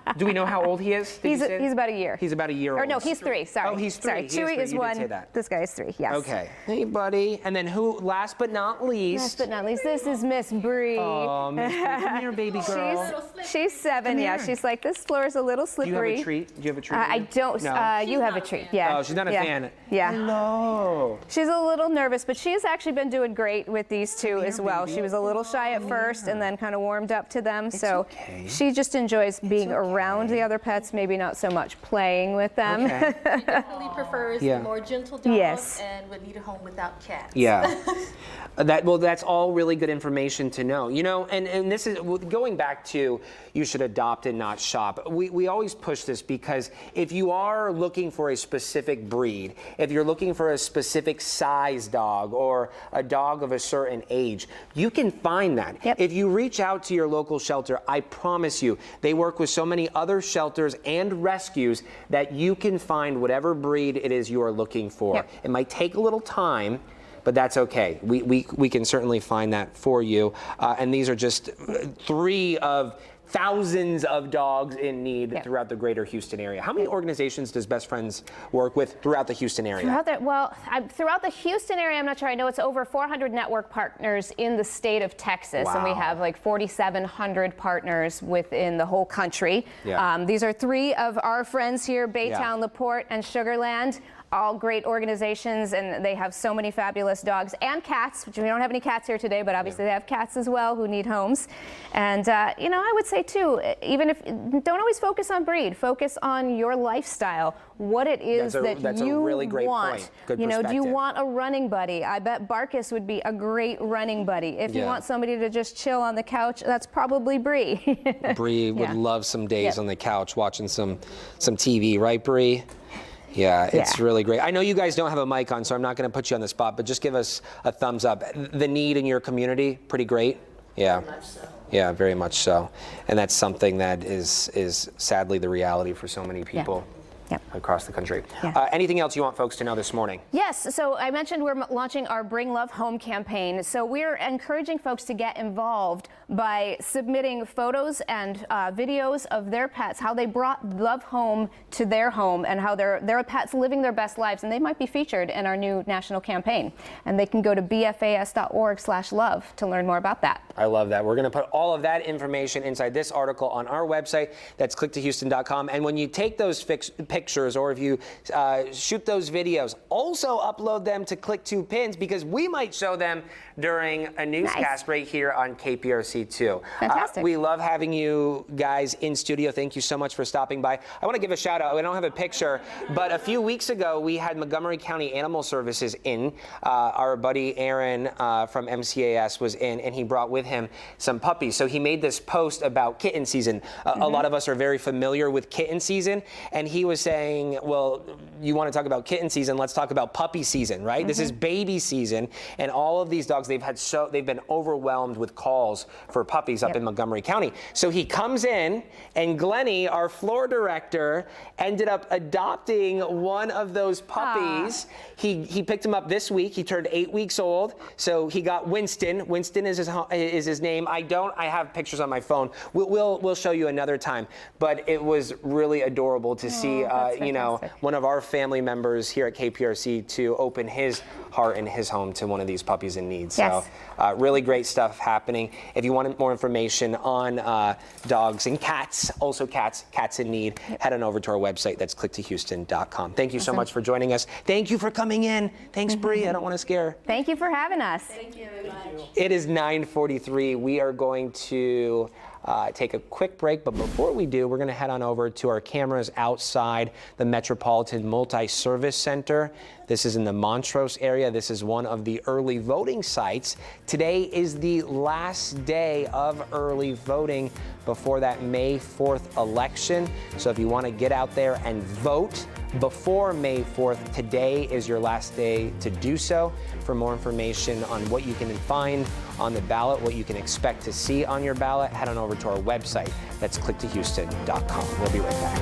Speaker 6: Aw. Do we know how old he is? Did you say?
Speaker 5: He's about a year.
Speaker 6: He's about a year old.
Speaker 5: Or no, he's 3. Sorry.
Speaker 6: Oh, he's 3.
Speaker 5: Sorry,
Speaker 6: He is
Speaker 5: Chewy
Speaker 6: 3.
Speaker 5: is
Speaker 6: You did
Speaker 5: 1.
Speaker 6: say that.
Speaker 5: This guy is 3. Yes.
Speaker 6: Okay. Hey, buddy. And then who? Last but not least.
Speaker 5: Last but not least, this is Miss Bree.
Speaker 6: Oh, Miss Bree. Come here, baby girl.
Speaker 5: She's 7.
Speaker 6: Come
Speaker 5: Yeah.
Speaker 6: here.
Speaker 5: She's like, this floor is a little
Speaker 6: Do
Speaker 5: slippery.
Speaker 6: you have a treat? Do you have a treat?
Speaker 5: I don't.
Speaker 6: No.
Speaker 5: You have a treat. Yeah.
Speaker 6: Oh, she's not a fan.
Speaker 5: Yeah.
Speaker 6: Hello.
Speaker 5: She's a little nervous, but she's actually been doing great with these 2 as well. She was a little shy at first and then kind of warmed up to them. So she just enjoys being around the other pets, maybe not so much playing with them.
Speaker 7: She definitely prefers
Speaker 6: Yeah.
Speaker 7: the more gentle dog
Speaker 5: Yes.
Speaker 7: and would need a home without cats.
Speaker 6: Yeah. That's all really good information to know. You know, and this is going back to you should adopt and not shop. We always push this because if you are looking for a specific breed, if you're looking for a specific size dog or a dog of a certain age, you can find that. If you reach out to your local shelter, I promise you, they work with so many other shelters and rescues that you can find whatever breed it is you are looking for. It might take a little time, but that's okay. We can certainly find that for you. And these are just 3 of thousands of dogs in need throughout the greater Houston area. How many organizations does Best Friends work with throughout the Houston area?
Speaker 5: Throughout the Houston area, I'm not sure. I know it's over 400 network partners in the state of Texas, and we have like 4,700 partners within the whole country.
Speaker 6: Yeah.
Speaker 5: These are 3 of our friends here, Baytown, LaPorte, and Sugar Land. All great organizations, and they have so many fabulous dogs and cats, which we don't have any cats here today, but obviously they have cats as well who need homes. And, you know, I would say too, even if, don't always focus on breed, focus on your lifestyle, what it is
Speaker 6: That's
Speaker 5: you
Speaker 6: a really great
Speaker 5: want.
Speaker 6: point. Good
Speaker 5: you know, do you
Speaker 6: perspective.
Speaker 5: want a running buddy? I bet Barkus would be a great running buddy. If you want somebody to just chill on the couch, that's probably Bree.
Speaker 6: Bree would love some days on the couch watching some TV, right, Bree? Yeah, it's really great. I know you guys don't have a mic on, so I'm not going to put you on the spot, but just give us a thumbs up. The need in your community, pretty great? Yeah.
Speaker 7: Very much so.
Speaker 6: Yeah, very much so. And that's something that is sadly the reality for so many people. Across the country. Anything else you want folks to know this morning?
Speaker 5: Yes, so I mentioned we're launching our Bring Love Home campaign. So we're encouraging folks to get involved by submitting photos and videos of their pets, how they brought love home to their home and how their pets living their best lives. And they might be featured in our new national campaign. And they can go to bfas.org/love to learn more about that.
Speaker 6: I love that. We're going to put all of that information inside this article on our website. That's clicktohouston.com. And when you take those pictures or if you shoot those videos, also upload them to Click to Pins because we might show them during a newscast right here on KPRC2.
Speaker 5: Fantastic.
Speaker 6: We love having you guys in studio. Thank you so much for stopping by. I want to give a shout out. I don't have a picture, but a few weeks ago we had Montgomery County Animal Services in. Our buddy Aaron from MCAS was in, and he brought with him some puppies. So he made this post about kitten season. A lot of us are very familiar with kitten season, and he was saying, well, you want to talk about kitten season, let's talk about puppy season, right? This is baby season, and all of these dogs, they've been overwhelmed with calls for puppies up in Montgomery County. So he comes in, and Glennie, our floor director, ended up adopting one of those puppies. He picked him up this week. He turned 8 weeks old, so he got Winston. Winston is his name. I have pictures on my phone. We'll show you another time. But it was really adorable to see, you know, one of our family members here at KPRC to open his heart and his home to one of these puppies in need. So really great stuff happening. If you want more information on dogs and cats, also cats in need, head on over to our website. That's clicktohouston.com. Thank you so much for joining us. Thank you for coming in. Thanks, Bree. I don't want to scare her.
Speaker 5: Thank you for having us.
Speaker 7: Thank you very much.
Speaker 6: It is 9:43. We are going to take a quick break, but before we do, we're going to head on over to our cameras outside the Metropolitan Multi-Service Center. This is in the Montrose area. This is one of the early voting sites. Today is the last day of early voting before that May 4th election. So if you want to get out there and vote before May 4th, today is your last day to do so. For more information on what you can find on the ballot, what you can expect to see on your ballot, head on over to our website. That's clicktohouston.com. We'll be right back.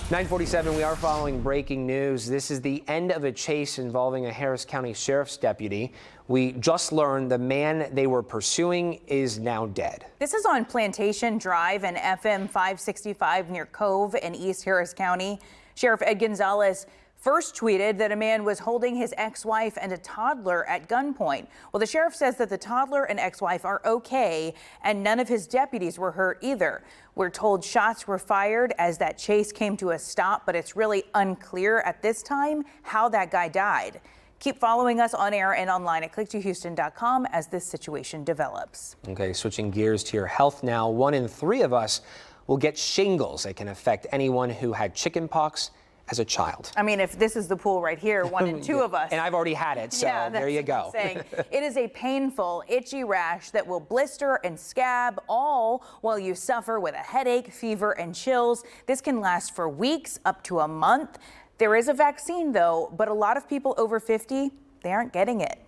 Speaker 6: 9:47, we are following breaking news. This is the end of a chase involving a Harris County Sheriff's deputy. We just learned the man they were pursuing is now dead.
Speaker 1: This is on Plantation Drive and FM 565 near Cove in East Harris County. Sheriff Ed Gonzalez first tweeted that a man was holding his ex-wife and a toddler at gunpoint. Well, the sheriff says that the toddler and ex-wife are okay, and none of his deputies were hurt either. We're told shots were fired as that chase came to a stop, but it's really unclear at this time how that guy died. Keep following us on air and online at click2houston.com as this situation develops.
Speaker 6: Okay, switching gears to your health now. 1 in 3 of us will get shingles. It can affect anyone who had chickenpox as a child.
Speaker 1: I mean, if this is the pool right here, 1 in 2 of us.
Speaker 6: And I've already had it, so
Speaker 1: yeah,
Speaker 6: there you go.
Speaker 1: What I'm saying. It is a painful, itchy rash that will blister and scab, all while you suffer with a headache, fever, and chills. This can last for weeks, up to a month. There is a vaccine, though, but a lot of people over 50, they aren't getting it.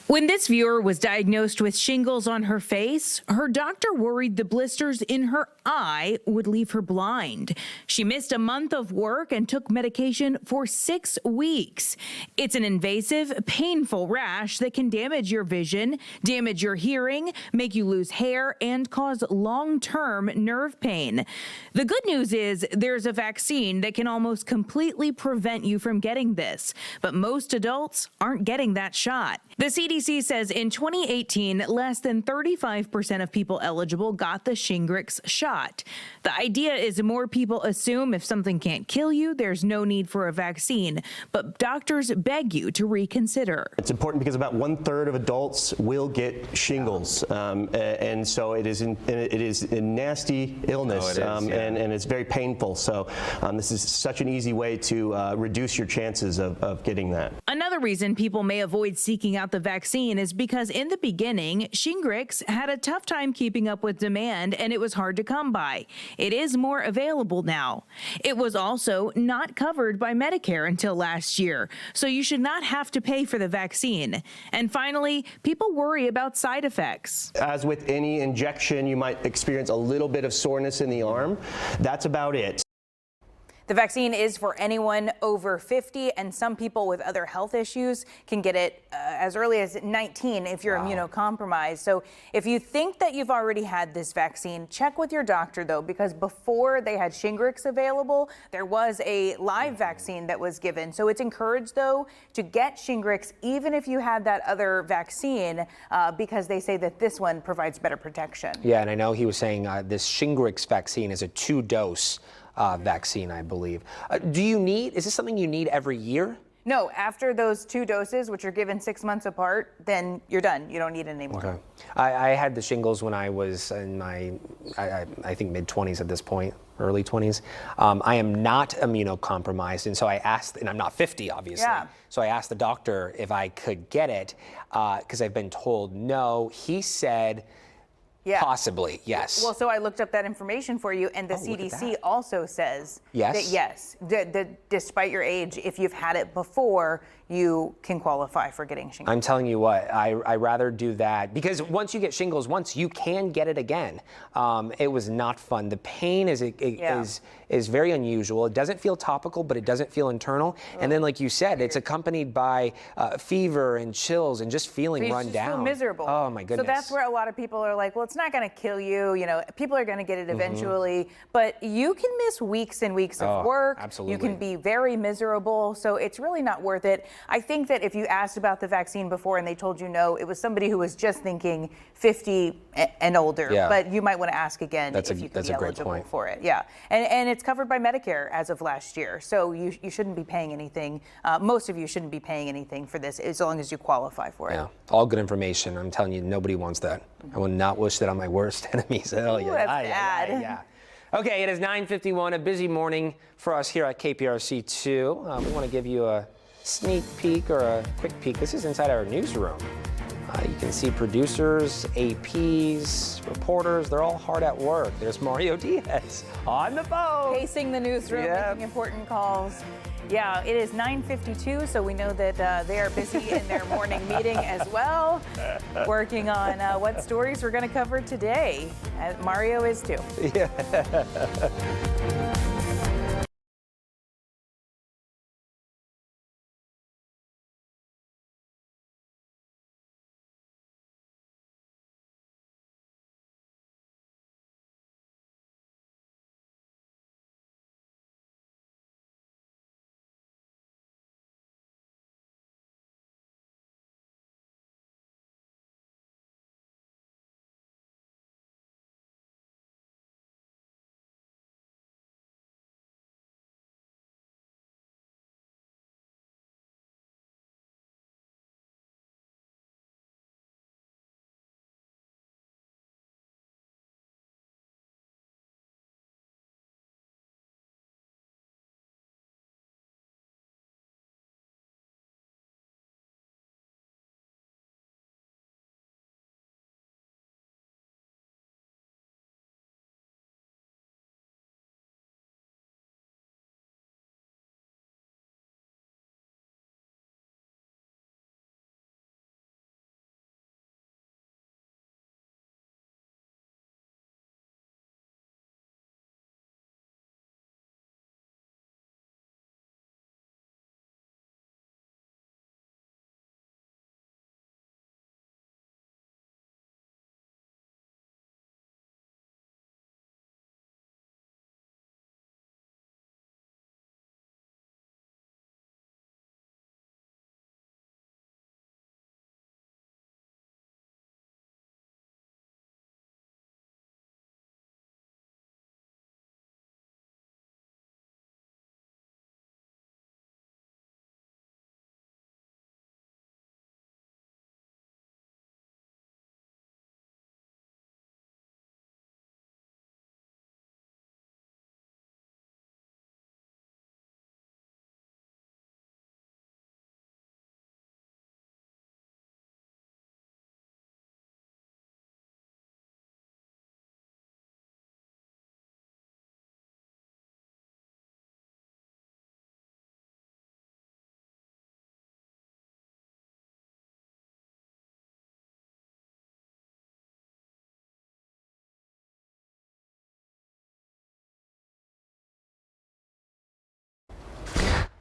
Speaker 1: When this viewer was diagnosed with shingles on her face, her doctor worried the blisters in her eye would leave her blind. She missed a month of work and took medication for 6 weeks. It's an invasive, painful rash that can damage your vision, damage your hearing, make you lose hair, and cause long-term nerve pain. The good news is there's a vaccine that can almost completely prevent you from getting this, but most adults aren't getting that shot. The CDC says in 2018, less than 35% of people eligible got the Shingrix shot. The idea is more people assume if something can't kill you, there's no need for a vaccine, but doctors beg you to reconsider.
Speaker 8: It's important because about 1/3 of adults will get shingles, and so it is a nasty illness, and it's very painful. So this is such an easy way to reduce your chances of getting that.
Speaker 1: Another reason people may avoid seeking out the vaccine is because in the beginning, Shingrix had a tough time keeping up with demand and it was hard to come by. It is more available now. It was also not covered by Medicare until last year, so you should not have to pay for the vaccine. And finally, people worry about side effects.
Speaker 8: As with any injection, you might experience a little bit of soreness in the arm. That's about it.
Speaker 1: The vaccine is for anyone over 50, and some people with other health issues can get it as early as 19 if you're immunocompromised. So if you think that you've already had this vaccine, check with your doctor, though, because before they had Shingrix available, there was a live vaccine that was given. So it's encouraged, though, to get Shingrix even if you had that other vaccine because they say that this one provides better protection.
Speaker 6: Yeah, and I know he was saying this Shingrix vaccine is a 2-dose vaccine, I believe. Is this something you need every year?
Speaker 1: No, after those 2 doses, which are given 6 months apart, then you're done. You don't need it anymore.
Speaker 6: Okay. I had the shingles when I was in my, I think mid-20s at this point, early 20s. I am not immunocompromised, and so I asked, and I'm not 50, obviously.
Speaker 1: Yeah.
Speaker 6: So I asked the doctor if I could get it, because I've been told no. He said,
Speaker 1: yeah.
Speaker 6: Possibly, yes.
Speaker 1: Well, so I looked up that information for you, and the CDC also says that yes, that despite your age, if you've had it before, you can qualify for getting shingles.
Speaker 6: I'm telling you what, I rather do that because once you get shingles, you can get it again. It was not fun. The pain is very unusual. It doesn't feel topical, but it doesn't feel internal. And then, like you said, it's accompanied by fever and chills and just feeling run down.
Speaker 1: Feel miserable.
Speaker 6: Oh my goodness.
Speaker 1: So that's where a lot of people are like, well, it's not going to kill you. You know, people are going to get it eventually, but you can miss weeks and weeks of work.
Speaker 6: Absolutely.
Speaker 1: You can be very miserable. So it's really not worth it. I think that if you asked about the vaccine before and they told you no, it was somebody who was just thinking 50 and older.
Speaker 6: Yeah.
Speaker 1: But you might want to ask again
Speaker 6: that's
Speaker 1: if you could
Speaker 6: that's
Speaker 1: be
Speaker 6: a great
Speaker 1: eligible
Speaker 6: point.
Speaker 1: for it. Yeah, and it's covered by Medicare as of last year. So you shouldn't be paying anything. Most of you shouldn't be paying anything for this as long as you qualify for it.
Speaker 6: Yeah, all good information. I'm telling you, nobody wants that. I would not wish that on my worst enemies. Hell yeah.
Speaker 1: That's bad.
Speaker 6: Yeah. Okay, it is 9:51, a busy morning for us here at KPRC2. We want to give you a sneak peek or a quick peek. This is inside our newsroom. You can see producers, APs, reporters, they're all hard at work. There's Mario Diaz on the phone.
Speaker 1: Pacing the newsroom, making important calls. Yeah, it is 9:52, so we know that they are busy in their morning meeting as well, working on what stories we're going to cover today. Mario is too.
Speaker 6: Yeah.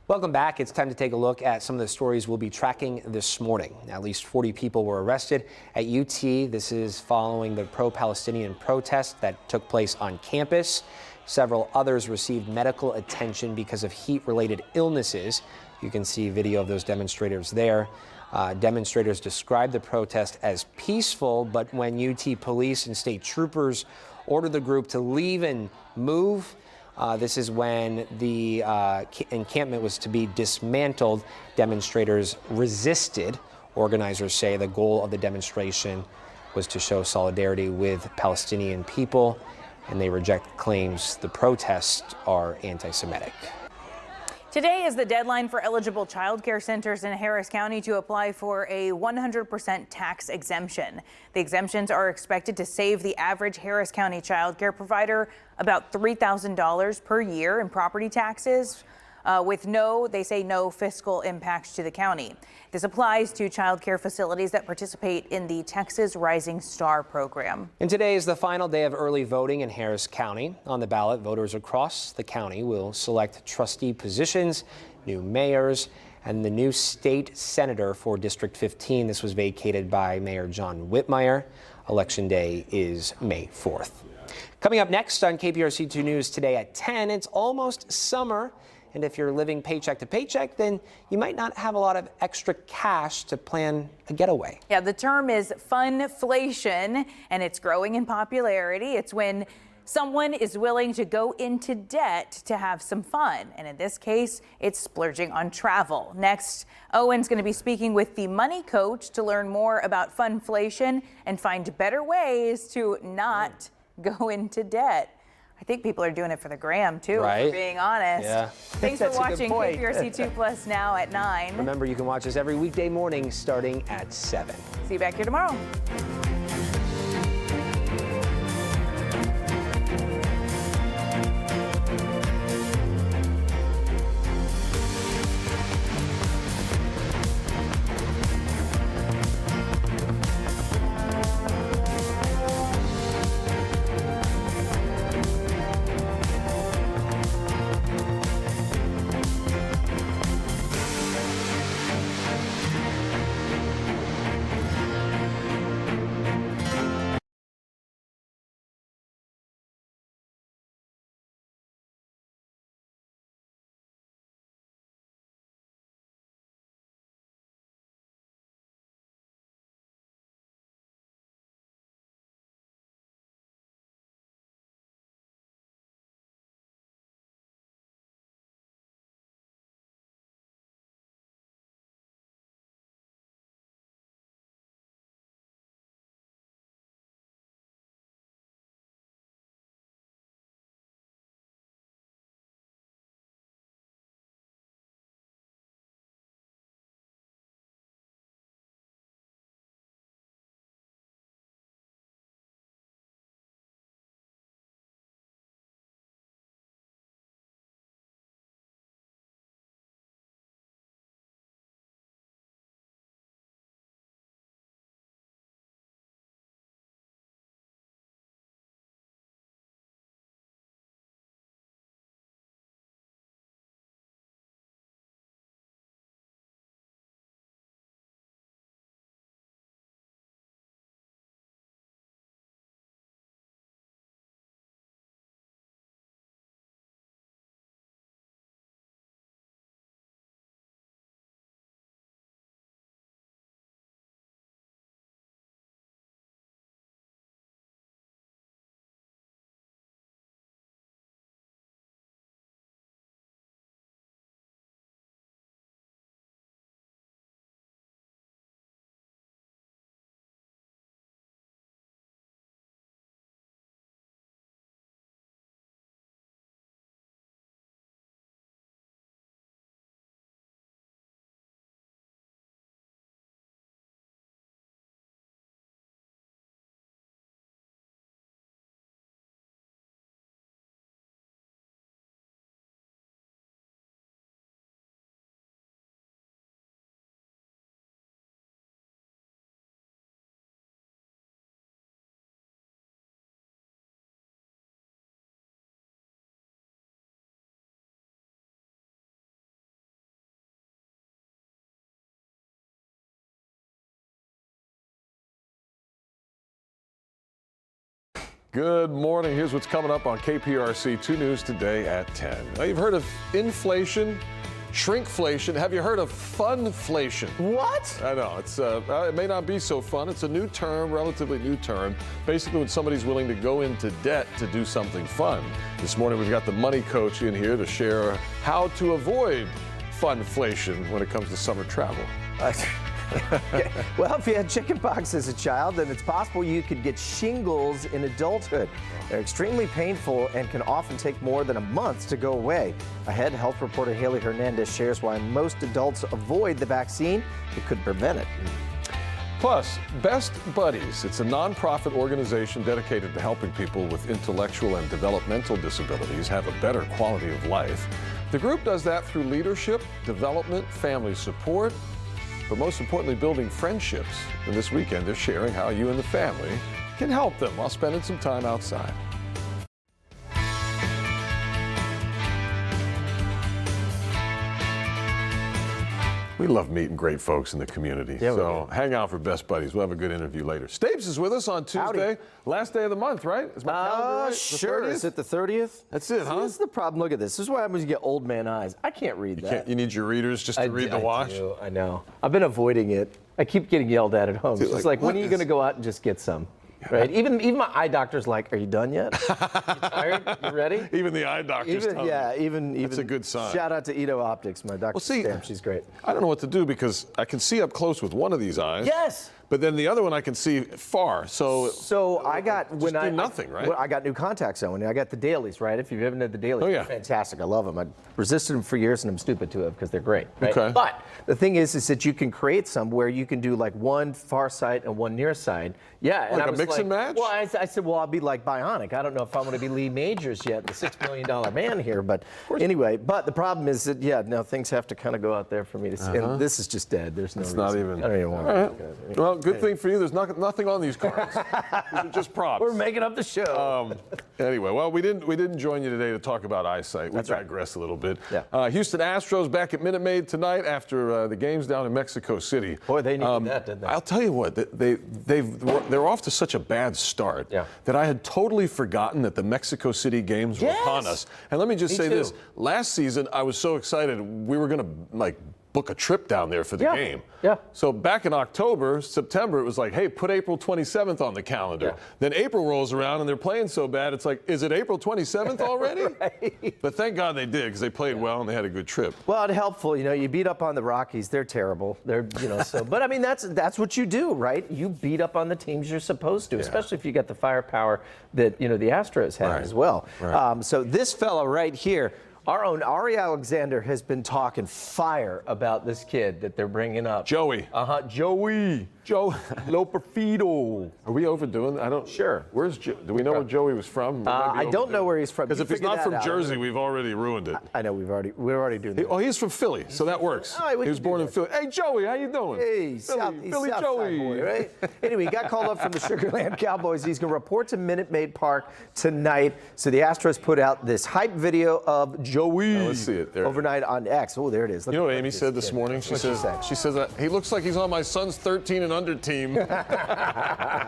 Speaker 6: Welcome back. It's time to take a look at some of the stories we'll be tracking this morning. At least 40 people were arrested at UT. This is following the pro-Palestinian protest that took place on campus. Several others received medical attention because of heat-related illnesses. You can see video of those demonstrators there. Demonstrators described the protest as peaceful, but when UT police and state troopers ordered the group to leave and move, this is when the encampment was to be dismantled. Demonstrators resisted. Organizers say the goal of the demonstration was to show solidarity with Palestinian people, and they reject claims the protests are anti-Semitic.
Speaker 1: Today is the deadline for eligible child care centers in Harris County to apply for a 100% tax exemption. The exemptions are expected to save the average Harris County child care provider about $3,000 per year in property taxes, with they say no fiscal impacts to the county. This applies to child care facilities that participate in the Texas Rising Star program.
Speaker 6: And today is the final day of early voting in Harris County. On the ballot, voters across the county will select trustee positions, new mayors, and the new state senator for District 15. This was vacated by Mayor John Whitmire. Election day is May 4th. Coming up next on KPRC 2 News today at 10, it's almost summer. And if you're living paycheck to paycheck, then you might not have a lot of extra cash to plan a getaway.
Speaker 1: Yeah, the term is funflation, and it's growing in popularity. It's when someone is willing to go into debt to have some fun. And in this case, it's splurging on travel. Next, Owen's going to be speaking with the money coach to learn more about funflation and find better ways to not go into debt. I think people are doing it for the gram, too,
Speaker 6: right?
Speaker 1: If we're being honest.
Speaker 6: Yeah.
Speaker 1: Thanks for watching KPRC 2 Plus now at 9.
Speaker 6: Remember, you can watch us every weekday morning starting at 7.
Speaker 1: See you back here tomorrow.
Speaker 10: Good morning. Here's what's coming up on KPRC 2 News today at 10. Now, you've heard of inflation, shrinkflation. Have you heard of funflation?
Speaker 14: What?
Speaker 10: I know. It may not be so fun. It's a new term, relatively new term. Basically, when somebody's willing to go into debt to do something fun. This morning, we've got the money coach in here to share how to avoid funflation when it comes to summer travel.
Speaker 14: Well, if you had chickenpox as a child, then it's possible you could get shingles in adulthood. They're extremely painful and can often take more than a month to go away. Ahead, health reporter Haley Hernandez shares why most adults avoid the vaccine. It could prevent it.
Speaker 10: Plus, Best Buddies. It's a nonprofit organization dedicated to helping people with intellectual and developmental disabilities have a better quality of life. The group does that through leadership, development, family support, but most importantly, building friendships. And this weekend, they're sharing how you and the family can help them while spending some time outside. We love meeting great folks in the community.
Speaker 14: Yeah,
Speaker 10: so hang out for Best Buddies. We'll have a good interview later. Stapes is with us on Tuesday.
Speaker 14: Howdy.
Speaker 10: Last day of the month, right? Is my calendar right? The
Speaker 14: Sure.
Speaker 10: 30th?
Speaker 14: Is it the 30th?
Speaker 10: That's it, huh?
Speaker 14: This is the problem. Look at this. This is what happens when you get old man eyes. I can't read that.
Speaker 10: You need your readers just to read the wash?
Speaker 14: I know. I've been avoiding it. I keep getting yelled at home.
Speaker 10: Dude,
Speaker 14: It's like, when are you going to go out and just get some? Right? Even my eye doctor's like, are you done yet? You tired? You ready?
Speaker 10: Even the eye doctor's telling you.
Speaker 14: Even
Speaker 10: That's a good sign.
Speaker 14: Shout out to Ito Optics, my doctor. Stamp. She's great.
Speaker 10: I don't know what to do because I can see up close with one of these eyes.
Speaker 14: Yes.
Speaker 10: But then the other one I can see far. So
Speaker 14: I got
Speaker 10: nothing, right?
Speaker 14: I got new contacts on. I got the dailies, right? If you've ever had the dailies, they're fantastic. I love them. I resisted them for years, and I'm stupid to it because they're great. Right?
Speaker 10: Okay.
Speaker 14: But the thing is that you can create some where you can do like one far sight and one near side. Yeah.
Speaker 10: Like a mix and match?
Speaker 14: Well, I said, well, I'll be like bionic. I don't know if I'm going to be Lee Majors yet, the $6 million man here. But anyway, but the problem is that, things have to kind of go out there for me to see. And this is just dead. There's no reason.
Speaker 10: Not even.
Speaker 14: I don't even want
Speaker 10: All
Speaker 14: to.
Speaker 10: Right. Well, good thing for you. There's nothing on these cards. These are just props.
Speaker 14: We're making up the show.
Speaker 10: Anyway, well, we didn't join you today to talk about eyesight. We digress a little bit. Yeah. Houston Astros back at Minute Maid tonight after the games down in Mexico City.
Speaker 14: Boy, they needed that, didn't they?
Speaker 10: I'll tell you what, they're off to such a bad start that I had totally forgotten that the Mexico City games were upon us. And let me just say this: last season, I was so excited we were going to book a trip down there for the game.
Speaker 14: Yeah.
Speaker 10: So back in September, it was like, hey, put April 27th on the calendar. Yeah. Then April rolls around and they're playing so bad, it's like, is it April 27th already? Right. But thank God they did because they played well and they had a good trip.
Speaker 14: Well, it's helpful. You beat up on the Rockies. They're terrible. They're, but I mean, that's what you do, right? You beat up on the teams you're supposed to, especially if you got the firepower that, the Astros have as well. Right. So this fella right here, our own Ari Alexander has been talking fire about this kid that they're bringing up.
Speaker 10: Joey.
Speaker 14: Joey.
Speaker 10: Joe
Speaker 14: Loperfido.
Speaker 10: Are we overdoing that?
Speaker 14: Sure.
Speaker 10: Where's do we know where Joey was from?
Speaker 14: I don't know where he's from.
Speaker 10: Because if he's not from Jersey, we've already ruined it.
Speaker 14: I know we're already doing that.
Speaker 10: He's from Philly, so that works. He was born in Philly. Hey, Joey, how you doing?
Speaker 14: Hey,
Speaker 10: Philly
Speaker 14: South
Speaker 10: Joey.
Speaker 14: Boy, right? Anyway, he got called up from the Sugar Land Cowboys. He's going to report to Minute Maid Park tonight. So the Astros put out this hype video of Joey.
Speaker 10: Let's see it there.
Speaker 14: Overnight on X. Oh, there it is.
Speaker 10: You know what Amy said this morning? She says he looks like he's on my son's 13 and under team.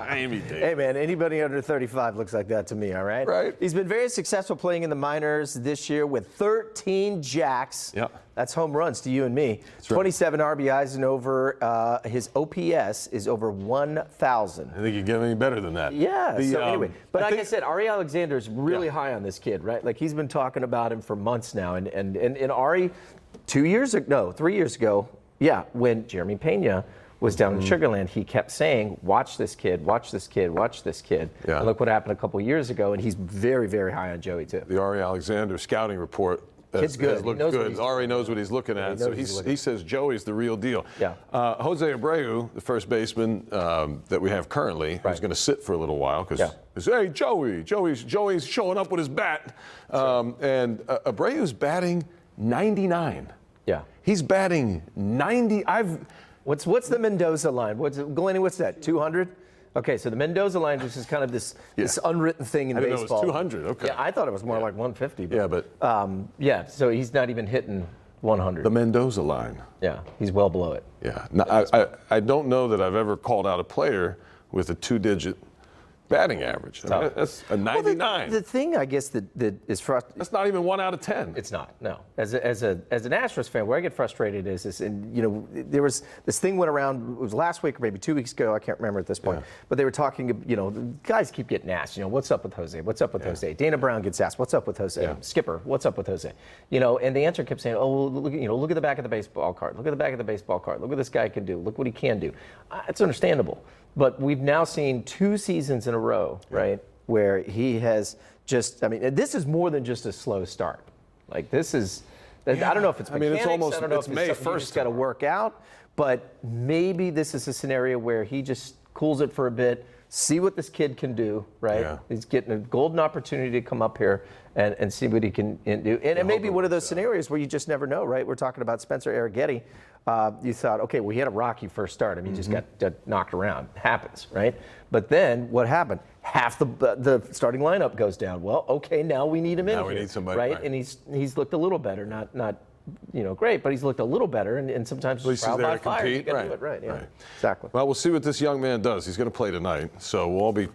Speaker 10: Amy did.
Speaker 14: Hey, man, anybody under 35 looks like that to me, all right?
Speaker 10: Right.
Speaker 14: He's been very successful playing in the minors this year with 13 jacks.
Speaker 10: Yep.
Speaker 14: That's home runs to you and me. That's 27 RBIs and over. His OPS is over 1,000.
Speaker 10: I think you get any better than that.
Speaker 14: Yeah. So anyway, but like I said, Ari Alexander is really high on this kid, right? Like he's been talking about him for months now. And Ari, 3 years ago, when Jeremy Pena was down in Sugar Land, he kept saying, watch this kid, watch this kid, watch this kid. Yeah. And look what happened a couple years ago, and he's very, very high on Joey, too.
Speaker 10: The Ari Alexander scouting report
Speaker 14: Kid's good.
Speaker 10: Looked good. Ari knows what he's looking at, so he says Joey's the real deal.
Speaker 14: Yeah.
Speaker 10: Jose Abreu, the first baseman that we have currently, who's going to sit for a little while because, hey, Joey's showing up with his bat. And Abreu's batting 99.
Speaker 14: Yeah.
Speaker 10: He's batting 90.
Speaker 14: What's the Mendoza line? Glennie, what's that, 200? Okay, so the Mendoza line, which is kind of this unwritten thing in baseball.
Speaker 10: I didn't know it was 200, okay.
Speaker 14: Yeah, I thought it was more like 150.
Speaker 10: But,
Speaker 14: so he's not even hitting 100.
Speaker 10: The Mendoza line.
Speaker 14: Yeah, he's well below it.
Speaker 10: Yeah. Now, I don't know that I've ever called out a player with a two-digit batting average. I mean, that's a 99.
Speaker 14: The thing, I guess, that is frustrating.
Speaker 10: That's not even 1 out of 10.
Speaker 14: It's not. No. As an Astros fan, where I get frustrated is, and you know, there was this thing went around. It was last week or maybe 2 weeks ago. I can't remember at this point.
Speaker 10: Yeah.
Speaker 14: But they were talking. You know, the guys keep getting asked. You know, what's up with Jose? What's up with Jose? Dana Brown gets asked, what's up with Jose?
Speaker 10: Yeah.
Speaker 14: Skipper, what's up with Jose? You know, and the answer kept saying, oh, look, you know, look at the back of the baseball card. Look at the back of the baseball card. Look what this guy can do. Look what he can do. It's understandable. But we've now seen 2 seasons in a row, right, where he has just, I mean, this is more than just a slow start. Like, this is, I don't know if it's mechanics,
Speaker 10: it's almost,
Speaker 14: I don't know if
Speaker 10: May
Speaker 14: it's something you
Speaker 10: 1st
Speaker 14: just got to work out, but maybe this is a scenario where he just cools it for a bit, see what this kid can do, right?
Speaker 10: Yeah.
Speaker 14: He's getting a golden opportunity to come up here and see what he can do. And it may be one of those scenarios where you just never know, right? We're talking about Spencer Arrighetti. You thought, okay, well, he had a rocky first start. I mean, he just got knocked around. Happens, right? But then what happened? Half the starting lineup goes down. Well, okay, now we need him in
Speaker 10: Now
Speaker 14: here,
Speaker 10: we need somebody,
Speaker 14: right?
Speaker 10: right.
Speaker 14: And he's looked a little better, not you know, great, but he's looked a little better, and sometimes
Speaker 10: At least he's
Speaker 14: trial
Speaker 10: there
Speaker 14: by
Speaker 10: to
Speaker 14: fire. You
Speaker 10: compete.
Speaker 14: got to do it right. Yeah,
Speaker 10: Right.
Speaker 14: exactly.
Speaker 10: Well, we'll see what this young man does. He's going to play tonight, so we'll be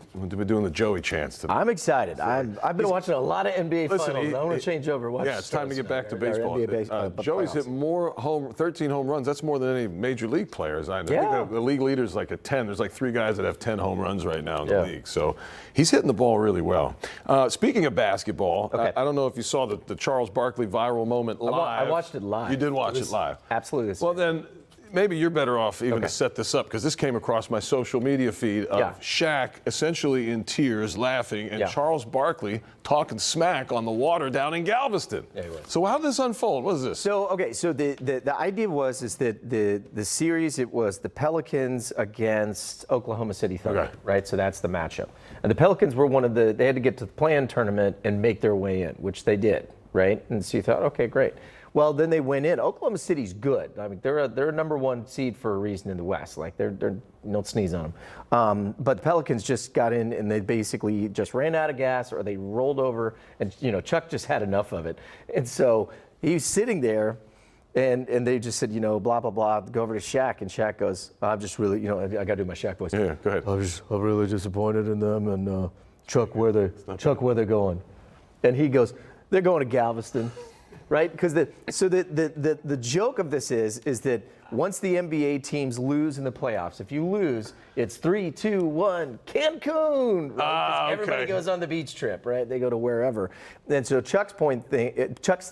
Speaker 10: doing the Joey chants tonight.
Speaker 14: I'm excited. I've been watching a lot of NBA finals. I want to change over. Watch
Speaker 10: Yeah, it's time to get back to baseball.
Speaker 14: NBA
Speaker 10: Joey's
Speaker 14: playoffs.
Speaker 10: hit more 13 home runs. That's more than any major league players I know. I
Speaker 14: Yeah.
Speaker 10: think the league leader is like at 10. There's like 3 guys that have 10 home runs right now in the
Speaker 14: Yeah.
Speaker 10: league. So he's hitting the ball really well. Speaking of basketball, I don't know if you saw the Charles Barkley viral moment live.
Speaker 14: I watched it live.
Speaker 10: You did watch it live.
Speaker 14: Absolutely.
Speaker 10: Well, then maybe you're better off even to set this up, because this came across my social media feed of Shaq essentially in tears, laughing, and Charles Barkley talking smack on the water down in Galveston. So how did this unfold? What is this?
Speaker 14: So the idea was that the series, it was the Pelicans against Oklahoma City Thunder, right? So that's the matchup. And the Pelicans were they had to get to the play-in tournament and make their way in, which they did, right? And so you thought, okay, great. Well, then they went in. Oklahoma City's good. I mean, they're a #1 seed for a reason in the West. Like, they're don't sneeze on them. But the Pelicans just got in, and they basically just ran out of gas, or they rolled over, and you know, Chuck just had enough of it. And so he's sitting there, and they just said, you know, blah blah blah. Go over to Shaq, and Shaq goes, I'm just really, you know, I got to do my Shaq voice.
Speaker 10: Yeah, go ahead.
Speaker 14: I'm really disappointed in them, and Chuck, where they're going, and he goes, they're going to Galveston. Right, because the joke of this is that once the NBA teams lose in the playoffs, if you lose, it's 3, 2, 1, Cancun. Right? Everybody goes on the beach trip, right? They go to wherever. And so Chuck's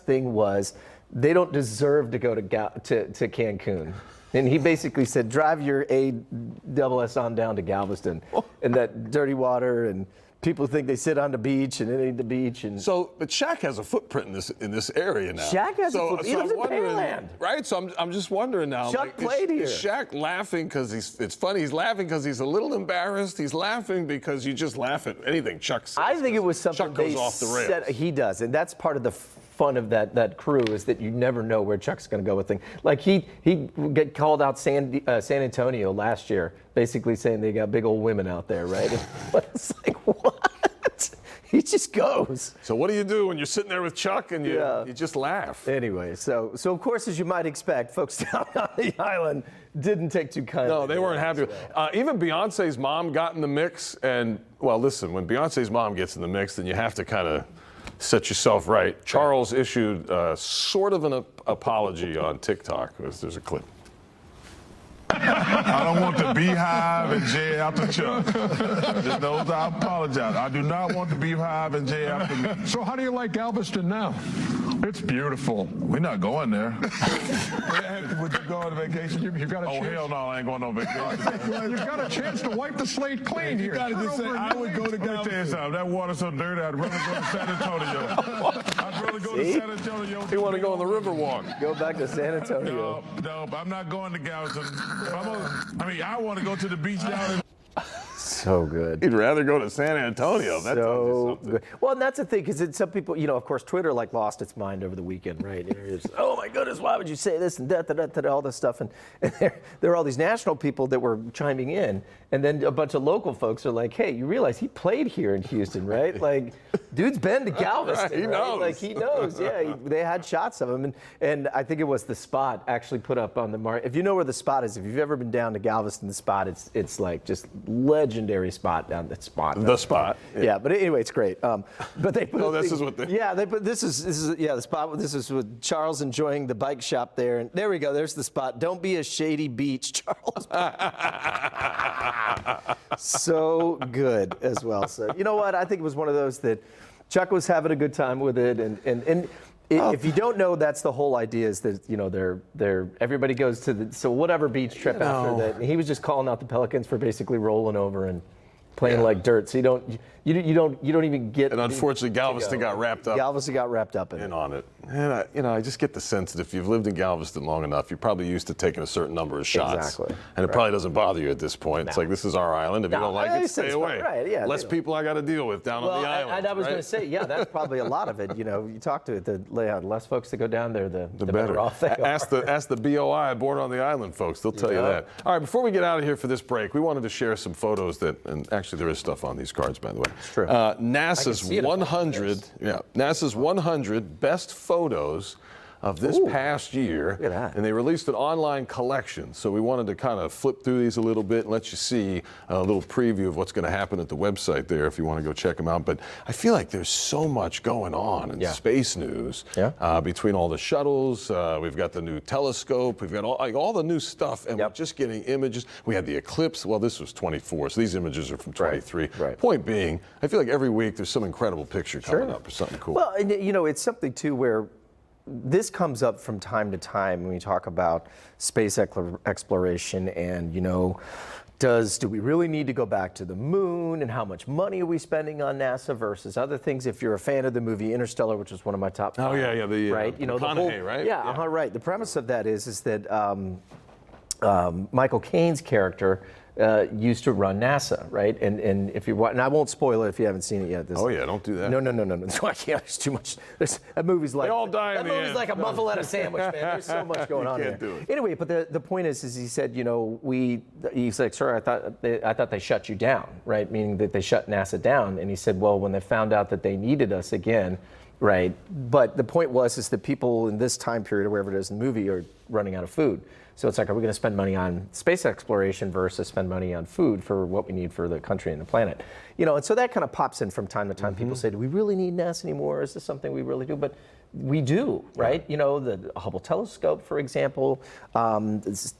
Speaker 14: thing was they don't deserve to go to Cancun. And he basically said, drive your ASS on down to Galveston, and that dirty water, and people think they sit on the beach, and it ain't the beach. And
Speaker 10: so, but Shaq has a footprint in this area now.
Speaker 14: Shaq has a footprint. He lives in Pearland.
Speaker 10: Right? So I'm just wondering now.
Speaker 14: Chuck played here.
Speaker 10: Is Shaq laughing because it's funny? He's laughing because he's a little embarrassed. He's laughing because you just laugh at anything Chuck says.
Speaker 14: I think it was something
Speaker 10: Chuck goes off the rails.
Speaker 14: He does, and that's part of the fun of that crew, is that you never know where Chuck's going to go with things. Like he get called out San Antonio last year, basically saying they got big old women out there, right? But it's like, what? He just goes.
Speaker 10: So what do you do when you're sitting there with Chuck and you just laugh?
Speaker 14: Anyway, so of course, as you might expect, folks down on the island didn't take too kindly.
Speaker 10: No, they weren't happy. Even Beyonce's mom got in the mix, and well, listen, when Beyonce's mom gets in the mix, then you have to kind of set yourself right. Charles issued sort of an apology on TikTok. There's a clip.
Speaker 9: I don't want the beehive and Jay after Chuck. Just knows I apologize. I do not want the beehive and Jay after me. So how do you like Galveston now? It's beautiful. We're not going there. Would you go on vacation? You've got a chance. Oh, hell no, I ain't going on vacation. You've got a chance to wipe the slate clean here. You got to just say, I would go to Galveston. Let me tell you something. That water's so dirty, I'd rather go to San Antonio. I'd rather go to San Antonio.
Speaker 10: You want to go on the Riverwalk.
Speaker 14: Go back to San Antonio.
Speaker 9: No, I'm not going to Galveston. I want to go to the beach down in...
Speaker 14: So good.
Speaker 10: You'd rather go to San Antonio. That's
Speaker 14: so good. Well, and that's the thing, because some people, you know, of course, Twitter lost its mind over the weekend, right? It's, oh my goodness, why would you say this and that, all this stuff, and there are all these national people that were chiming in, and then a bunch of local folks are like, hey, you realize he played here in Houston, right? Like, Dude's been to Galveston.
Speaker 10: Right, he knows.
Speaker 14: Like he knows. Yeah, they had shots of him, and I think it was the Spot actually put up on the mark. If you know where the Spot is, if you've ever been down to Galveston, the Spot, it's like just legendary spot down the Spot.
Speaker 10: The Spot.
Speaker 14: Yeah, but anyway, it's great. But they put.
Speaker 10: Oh, this is what they.
Speaker 14: Yeah, they put this is yeah the Spot. This is with Charles enjoying the bike shop there, and there we go. There's the Spot. Don't be a shady beach, Charles. So good as well. So you know what? I think it was one of those that Chuck was having a good time with it, and if you don't know, that's the whole idea is that they're everybody goes to the whatever beach trip after that. And he was just calling out the Pelicans for basically rolling over and playing like dirt. So you don't even get.
Speaker 10: And unfortunately, Galveston got wrapped up.
Speaker 14: Galveston got wrapped up in
Speaker 10: on it. And I just get the sense that if you've lived in Galveston long enough, you're probably used to taking a certain number of shots.
Speaker 14: Exactly.
Speaker 10: And it probably doesn't bother you at this point.
Speaker 14: No.
Speaker 10: It's like, this is our island. If you don't like it, stay away.
Speaker 14: Right, yeah.
Speaker 10: Less people I got to deal with down on the island.
Speaker 14: And I was
Speaker 10: right?
Speaker 14: going to say, yeah, that's probably a lot of it. You talk to the less folks that go down there, the better off they are.
Speaker 10: Ask the BOI born on the island folks. They'll tell you that. All right, before we get out of here for this break, we wanted to share some photos and actually there is stuff on these cards, by the way.
Speaker 14: It's true.
Speaker 10: NASA's 100 best photos of this past year.
Speaker 14: Look at that.
Speaker 10: And they released an online collection. So we wanted to kind of flip through these a little bit and let you see a little preview of what's going to happen at the website there if you want to go check them out. But I feel like there's so much going on in space news between all the shuttles. We've got the new telescope. We've got all the new stuff. And we're just getting images. We had the eclipse. Well, this was 24, so these images are from 23.
Speaker 14: Right.
Speaker 10: Point being, I feel like every week there's some incredible picture coming up or something cool.
Speaker 14: Well, and it's something too where this comes up from time to time when we talk about space exploration and, do we really need to go back to the moon and how much money are we spending on NASA versus other things? If you're a fan of the movie Interstellar, which is one of my top 5.
Speaker 10: Oh, yeah, the
Speaker 14: right?
Speaker 10: McConaughey, right?
Speaker 14: Yeah, right. The premise of that is that Michael Caine's character used to run NASA, right? And if you and I won't spoil it if you haven't seen it yet.
Speaker 10: Oh yeah, don't do that.
Speaker 14: No. So I can't. There's too much. That movie's like
Speaker 10: they all die in
Speaker 14: that
Speaker 10: the
Speaker 14: movie's
Speaker 10: end.
Speaker 14: like a muffaletta sandwich, man. There's so much going on
Speaker 10: you
Speaker 14: there.
Speaker 10: can't do it.
Speaker 14: Anyway, but the point is he said, he's like, sir, I thought they shut you down, right? Meaning that they shut NASA down. And he said, well, when they found out that they needed us again. Right, but the point is that people in this time period or wherever it is in the movie are running out of food. So it's like, are we going to spend money on space exploration versus spend money on food for what we need for the country and the planet? And so that kind of pops in from time to time. People say, do we really need NASA anymore? Is this something we really do? But we do, right? The Hubble telescope, for example,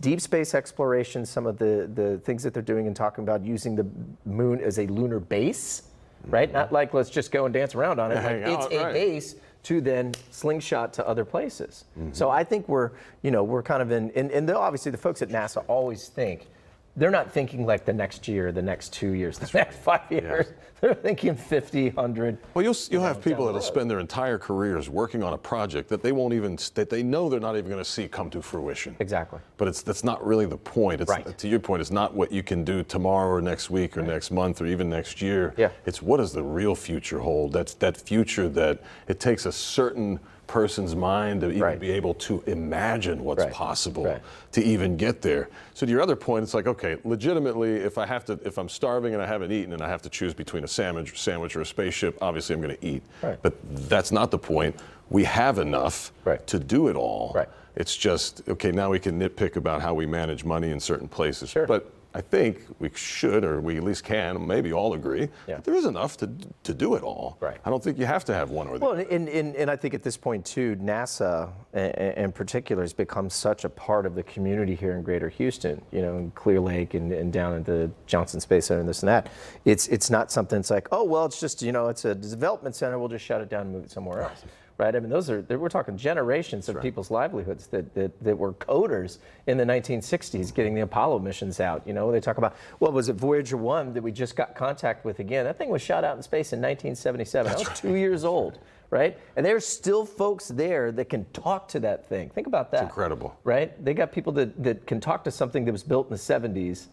Speaker 14: deep space exploration, some of the things that they're doing and talking about using the moon as a lunar base. Right? Not like let's just go and dance around on it. It's a base to then slingshot to other places. So I think we're kind of and obviously the folks at NASA always think, they're not thinking like the next year, the next 2 years, the next 5 years. They're thinking 50, 100.
Speaker 10: Well, you'll have people that'll spend their entire careers working on a project that they know they're not even going to see come to fruition.
Speaker 14: Exactly.
Speaker 10: But that's not really the point. To your point, it's not what you can do tomorrow or next week or next month or even next year.
Speaker 14: Yeah.
Speaker 10: It's what does the real future hold? That's that future that it takes a certain person's mind to even be able to imagine what's possible to even get there. So to your other point, it's like, okay, legitimately, if I'm starving and I haven't eaten and I have to choose between a sandwich or a spaceship, obviously I'm going to eat.
Speaker 14: Right.
Speaker 10: But that's not the point. We have enough to do it all.
Speaker 14: Right.
Speaker 10: It's just, okay, now we can nitpick about how we manage money in certain places.
Speaker 14: Sure.
Speaker 10: But I think we should, or we at least can, maybe all agree, that there is enough to do it all.
Speaker 14: Right.
Speaker 10: I don't think you have to have one or the other.
Speaker 14: Well, and I think at this point, too, NASA in particular has become such a part of the community here in Greater Houston, in Clear Lake and down at the Johnson Space Center and this and that. It's not something that's like, oh, well, it's just, it's a development center, we'll just shut it down and move it somewhere else. Right? I mean, we're talking generations of people's livelihoods that were coders in the 1960s getting the Apollo missions out. They talk about, was it Voyager 1 that we just got contact with again? That thing was shot out in space in 1977. That was 2 years old, right? And there's still folks there that can talk to that thing. Think about that.
Speaker 10: It's incredible.
Speaker 14: Right? They got people that can talk to something that was built in the 70s,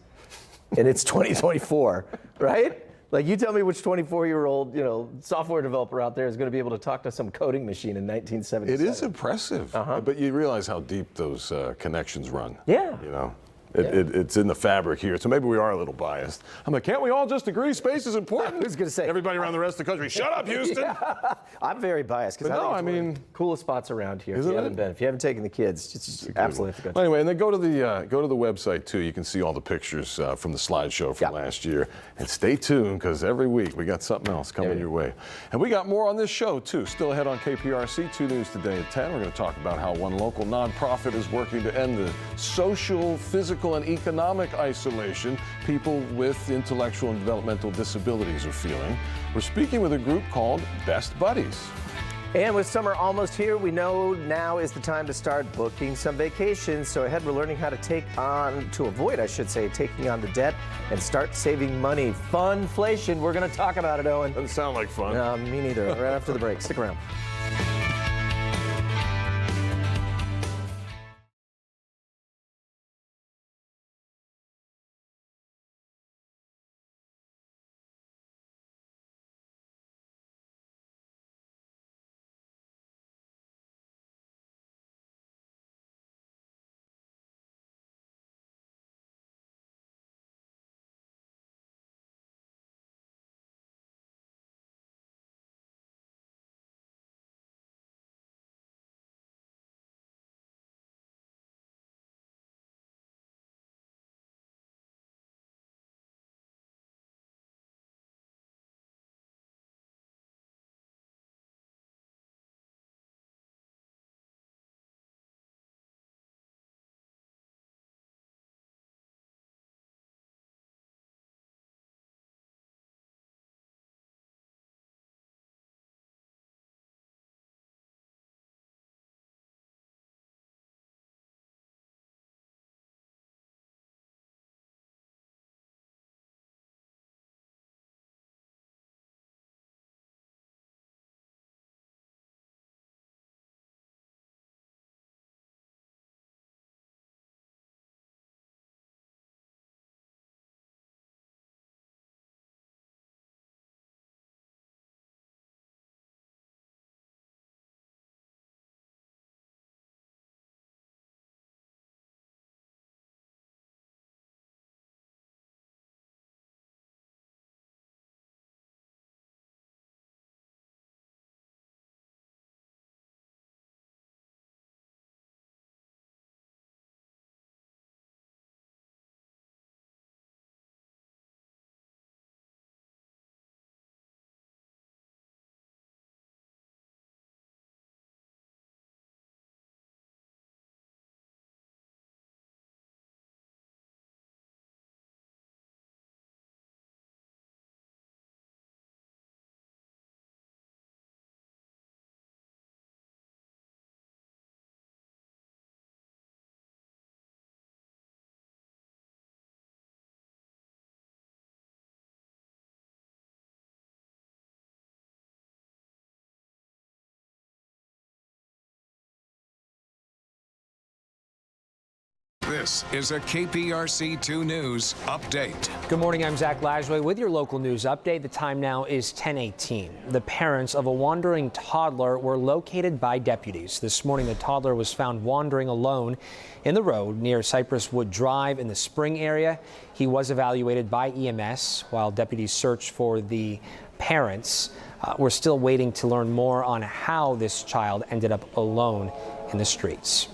Speaker 14: and it's 2024, right? Like, you tell me which 24-year-old, software developer out there is going to be able to talk to some coding machine in 1977.
Speaker 10: It is impressive, but you realize how deep those connections run.
Speaker 14: Yeah.
Speaker 10: It's in the fabric here, so maybe we are a little biased. I'm like, can't we all just agree space is important?
Speaker 14: I was going to say.
Speaker 10: Everybody around the rest of the country, shut up, Houston.
Speaker 14: Yeah. I'm very biased because I think it's one of the coolest spots around here. If you haven't been, if you haven't taken the kids, just absolutely have to go.
Speaker 10: Well, anyway, and then go to the website too. You can see all the pictures from the slideshow from last year. And stay tuned because every week we got something else coming your way. And we got more on this show too. Still ahead on KPRC 2 News today at 10. We're going to talk about how one local nonprofit is working to end the social, physical, and economic isolation people with intellectual and developmental disabilities are feeling. We're speaking with a group called Best Buddies.
Speaker 14: And with summer almost here, we know now is the time to start booking some vacations. So ahead, we're learning how to avoid taking on the debt and start saving money. Funflation. We're going to talk about it, Owen.
Speaker 10: Doesn't sound like fun.
Speaker 14: No, me neither. Right after the break. Stick around.
Speaker 11: This is a KPRC 2 News update.
Speaker 6: Good morning, I'm Zach Lajway with your local news update. The time now is 10:18. The parents of a wandering toddler were located by deputies. This morning, the toddler was found wandering alone in the road near Cypress Wood Drive in the Spring area. He was evaluated by EMS while deputies searched for the parents. We're still waiting to learn more on how this child ended up alone in the streets.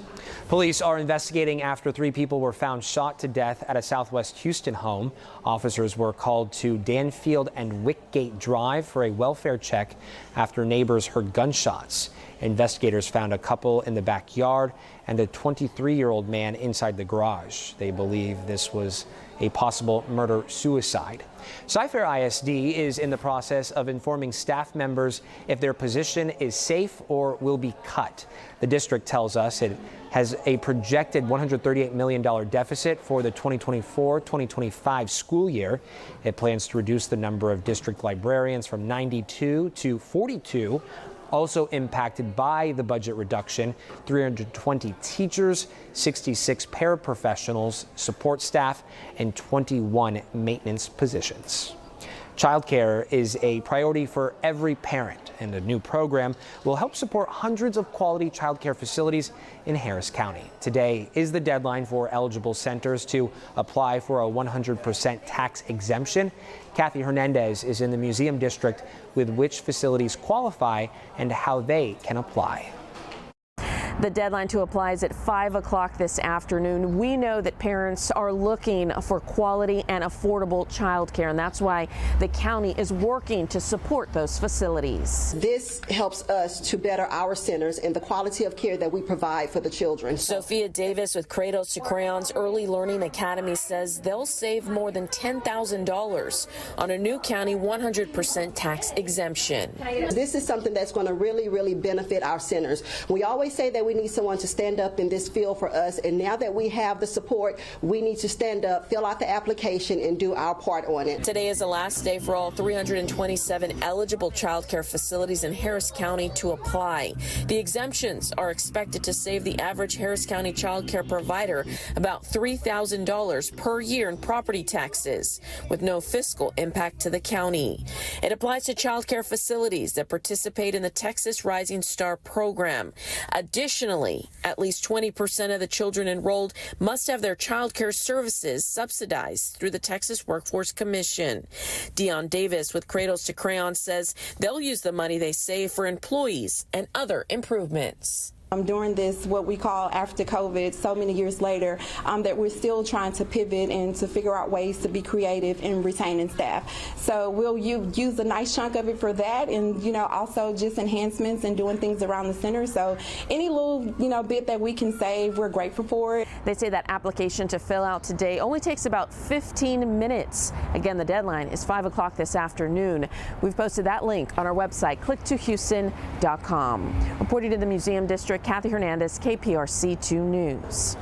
Speaker 6: Police are investigating after 3 people were found shot to death at a Southwest Houston home. Officers were called to Danfield and Wickgate Drive for a welfare check after neighbors heard gunshots. Investigators found a couple in the backyard and a 23-year-old man inside the garage. They believe this was a possible murder-suicide. Cy-Fair ISD is in the process of informing staff members if their position is safe or will be cut. The district tells us it has a projected $138 million deficit for the 2024-2025 school year. It plans to reduce the number of district librarians from 92 to 42. Also impacted by the budget reduction, 320 teachers, 66 paraprofessionals, support staff, and 21 maintenance positions. Childcare is a priority for every parent, and a new program will help support hundreds of quality childcare facilities in Harris County. Today is the deadline for eligible centers to apply for a 100% tax exemption. Kathy Hernandez is in the museum district with which facilities qualify and how they can apply.
Speaker 12: The deadline to apply is at 5 o'clock this afternoon. We know that parents are looking for quality and affordable childcare, and that's why the county is working to support those facilities.
Speaker 13: This helps us to better our centers and the quality of care that we provide for the children.
Speaker 23: Sophia Davis with Cradles to Crayons Early Learning Academy says they'll save more than $10,000 on a new county 100% tax exemption.
Speaker 13: This is something that's going to really benefit our centers. We always say that we need someone to stand up in this field for us, and now that we have the support, we need to stand up, fill out the application, and do our part on it.
Speaker 23: Today is the last day for all 327 eligible child care facilities in Harris County to apply. The exemptions are expected to save the average Harris County child care provider about $3,000 per year in property taxes, with no fiscal impact to the county. It applies to child care facilities that participate in the Texas Rising Star program. Additionally, at least 20% of the children enrolled must have their child care services subsidized through the Texas Workforce Commission. Dion Davis with Cradles to Crayons says they'll use the money they save for employees and other improvements.
Speaker 13: During this, what we call after COVID, so many years later, that we're still trying to pivot and to figure out ways to be creative in retaining staff. So we'll use a nice chunk of it for that, and also just enhancements and doing things around the center. So any little bit that we can save, we're grateful for it.
Speaker 12: They say that application to fill out today only takes about 15 minutes. Again, the deadline is 5 o'clock this afternoon. We've posted that link on our website, click2houston.com. Reporting to the Museum District, Kathy Hernandez, KPRC 2 News.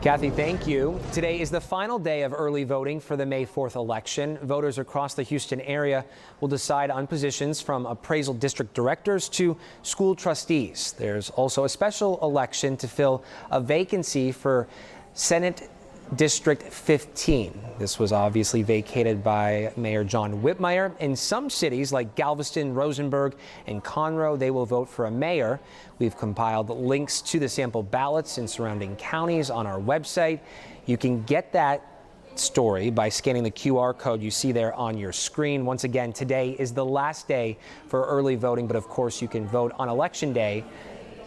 Speaker 6: Kathy, thank you. Today is the final day of early voting for the May 4th election. Voters across the Houston area will decide on positions from appraisal district directors to school trustees. There's also a special election to fill a vacancy for Senate District 15. This was obviously vacated by Mayor John Whitmire. In some cities like Galveston, Rosenberg, and Conroe, they will vote for a mayor. We've compiled links to the sample ballots in surrounding counties on our website. You can get that story by scanning the QR code you see there on your screen. Once again, today is the last day for early voting, but of course you can vote on Election Day,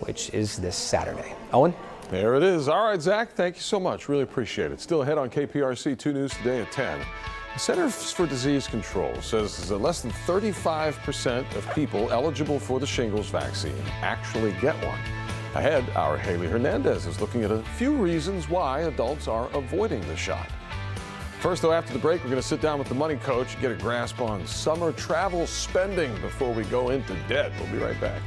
Speaker 6: which is this Saturday. Owen?
Speaker 10: There it is. All right, Zach, thank you so much. Really appreciate it. Still ahead on KPRC 2 News today at 10. The Centers for Disease Control says that less than 35% of people eligible for the shingles vaccine actually get one. Ahead, our Haley Hernandez is looking at a few reasons why adults are avoiding the shot. First, though, after the break, we're going to sit down with the money coach and get a grasp on summer travel spending before we go into debt. We'll be right back.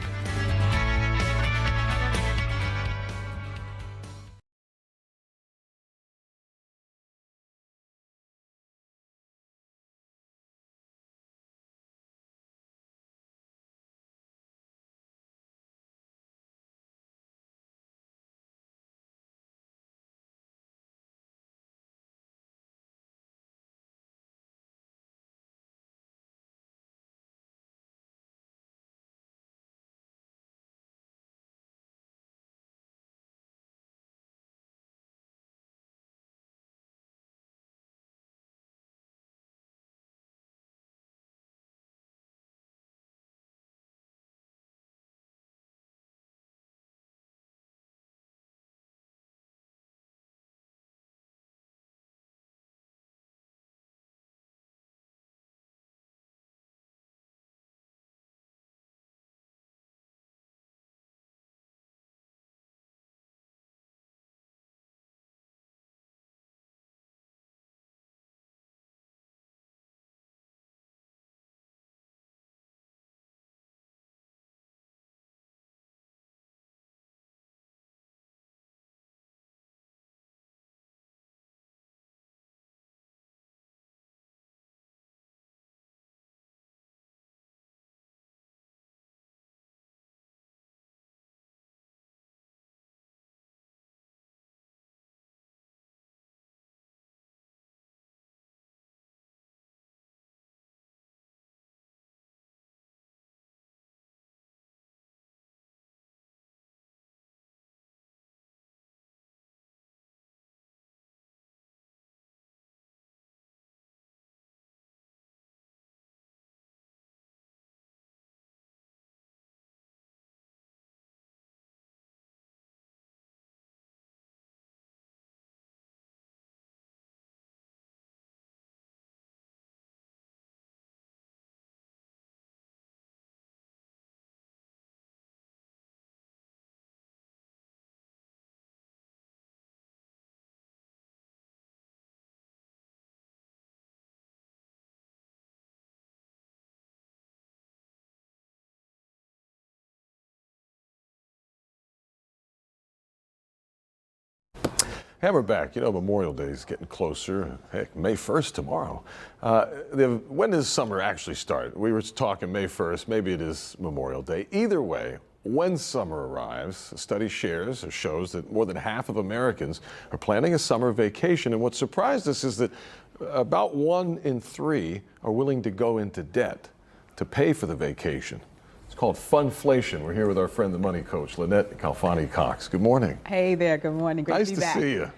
Speaker 10: And we're back. You know, Memorial Day is getting closer. Heck, May 1st tomorrow. When does summer actually start? We were talking May 1st. Maybe it is Memorial Day. Either way, when summer arrives, a study shows that more than half of Americans are planning a summer vacation. And what surprised us is that about 1 in 3 are willing to go into debt to pay for the vacation. It's called funflation. We're here with our friend, the money coach, Lynette Calfani-Cox. Good morning.
Speaker 4: Hey there, good morning. Great
Speaker 10: Nice
Speaker 4: to be
Speaker 10: to
Speaker 4: back.
Speaker 10: see you.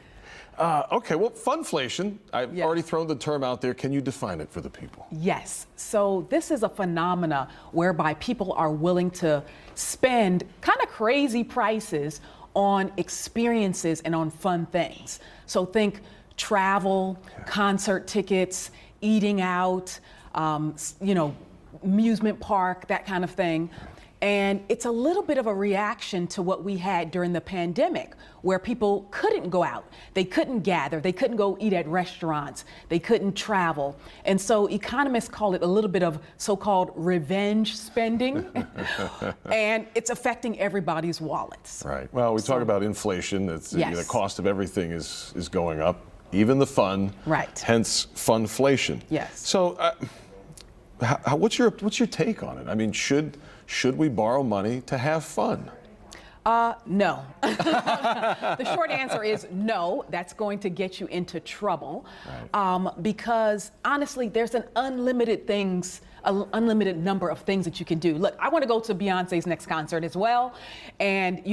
Speaker 10: Okay, well, funflation, I've already thrown the term out there. Can you define it for the people?
Speaker 4: Yes, so this is a phenomena whereby people are willing to spend kind of crazy prices on experiences and on fun things. So think travel, concert tickets, eating out, amusement park, that kind of thing. And it's a little bit of a reaction to what we had during the pandemic, where people couldn't go out, they couldn't gather, they couldn't go eat at restaurants, they couldn't travel. And so economists call it a little bit of so-called revenge spending, and it's affecting everybody's wallets.
Speaker 10: Right. Well, we talk about inflation. It's the cost of everything is going up, even the fun.
Speaker 4: Right.
Speaker 10: Hence, funflation.
Speaker 4: Yes.
Speaker 10: So, what's your take on it? I mean, should we borrow money to have fun?
Speaker 4: No. The short answer is no. That's going to get you into trouble, because honestly, there's an unlimited number of things that you can do. Look, I want to go to Beyonce's next concert as well, and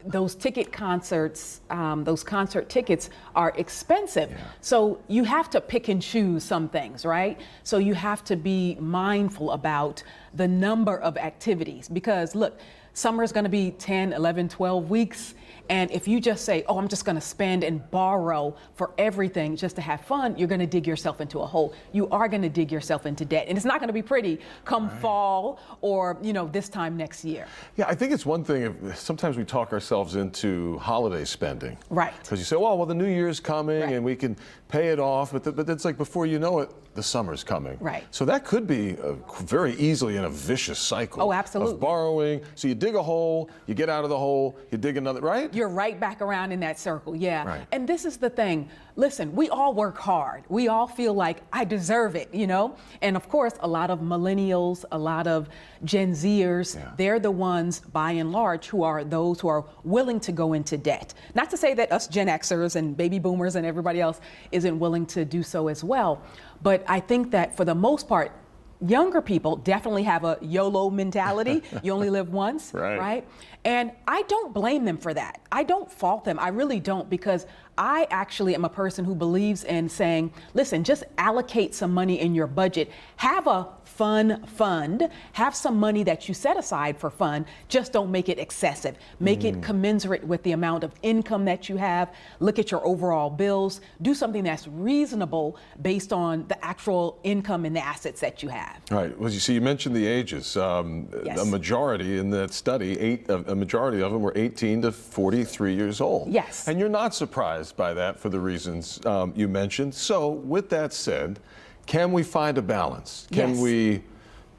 Speaker 4: those those concert tickets are expensive. Yeah. So you have to pick and choose some things, right? So you have to be mindful about the number of activities, because look, summer is going to be 10, 11, 12 weeks. And if you just say, oh, I'm just going to spend and borrow for everything just to have fun, you're going to dig yourself into a hole. You are going to dig yourself into debt. And it's not going to be pretty come fall or, this time next year.
Speaker 10: Yeah, I think it's one thing if sometimes we talk ourselves into holiday spending.
Speaker 4: Right.
Speaker 10: Because you say, well, the new year's coming and we can pay it off. But it's like before you know it, the summer's coming.
Speaker 4: Right.
Speaker 10: So that could be very easily in a vicious cycle.
Speaker 4: Oh, absolutely.
Speaker 10: Of borrowing. So you dig a hole, you get out of the hole, you dig another, right?
Speaker 4: You're right back around in that circle, yeah.
Speaker 10: Right.
Speaker 4: And this is the thing. Listen, we all work hard. We all feel like I deserve it, And of course, a lot of millennials, a lot of Gen Zers, they're the ones, by and large, who are those who are willing to go into debt. Not to say that us Gen Xers and baby boomers and everybody else isn't willing to do so as well. But I think that for the most part, younger people definitely have a YOLO mentality. You only live once, right? And I don't blame them for that. I don't fault them. I really don't, because I actually am a person who believes in saying, listen, just allocate some money in your budget. Have a fun fund. Have some money that you set aside for fun. Just don't make it excessive. Make it commensurate with the amount of income that you have. Look at your overall bills. Do something that's reasonable based on the actual income and the assets that you have.
Speaker 10: Right. Well, you mentioned the ages. A majority in that study, a majority of them were 18 to 43 years old.
Speaker 4: Yes.
Speaker 10: And you're not surprised by that for the reasons you mentioned. So with that said, can we find a balance? Can we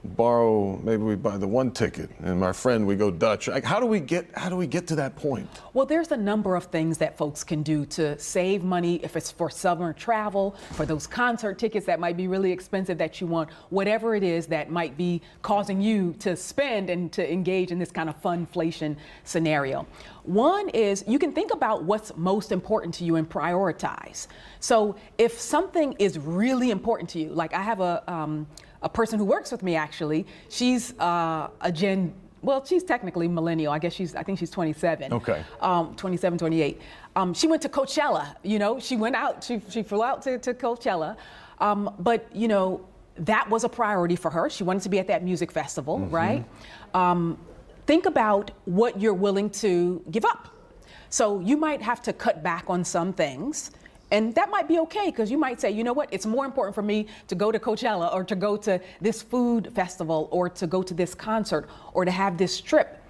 Speaker 10: borrow, maybe we buy the one ticket and my friend, we go Dutch. Like, how do we get to that point?
Speaker 4: Well, there's a number of things that folks can do to save money, if it's for summer travel, for those concert tickets that might be really expensive that you want, whatever it is that might be causing you to spend and to engage in this kind of funflation scenario. One is you can think about what's most important to you and prioritize. So if something is really important to you, like I have a person who works with me, actually, she's she's technically millennial. I think she's 27.
Speaker 10: Okay.
Speaker 4: 27, 28. She went to Coachella, she went out, she flew out to Coachella. But that was a priority for her. She wanted to be at that music festival, right? Think about what you're willing to give up. So you might have to cut back on some things. And that might be okay, because you might say, you know what, it's more important for me to go to Coachella or to go to this food festival or to go to this concert or to have this trip.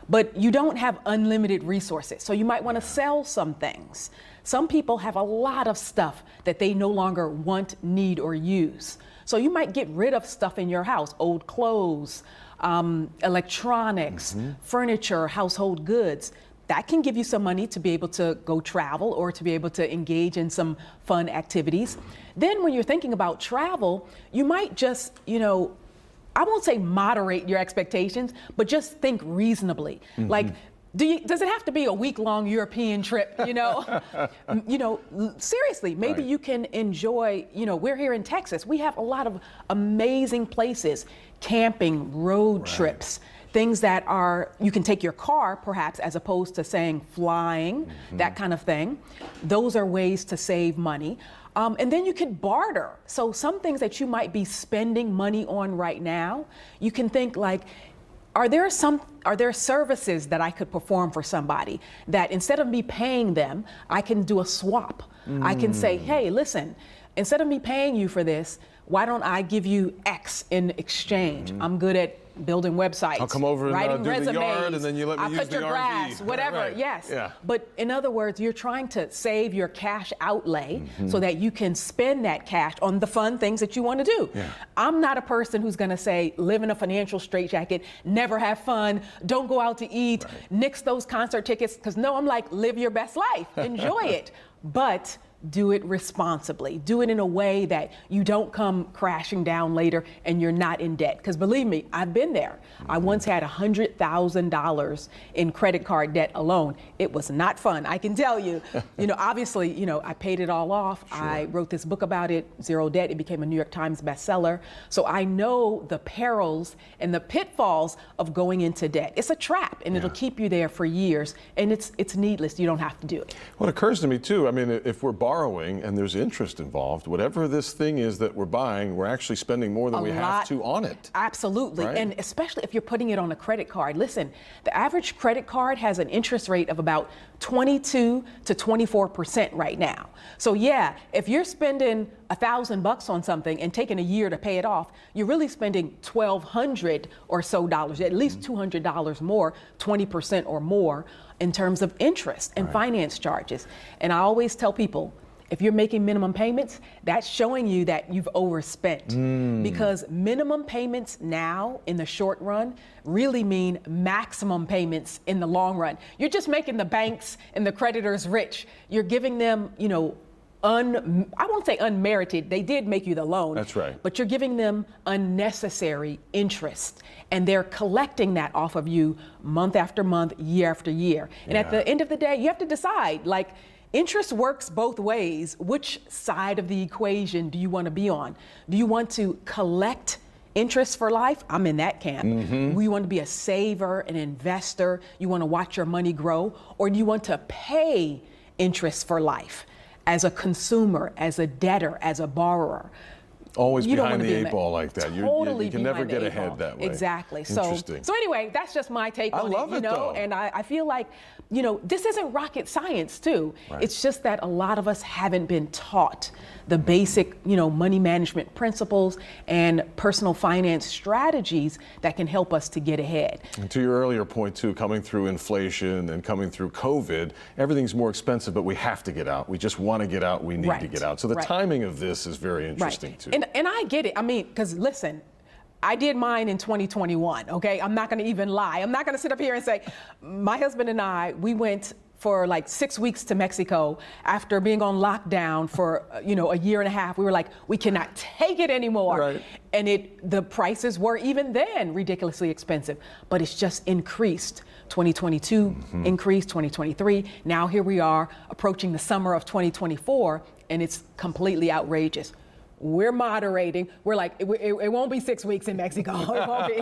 Speaker 4: But you don't have unlimited resources. So you might want to sell some things. Some people have a lot of stuff that they no longer want, need, or use. So you might get rid of stuff in your house, old clothes, electronics, furniture, household goods. that can give you some money to be able to go travel or to be able to engage in some fun activities. Then when you're thinking about travel, you might just, I won't say moderate your expectations, but just think reasonably. Like, does it have to be a week-long European trip? Seriously, maybe you can enjoy, we're here in Texas. We have a lot of amazing places, camping, road trips, things that you can take your car perhaps as opposed to saying flying, that kind of thing. Those are ways to save money. And then you could barter. So some things that you might be spending money on right now, you can think like, are there services that I could perform for somebody that instead of me paying them, I can do a swap. I can say, hey, listen, instead of me paying you for this, why don't I give you X in exchange? I'm good at building websites.
Speaker 10: I'll come over
Speaker 4: writing
Speaker 10: and do
Speaker 4: resumes,
Speaker 10: the yard, and then you let me
Speaker 4: I'll
Speaker 10: use
Speaker 4: cut
Speaker 10: the
Speaker 4: your
Speaker 10: RV.
Speaker 4: grass, whatever.
Speaker 10: Right.
Speaker 4: Yes.
Speaker 10: Yeah.
Speaker 4: But in other words, you're trying to save your cash outlay so that you can spend that cash on the fun things that you want to do.
Speaker 10: Yeah.
Speaker 4: I'm not a person who's going to say live in a financial straitjacket, never have fun, don't go out to eat, nix those concert tickets. Because no, I'm like, live your best life, enjoy it, but do it responsibly. Do it in a way that you don't come crashing down later and you're not in debt. Because believe me, I've been there. I once had $100,000 in credit card debt alone. It was not fun, I can tell you. Obviously, I paid it all off. Sure. I wrote this book about it, Zero Debt. It became a New York Times bestseller. So I know the perils and the pitfalls of going into debt. It's a trap, and it'll keep you there for years. And it's needless. You don't have to do it.
Speaker 10: Well, it occurs to me too, I mean, if we're borrowing and there's interest involved, whatever this thing is that we're buying, we're actually spending more than we have to on it.
Speaker 4: Absolutely.
Speaker 10: Right?
Speaker 4: And especially if you're putting it on a credit card. Listen, the average credit card has an interest rate of about 22 to 24% right now. So yeah, if you're spending $1,000 on something and taking a year to pay it off, you're really spending $1,200 or so dollars, at least $200 more, 20% or more in terms of interest and finance charges. And I always tell people, if you're making minimum payments, that's showing you that you've overspent. Because minimum payments now in the short run really mean maximum payments in the long run. You're just making the banks and the creditors rich. You're giving them, I won't say unmerited, they did make you the loan.
Speaker 10: That's right.
Speaker 4: But you're giving them unnecessary interest. And they're collecting that off of you month after month, year after year. And at the end of the day, you have to decide, interest works both ways. Which side of the equation do you want to be on? Do you want to collect interest for life? I'm in that camp. Do you want to be a saver, an investor? You want to watch your money grow? Or do you want to pay interest for life as a consumer, as a debtor, as a borrower?
Speaker 10: Always behind the eight ball like that.
Speaker 4: Totally
Speaker 10: you can never get
Speaker 4: behind the eight
Speaker 10: ahead
Speaker 4: ball.
Speaker 10: that way.
Speaker 4: Exactly.
Speaker 10: Interesting.
Speaker 4: So anyway, that's just my take on
Speaker 10: love
Speaker 4: it,
Speaker 10: it, though.
Speaker 4: And I feel like, this isn't rocket science too.
Speaker 10: Right.
Speaker 4: It's just that a lot of us haven't been taught the basic, money management principles and personal finance strategies that can help us to get ahead.
Speaker 10: And to your earlier point too, coming through inflation and coming through COVID, everything's more expensive, but we have to get out. We just want to get out. We need to get out. So the timing of this is very interesting too.
Speaker 4: And I get it. I mean, because listen, I did mine in 2021, okay? I'm not going to even lie. I'm not going to sit up here and say, my husband and I, we went for like 6 weeks to Mexico after being on lockdown for, a year and a half. We were like, we cannot take it anymore.
Speaker 10: Right.
Speaker 4: And the prices were even then ridiculously expensive, but it's just increased. 2022 increased, 2023. Now here we are approaching the summer of 2024, and it's completely outrageous. We're moderating. We're like, it won't be 6 weeks in Mexico. It won't be,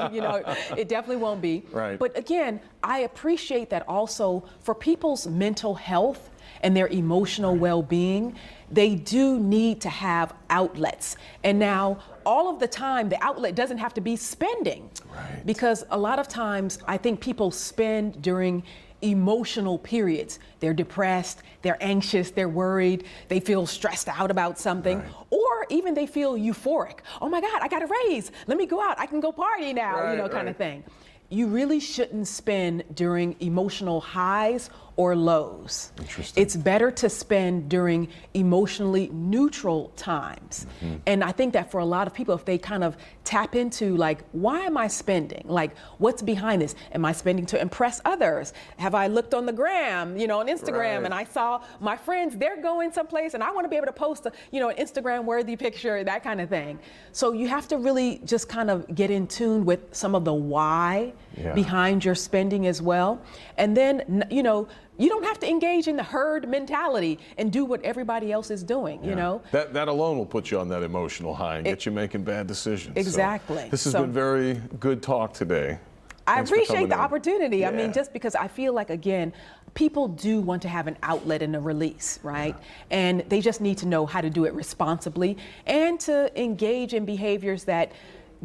Speaker 4: it definitely won't be.
Speaker 10: Right.
Speaker 4: But again, I appreciate that also for people's mental health and their emotional well-being, they do need to have outlets. And now, all of the time, the outlet doesn't have to be spending.
Speaker 10: Right.
Speaker 4: Because a lot of times, I think people spend during emotional periods. They're depressed, they're anxious, they're worried, they feel stressed out about something, or even they feel euphoric. Oh my God, I got a raise. Let me go out. I can go party now, kind of thing. You really shouldn't spend during emotional highs or lows.
Speaker 10: Interesting.
Speaker 4: It's better to spend during emotionally neutral times. And I think that for a lot of people, if they kind of tap into like, why am I spending? Like, what's behind this? Am I spending to impress others? Have I looked on the gram, you know, on Instagram, and I saw my friends, they're going someplace and I want to be able to post a, you know, an Instagram worthy picture, that kind of thing. So you have to really just kind of get in tune with some of the why behind your spending as well. And then, you know, you don't have to engage in the herd mentality and do what everybody else is doing, you know?
Speaker 10: That alone will put you on that emotional high and get you making bad decisions.
Speaker 4: Exactly.
Speaker 10: So this has been very good talk today.
Speaker 4: I
Speaker 10: Thanks for
Speaker 4: appreciate
Speaker 10: coming
Speaker 4: the
Speaker 10: in.
Speaker 4: opportunity. I mean, just because I feel like, again, people do want to have an outlet and a release, right? And they just need to know how to do it responsibly and to engage in behaviors that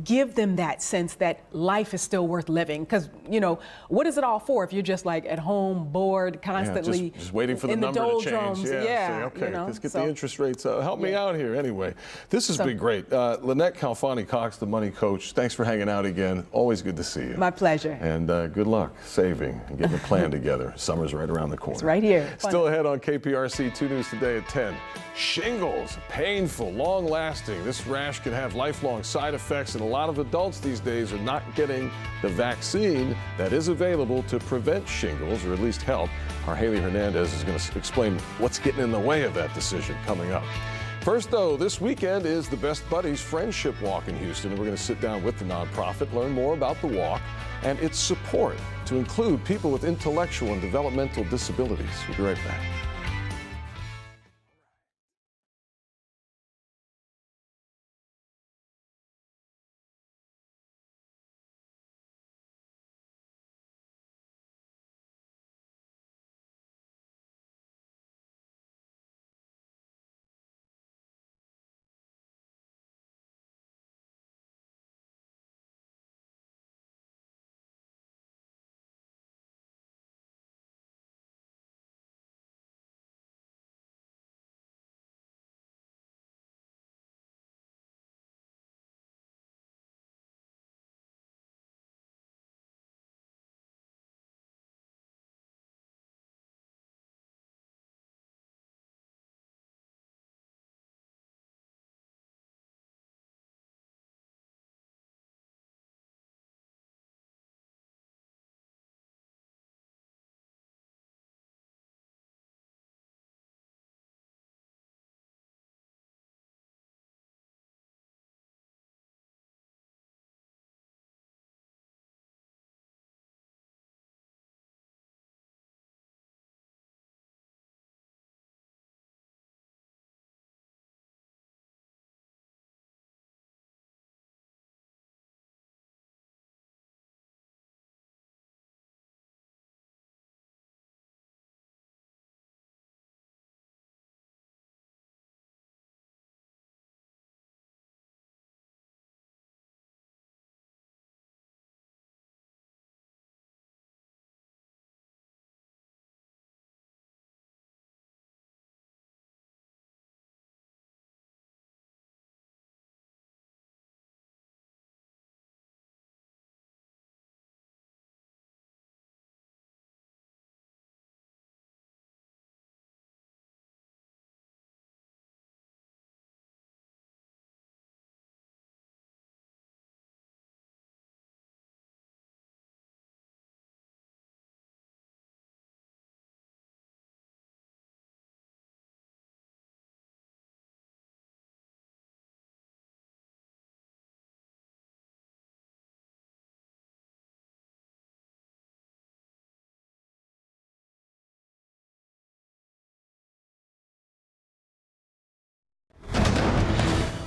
Speaker 4: give them that sense that life is still worth living. Because, you know, what is it all for if you're just like at home, bored, constantly
Speaker 10: just waiting for the
Speaker 4: in
Speaker 10: number to change.
Speaker 4: doldrums?
Speaker 10: Say, okay,
Speaker 4: you know,
Speaker 10: let's get the interest rates up. Help me out here. Anyway, this has been great. Lynette Calfani-Cox, the money coach, thanks for hanging out again. Always good to see you.
Speaker 4: My pleasure.
Speaker 10: And good luck saving and getting a plan together. Summer's right around the corner.
Speaker 4: It's right here.
Speaker 10: Still ahead on KPRC 2 News today at 10. Shingles, painful, long-lasting. This rash can have lifelong side effects, and a lot of adults these days are not getting the vaccine that is available to prevent shingles, or at least help. Our Haley Hernandez is going to explain what's getting in the way of that decision coming up. First, though, this weekend is the Best Buddies Friendship Walk in Houston, and we're going to sit down with the nonprofit, learn more about the walk and its support to include people with intellectual and developmental disabilities. We'll be right back.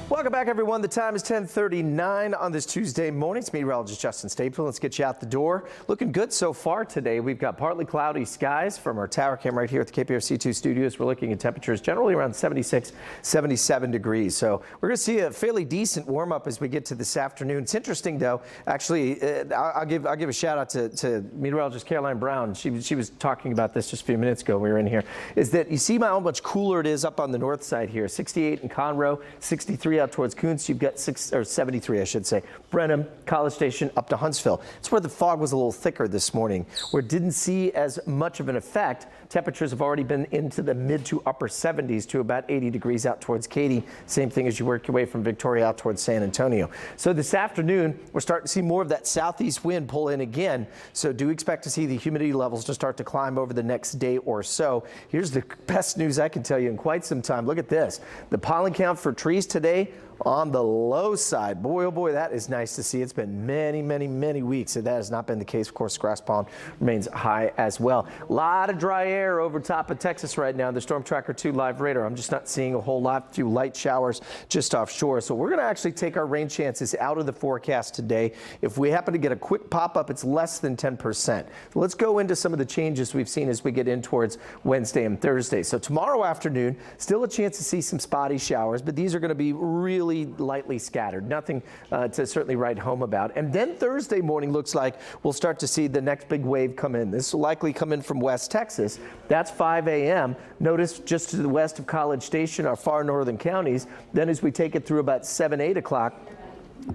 Speaker 14: Welcome back, everyone. The time is 10:39 on this Tuesday morning. It's meteorologist Justin Staple. Let's get you out the door. Looking good so far today. We've got partly cloudy skies from our tower cam right here at the KPRC2 studios. We're looking at temperatures generally around 76, 77 degrees. So we're going to see a fairly decent warm up as we get to this afternoon. It's interesting, though. Actually, I'll give a shout out to meteorologist Caroline Brown. She was talking about this just a few minutes ago. We were in here. Is that you see how much cooler it is up on the north side here? 68 in Conroe, 63 out towards Kuntz, you've got 73, I should say. Brenham, College Station, up to Huntsville. It's where the fog was a little thicker this morning, where it didn't see as much of an effect. Temperatures have already been into the mid to upper 70s to about 80 degrees out towards Katy. Same thing as you work your way from Victoria out towards San Antonio. So this afternoon, we're starting to see more of that southeast wind pull in again. So do expect to see the humidity levels to start to climb over the next day or so. Here's the best news I can tell you in quite some time. Look at this. The pollen count for trees today on the low side. Boy, oh boy, that is nice to see. It's been many, many, many weeks, and that has not been the case. Of course, grass pollen remains high as well. A lot of dry air over top of Texas right now. The Storm Tracker 2 live radar, I'm just not seeing a whole lot. Few light showers just offshore. So we're going to actually take our rain chances out of the forecast today. If we happen to get a quick pop-up, it's less than 10%. So let's go into some of the changes we've seen as we get in towards Wednesday and Thursday. So tomorrow afternoon, still a chance to see some spotty showers, but these are going to be really lightly scattered. Nothing to certainly write home about. And then Thursday morning looks like we'll start to see the next big wave come in. This will likely come in from West Texas. That's 5 a.m. Notice just to the west of College Station, our far northern counties. Then as we take it through about 7, 8 o'clock,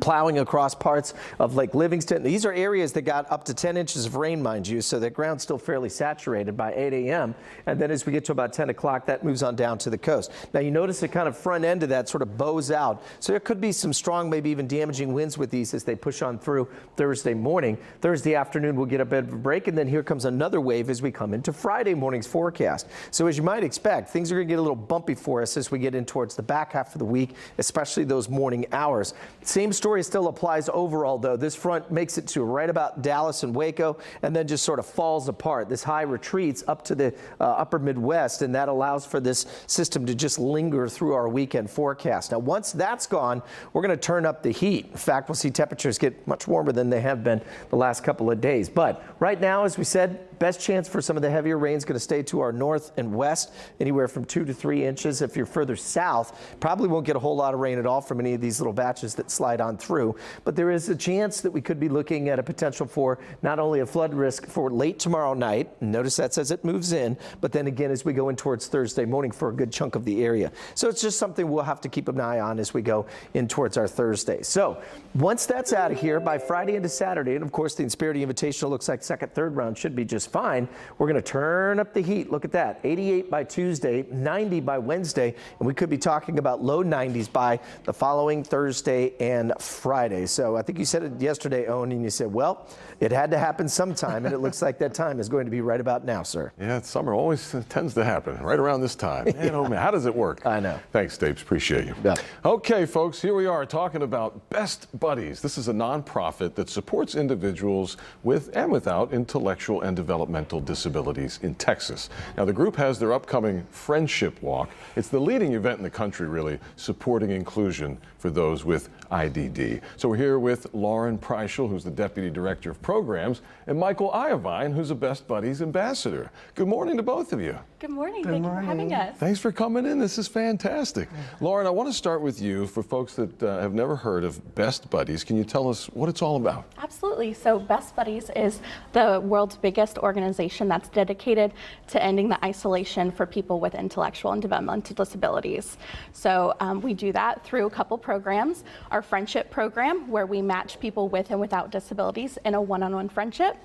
Speaker 14: plowing across parts of Lake Livingston. These are areas that got up to 10 inches of rain, mind you, so the ground's still fairly saturated by 8 a.m. And then as we get to about 10 o'clock, that moves on down to the coast. Now you notice the kind of front end of that sort of bows out, so there could be some strong, maybe even damaging winds with these as they push on through Thursday morning. Thursday afternoon, we'll get a bit of a break, and then here comes another wave as we come into Friday morning's forecast. So as you might expect, things are going to get a little bumpy for us as we get in towards the back half of the week, especially those morning hours. Same story still applies overall, though. This front makes it to right about Dallas and Waco and then just sort of falls apart. This high retreats up to the upper Midwest, and that allows for this system to just linger through our weekend forecast. Now, once that's gone, we're going to turn up the heat. In fact, we'll see temperatures get much warmer than they have been the last couple of days. But right now, as we said, best chance for some of the heavier rain is going to stay to our north and west, anywhere from 2 to 3 inches. If you're further south, probably won't get a whole lot of rain at all from any of these little batches that slide on through. But there is a chance that we could be looking at a potential for not only a flood risk for late tomorrow night, notice that says it moves in, but then again as we go in towards Thursday morning for a good chunk of the area. So it's just something we'll have to keep an eye on as we go in towards our Thursday. So once that's out of here, by Friday into Saturday, and of course the Insperity Invitational looks like second, third round should be just fine. We're going to turn up the heat. Look at that. 88 by Tuesday, 90 by Wednesday, and we could be talking about low 90s by the following Thursday and Friday. So I think you said it yesterday, Owen, and you said, well, it had to happen sometime, and it looks like that time is going to be right about now, sir.
Speaker 10: Yeah, summer always tends to happen right around this time. Man, oh man, how does it work?
Speaker 14: I know.
Speaker 10: Thanks, Dave. Appreciate you.
Speaker 14: Yeah.
Speaker 10: Okay, folks, here we are talking about Best Buddies. This is a nonprofit that supports individuals with and without intellectual and developmental disabilities in Texas. Now, the group has their upcoming Friendship Walk. It's the leading event in the country, really, supporting inclusion for those with IDD. So we're here with Lauren Preischel, who's the Deputy Director of Programs, and Michael Iovine, who's a Best Buddies Ambassador. Good morning to both of you.
Speaker 16: Good morning. Thank you for having us.
Speaker 10: Thanks for coming in. This is fantastic. Lauren, I want to start with you. For folks that have never heard of Best Buddies, can you tell us what it's all about?
Speaker 16: Absolutely. So Best Buddies is the world's biggest organization that's dedicated to ending the isolation for people with intellectual and developmental disabilities. So we do that through a couple programs. Our friendship program, where we match people with and without disabilities in a one-on-one friendship,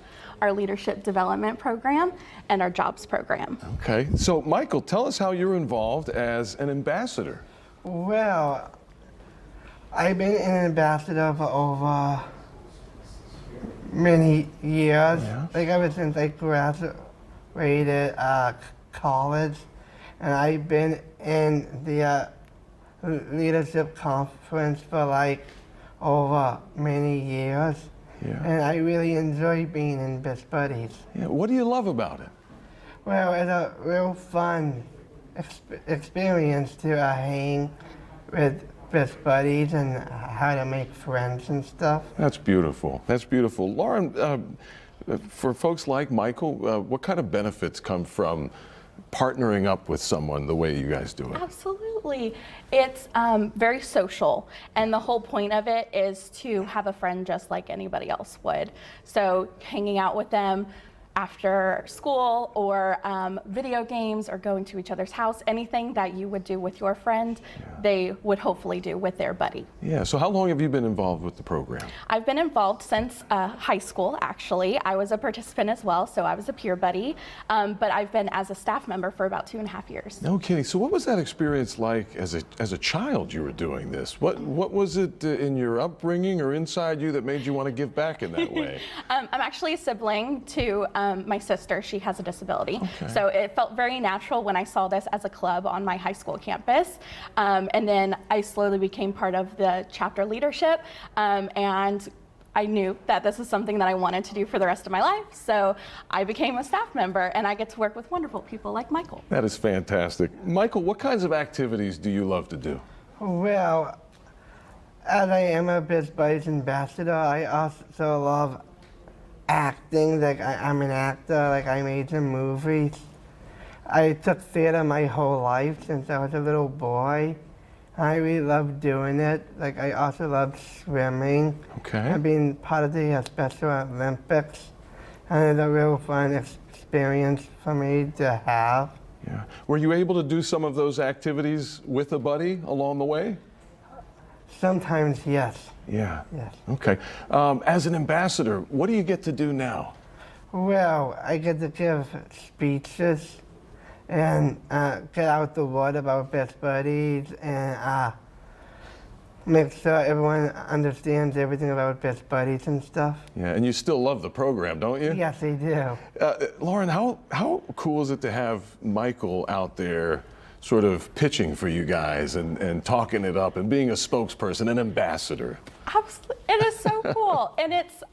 Speaker 16: our leadership development program, and our jobs program.
Speaker 10: Okay, so Michael, tell us how you're involved as an ambassador.
Speaker 17: Well, I've been an ambassador for over many years, like ever since I graduated college, and I've been in the leadership conference for like over many years.
Speaker 10: Yeah.
Speaker 17: And I really enjoy being in Best Buddies.
Speaker 10: Yeah. What do you love about it?
Speaker 17: Well, it's a real fun experience to hang with Best Buddies and how to make friends and stuff.
Speaker 10: That's beautiful. That's beautiful. Lauren, for folks like Michael, what kind of benefits come from partnering up with someone the way you guys do it?
Speaker 16: Absolutely. It's very social, and the whole point of it is to have a friend just like anybody else would. So hanging out with them, after school, or video games, or going to each other's house. Anything that you would do with your friend, they would hopefully do with their buddy.
Speaker 10: Yeah, so how long have you been involved with the program?
Speaker 16: I've been involved since high school, actually. I was a participant as well, so I was a peer buddy, but I've been as a staff member for about 2.5 years.
Speaker 10: No kidding. So what was that experience like as a child you were doing this? What was it in your upbringing or inside you that made you want to give back in that way?
Speaker 16: I'm actually a sibling to my sister. She has a disability. So it felt very natural when I saw this as a club on my high school campus. And then I slowly became part of the chapter leadership. And I knew that this is something that I wanted to do for the rest of my life. So I became a staff member, and I get to work with wonderful people like Michael.
Speaker 10: That is fantastic. Michael, what kinds of activities do you love to do?
Speaker 17: Well, as I am a Best Buddies ambassador, I also love acting. Like I'm an actor, like I made some movies. I took theater my whole life since I was a little boy. I really love doing it. Like I also love swimming.
Speaker 10: Okay.
Speaker 17: I've been part of the Special Olympics, and it's a real fun experience for me to have.
Speaker 10: Yeah. Were you able to do some of those activities with a buddy along the way?
Speaker 17: Sometimes, yes.
Speaker 10: Yeah.
Speaker 17: Yes.
Speaker 10: Okay. As an ambassador, what do you get to do now?
Speaker 17: Well, I get to give speeches and get out the word about Best Buddies and make sure everyone understands everything about Best Buddies and stuff.
Speaker 10: Yeah, and you still love the program, don't you?
Speaker 17: Yes, I do.
Speaker 10: Lauren, how cool is it to have Michael out there sort of pitching for you guys and talking it up and being a spokesperson, an ambassador?
Speaker 16: Absolutely. It is so cool, and it's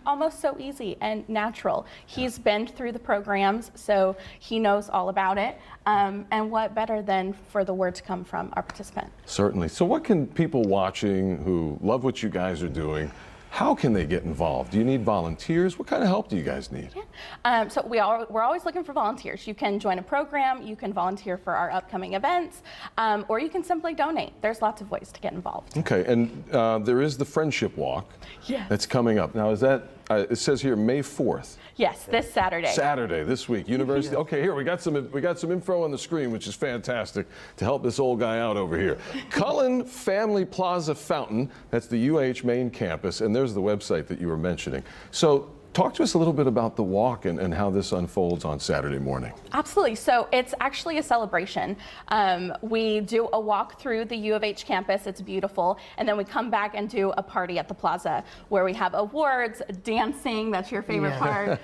Speaker 16: almost so easy and natural. He's been through the programs, so he knows all about it. And what better than for the word to come from our participant?
Speaker 10: Certainly. So what can people watching who love what you guys are doing, how can they get involved? Do you need volunteers? What kind of help do you guys need?
Speaker 16: So we're always looking for volunteers. You can join a program, you can volunteer for our upcoming events, or you can simply donate. There's lots of ways to get involved.
Speaker 10: Okay, and there is the Friendship Walk that's coming up. Now, is that, it says here May 4th.
Speaker 16: Yes, this Saturday.
Speaker 10: Saturday, this week, University. Okay, here, we got some info on the screen, which is fantastic to help this old guy out over here. Cullen Family Plaza Fountain, that's the UH main campus, and there's the website that you were mentioning. So talk to us a little bit about the walk and how this unfolds on Saturday morning.
Speaker 16: Absolutely. So it's actually a celebration. We do a walk through the U of H campus. It's beautiful. And then we come back and do a party at the plaza where we have awards, dancing, that's your favorite part,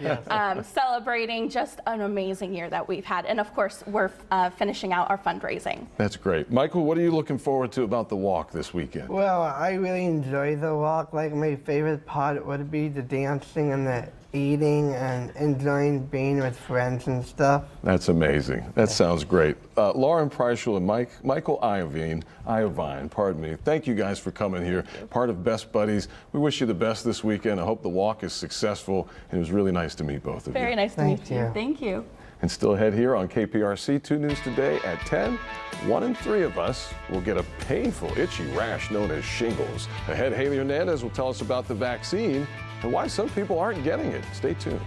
Speaker 16: celebrating just an amazing year that we've had. And of course, we're finishing out our fundraising.
Speaker 10: That's great. Michael, what are you looking forward to about the walk this weekend?
Speaker 17: Well, I really enjoy the walk. Like my favorite part would be the dancing and the eating and enjoying being with friends and stuff.
Speaker 10: That's amazing. That sounds great. Lauren Preischel and Michael Iovine, pardon me. Thank you guys for coming here. Part of Best Buddies. We wish you the best this weekend. I hope the walk is successful. And it was really nice to meet both of you.
Speaker 16: Very nice to meet you. Thank you.
Speaker 10: And still ahead here on KPRC 2 News Today at 10. 1 in 3 of us will get a painful, itchy rash known as shingles. Ahead, Haley Hernandez will tell us about the vaccine and why some people aren't getting it. Stay tuned.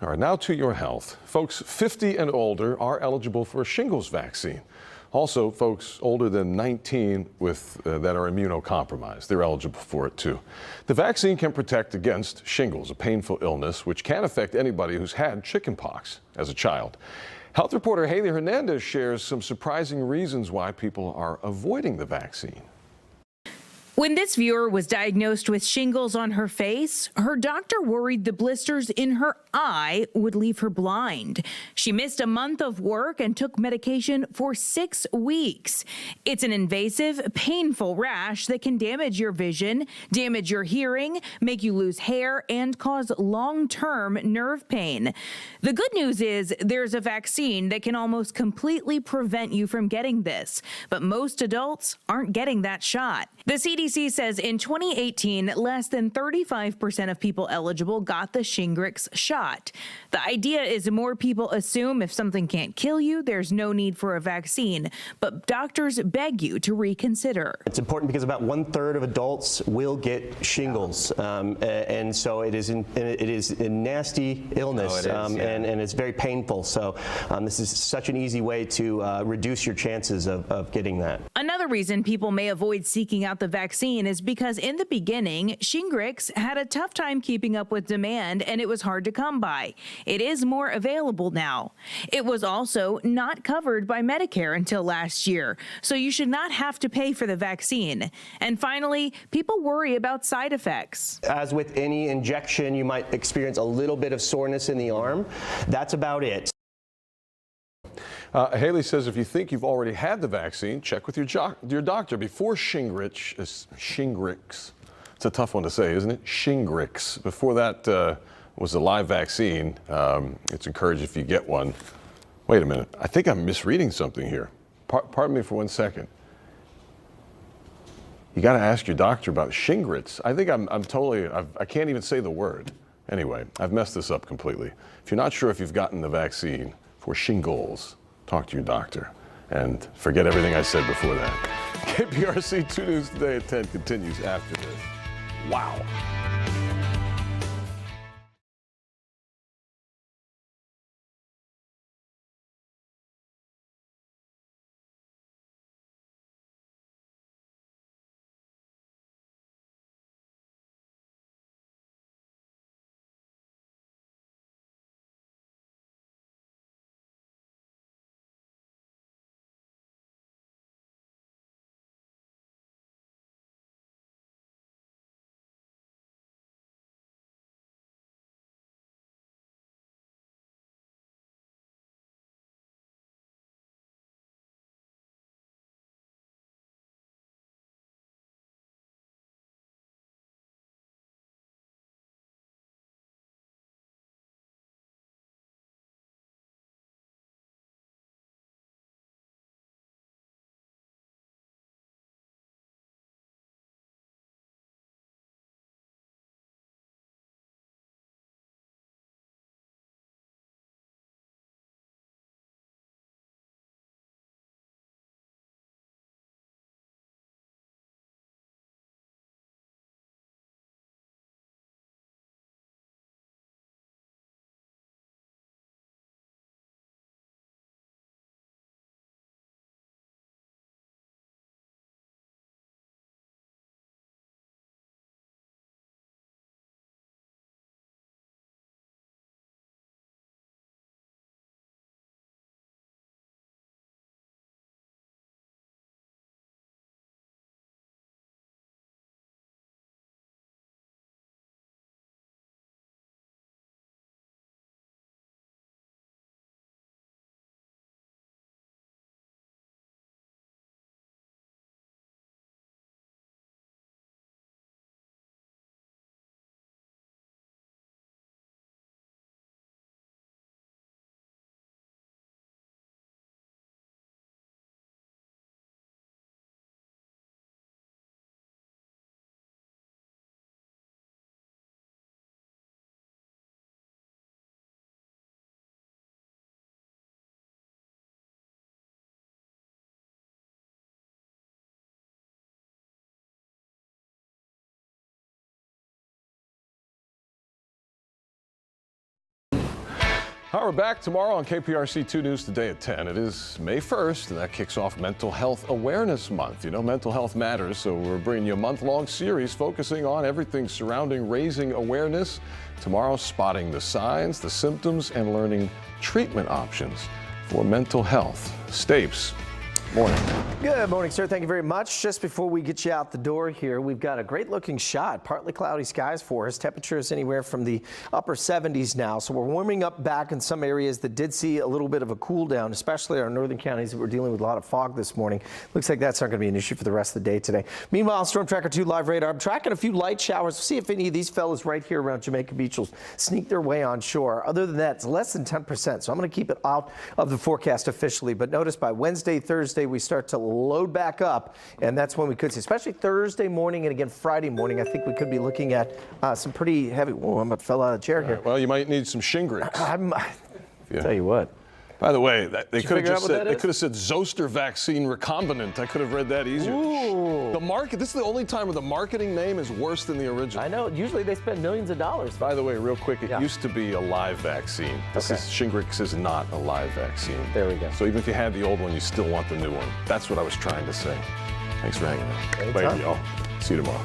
Speaker 10: All right, now to your health. Folks 50 and older are eligible for a shingles vaccine. Also, folks older than 19 that are immunocompromised, they're eligible for it too. The vaccine can protect against shingles, a painful illness which can affect anybody who's had chickenpox as a child. Health reporter Haley Hernandez shares some surprising reasons why people are avoiding the vaccine.
Speaker 1: When this viewer was diagnosed with shingles on her face, her doctor worried the blisters in her eye would leave her blind. She missed a month of work and took medication for 6 weeks. It's an invasive, painful rash that can damage your vision, damage your hearing, make you lose hair, and cause long-term nerve pain. The good news is there's a vaccine that can almost completely prevent you from getting this, but most adults aren't getting that shot. The CDC says in 2018, less than 35% of people eligible got the Shingrix shot. The idea is more people assume if something can't kill you, there's no need for a vaccine, but doctors beg you to reconsider.
Speaker 8: It's important because about 1/3 of adults will get shingles, and so it is a nasty illness, and it's very painful. So this is such an easy way to reduce your chances of getting that.
Speaker 1: Another reason people may avoid seeking out the vaccine is because in the beginning, Shingrix had a tough time keeping up with demand and it was hard to come by. It is more available now. It was also not covered by Medicare until last year, so you should not have to pay for the vaccine. And finally, people worry about side effects.
Speaker 8: As with any injection, you might experience a little bit of soreness in the arm. That's about it.
Speaker 10: Haley says if you think you've already had the vaccine, check with your doctor before Shingrix. It's a tough one to say, isn't it? Shingrix. Before that was a live vaccine. It's encouraged if you get one. Wait a minute. I think I'm misreading something here. Pardon me for 1 second. You got to ask your doctor about Shingrix. I think I can't even say the word. Anyway, I've messed this up completely. If you're not sure if you've gotten the vaccine for shingles, talk to your doctor and forget everything I said before that. KPRC 2 News Today at 10 continues after this. Wow. All right, we're back tomorrow on KPRC 2 News Today at 10. It is May 1st, and that kicks off Mental Health Awareness Month. You know, mental health matters, so we're bringing you a month-long series focusing on everything surrounding raising awareness. Tomorrow, spotting the signs, the symptoms, and learning treatment options for mental health. Stapes, morning.
Speaker 14: Good morning, sir. Thank you very much. Just before we get you out the door here, we've got a great looking shot. Partly cloudy skies for us. Temperatures anywhere from the upper 70s now. So we're warming up back in some areas that did see a little bit of a cool down, especially our northern counties that were dealing with a lot of fog this morning. Looks like that's not going to be an issue for the rest of the day today. Meanwhile, Storm Tracker 2 live radar. I'm tracking a few light showers. We'll see if any of these fellas right here around Jamaica Beach will sneak their way on shore. Other than that, it's less than 10%. So I'm going to keep it out of the forecast officially. But notice by Wednesday, Thursday, we start to load back up, and that's when we could see, especially Thursday morning and again Friday morning. I think we could be looking at some pretty heavy. Whoa, I'm about to fell out of the chair here.
Speaker 10: Well, you might need some Shingrix.
Speaker 14: Tell you what.
Speaker 10: By the way, they could have said zoster vaccine recombinant. I could have read that easier.
Speaker 14: Ooh.
Speaker 10: The market. This is the only time where the marketing name is worse than the original.
Speaker 14: I know. Usually they spend millions of dollars.
Speaker 10: By the way, real quick, it used to be a live vaccine. Shingrix is not a live vaccine.
Speaker 14: There we go.
Speaker 10: So even if you had the old one, you still want the new one. That's what I was trying to say. Thanks for hanging out. Later, y'all. See you tomorrow.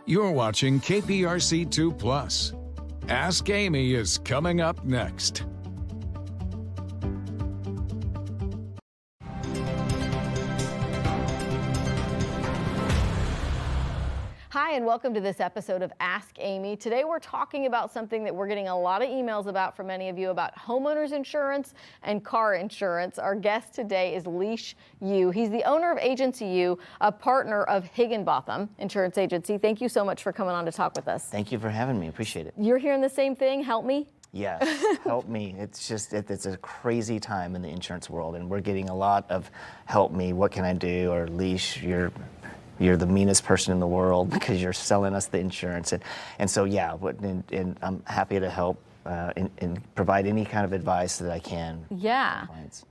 Speaker 11: You're watching KPRC 2 Plus. Ask Amy is coming up next.
Speaker 2: Hi, and welcome to this episode of Ask Amy. Today we're talking about something that we're getting a lot of emails about from many of you about homeowners insurance and car insurance. Our guest today is Leash U. He's the owner of Agency U, a partner of Higginbotham Insurance Agency. Thank you so much for coming on to talk with us.
Speaker 19: Thank you for having me. Appreciate it.
Speaker 2: You're hearing the same thing, help me?
Speaker 19: Yes, help me. It's just, it's a crazy time in the insurance world, and we're getting a lot of help me, what can I do, or Leash, you're the meanest person in the world because you're selling us the insurance. And so, yeah, and I'm happy to help and provide any kind of advice that I can.
Speaker 2: Yeah.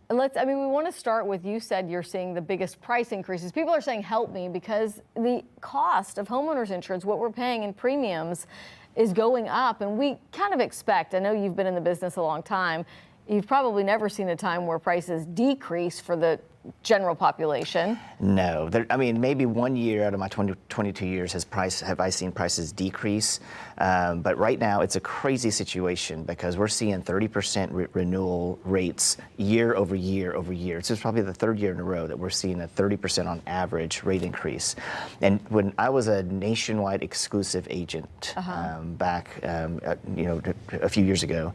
Speaker 2: And we want to start with, you said you're seeing the biggest price increases. People are saying, help me, because the cost of homeowners insurance, what we're paying in premiums, is going up. And we kind of expect, I know you've been in the business a long time, you've probably never seen a time where prices decrease for the general population.
Speaker 19: No, I mean, maybe 1 year out of my 22 years have I seen prices decrease. But right now it's a crazy situation because we're seeing 30% renewal rates year over year over year. This is probably the third year in a row that we're seeing a 30% on average rate increase. And when I was a nationwide exclusive agent back, a few years ago,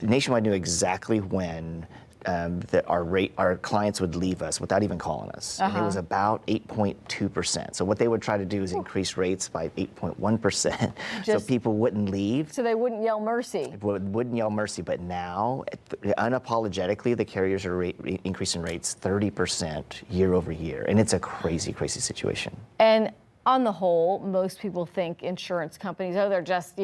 Speaker 19: Nationwide knew exactly when that our clients would leave us without even calling us. And it was about 8.2%. So what they would try to do is increase rates by 8.1% so people wouldn't leave.
Speaker 2: So they wouldn't yell mercy.
Speaker 19: Wouldn't yell mercy, but now, unapologetically, the carriers are increasing rates 30% year over year. And it's a crazy, crazy situation.
Speaker 2: And on the whole, most people think insurance companies, they're just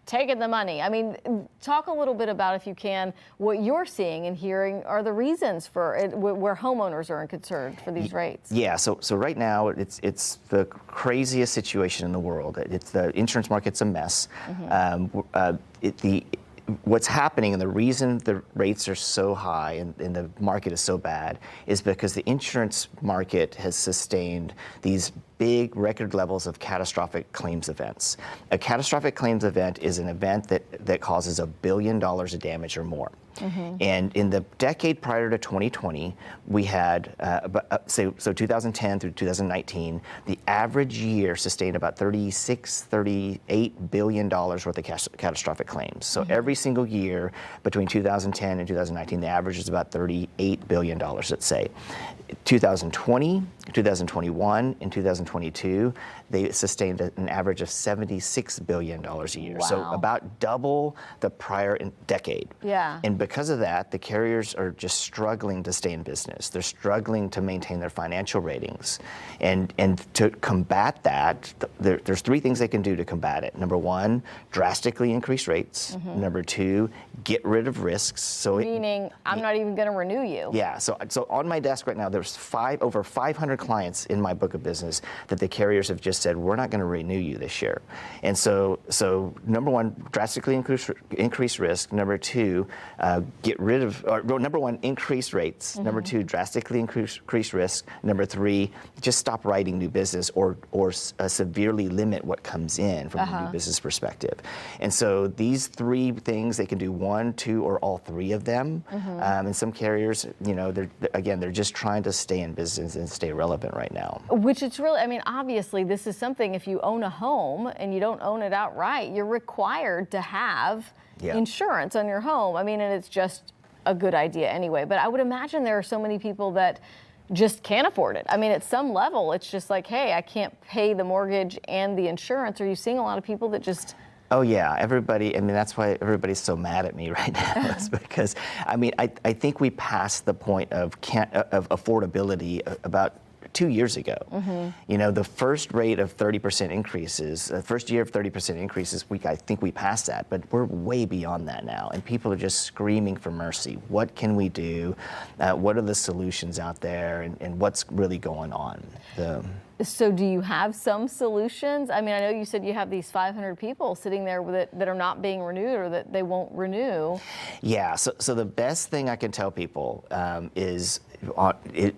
Speaker 2: taking the money. I mean, talk a little bit about, if you can, what you're seeing and hearing are the reasons for it, where homeowners are concerned for these rates.
Speaker 19: Yeah, so right now it's the craziest situation in the world. The insurance market's a mess. What's happening and the reason the rates are so high and the market is so bad is because the insurance market has sustained these big record levels of catastrophic claims events. A catastrophic claims event is an event that causes $1 billion of damage or more. And in the decade prior to 2020, we had, so 2010 through 2019, the average year sustained about $38 billion worth of catastrophic claims. So every single year between 2010 and 2019, the average is about $38 billion, let's say. 2020, 2021, and 2022, they sustained an average of $76 billion a year.
Speaker 2: Wow.
Speaker 19: So about double the prior decade.
Speaker 2: Yeah.
Speaker 19: And because of that, the carriers are just struggling to stay in business. They're struggling to maintain their financial ratings. And to combat that, there's three things they can do to combat it. Number one, drastically increase rates. Number two, get rid of risks.
Speaker 2: Meaning, I'm not even going to renew you.
Speaker 19: Yeah, so on my desk right now, there's over 500 clients in my book of business that the carriers have just said, we're not going to renew you this year. And so number one, drastically increase risk. Number two, number one, increase rates. Number two, drastically increase risk. Number three, just stop writing new business or severely limit what comes in from a new business perspective. And so these three things, they can do one, two, or all three of them. And some carriers, they're just trying to stay in business and stay relevant right now.
Speaker 2: Which it's really, I mean, obviously this is something, if you own a home and you don't own it outright, you're required to have insurance on your home. I mean, and it's just a good idea anyway. But I would imagine there are so many people that just can't afford it. I mean, at some level, it's just like, hey, I can't pay the mortgage and the insurance. Are you seeing a lot of people that just...
Speaker 19: Oh yeah, everybody, I mean, that's why everybody's so mad at me right now, is because, I mean, I think we passed the point of affordability about 2 years ago. The first rate of 30% increases, the first year of 30% increases, I think we passed that, but we're way beyond that now. And people are just screaming for mercy. What can we do? What are the solutions out there? And what's really going on?
Speaker 2: So do you have some solutions? I mean, I know you said you have these 500 people sitting there that are not being renewed or that they won't renew.
Speaker 19: Yeah, so the best thing I can tell people is,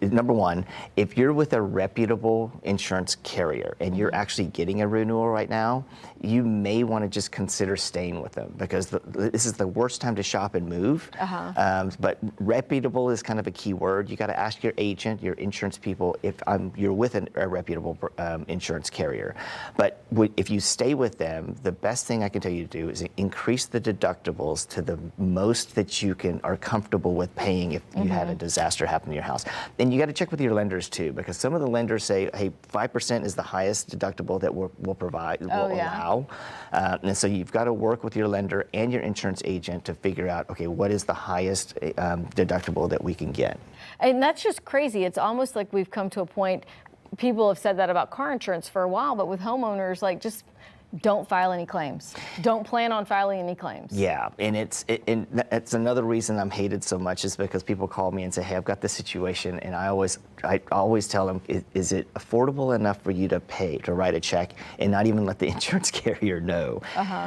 Speaker 19: number one, if you're with a reputable insurance carrier and you're actually getting a renewal right now, you may want to just consider staying with them because this is the worst time to shop and move. But reputable is kind of a key word. You got to ask your agent, your insurance people, if you're with a reputable insurance carrier. But if you stay with them, the best thing I can tell you to do is increase the deductibles to the most that you are comfortable with paying if you had a disaster happen to your house. And you got to check with your lenders too, because some of the lenders say, hey, 5% is the highest deductible that we'll allow. And so you've got to work with your lender and your insurance agent to figure out, okay, what is the highest deductible that we can get?
Speaker 2: And that's just crazy. It's almost like we've come to a point, people have said that about car insurance for a while, but with homeowners, like, just don't file any claims. Don't plan on filing any claims.
Speaker 19: Yeah, and it's another reason I'm hated so much is because people call me and say, hey, I've got this situation, and I always tell them, is it affordable enough for you to pay, to write a check, and not even let the insurance carrier know?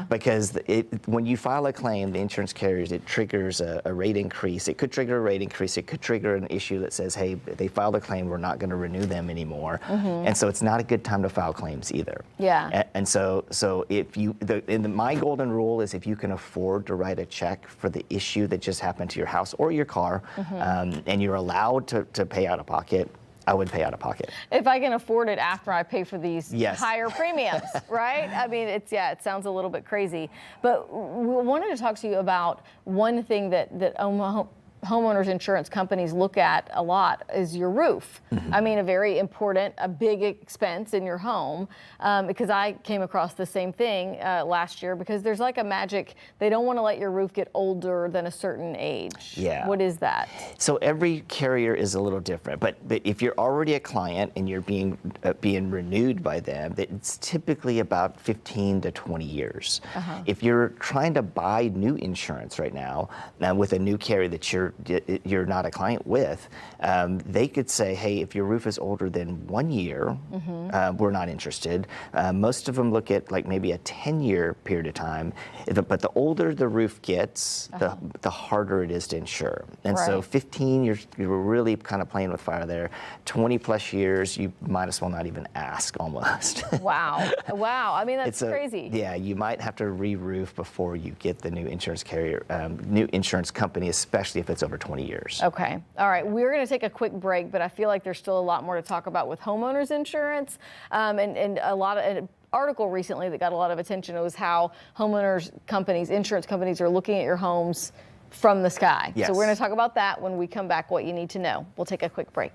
Speaker 19: Because when you file a claim, the insurance carriers, it triggers a rate increase. It could trigger a rate increase. It could trigger an issue that says, hey, they filed a claim, we're not going to renew them anymore. And so it's not a good time to file claims either.
Speaker 2: Yeah.
Speaker 19: And so if you, my golden rule is if you can afford to write a check for the issue that just happened to your house or your car, and you're allowed to pay out of pocket, I would pay out of pocket.
Speaker 2: If I can afford it after I pay for these higher premiums, right? I mean, it sounds a little bit crazy. But we wanted to talk to you about one thing that homeowners insurance companies look at a lot is your roof. I mean, a very important, a big expense in your home, because I came across the same thing last year, because there's like a magic, they don't want to let your roof get older than a certain age.
Speaker 19: Yeah.
Speaker 2: What is that?
Speaker 19: So every carrier is a little different, but if you're already a client and you're being renewed by them, it's typically about 15 to 20 years. If you're trying to buy new insurance right now with a new carrier that you're not a client with, they could say, hey, if your roof is older than 1 year, we're not interested. Most of them look at like maybe a 10-year period of time, but the older the roof gets, the harder it is to insure. And so 15, you're really kind of playing with fire there. 20 plus years, you might as well not even ask almost.
Speaker 2: Wow. Wow. I mean, that's crazy.
Speaker 19: Yeah, you might have to re-roof before you get the new insurance carrier, new insurance company, especially if it's over 20 years.
Speaker 2: Okay. All right. We're going to take a quick break, but I feel like there's still a lot more to talk about with homeowners insurance, and a lot of an article recently that got a lot of attention was how homeowners companies, insurance companies are looking at your homes from the sky.
Speaker 19: Yes.
Speaker 2: So we're going to talk about that when we come back, what you need to know. We'll take a quick break.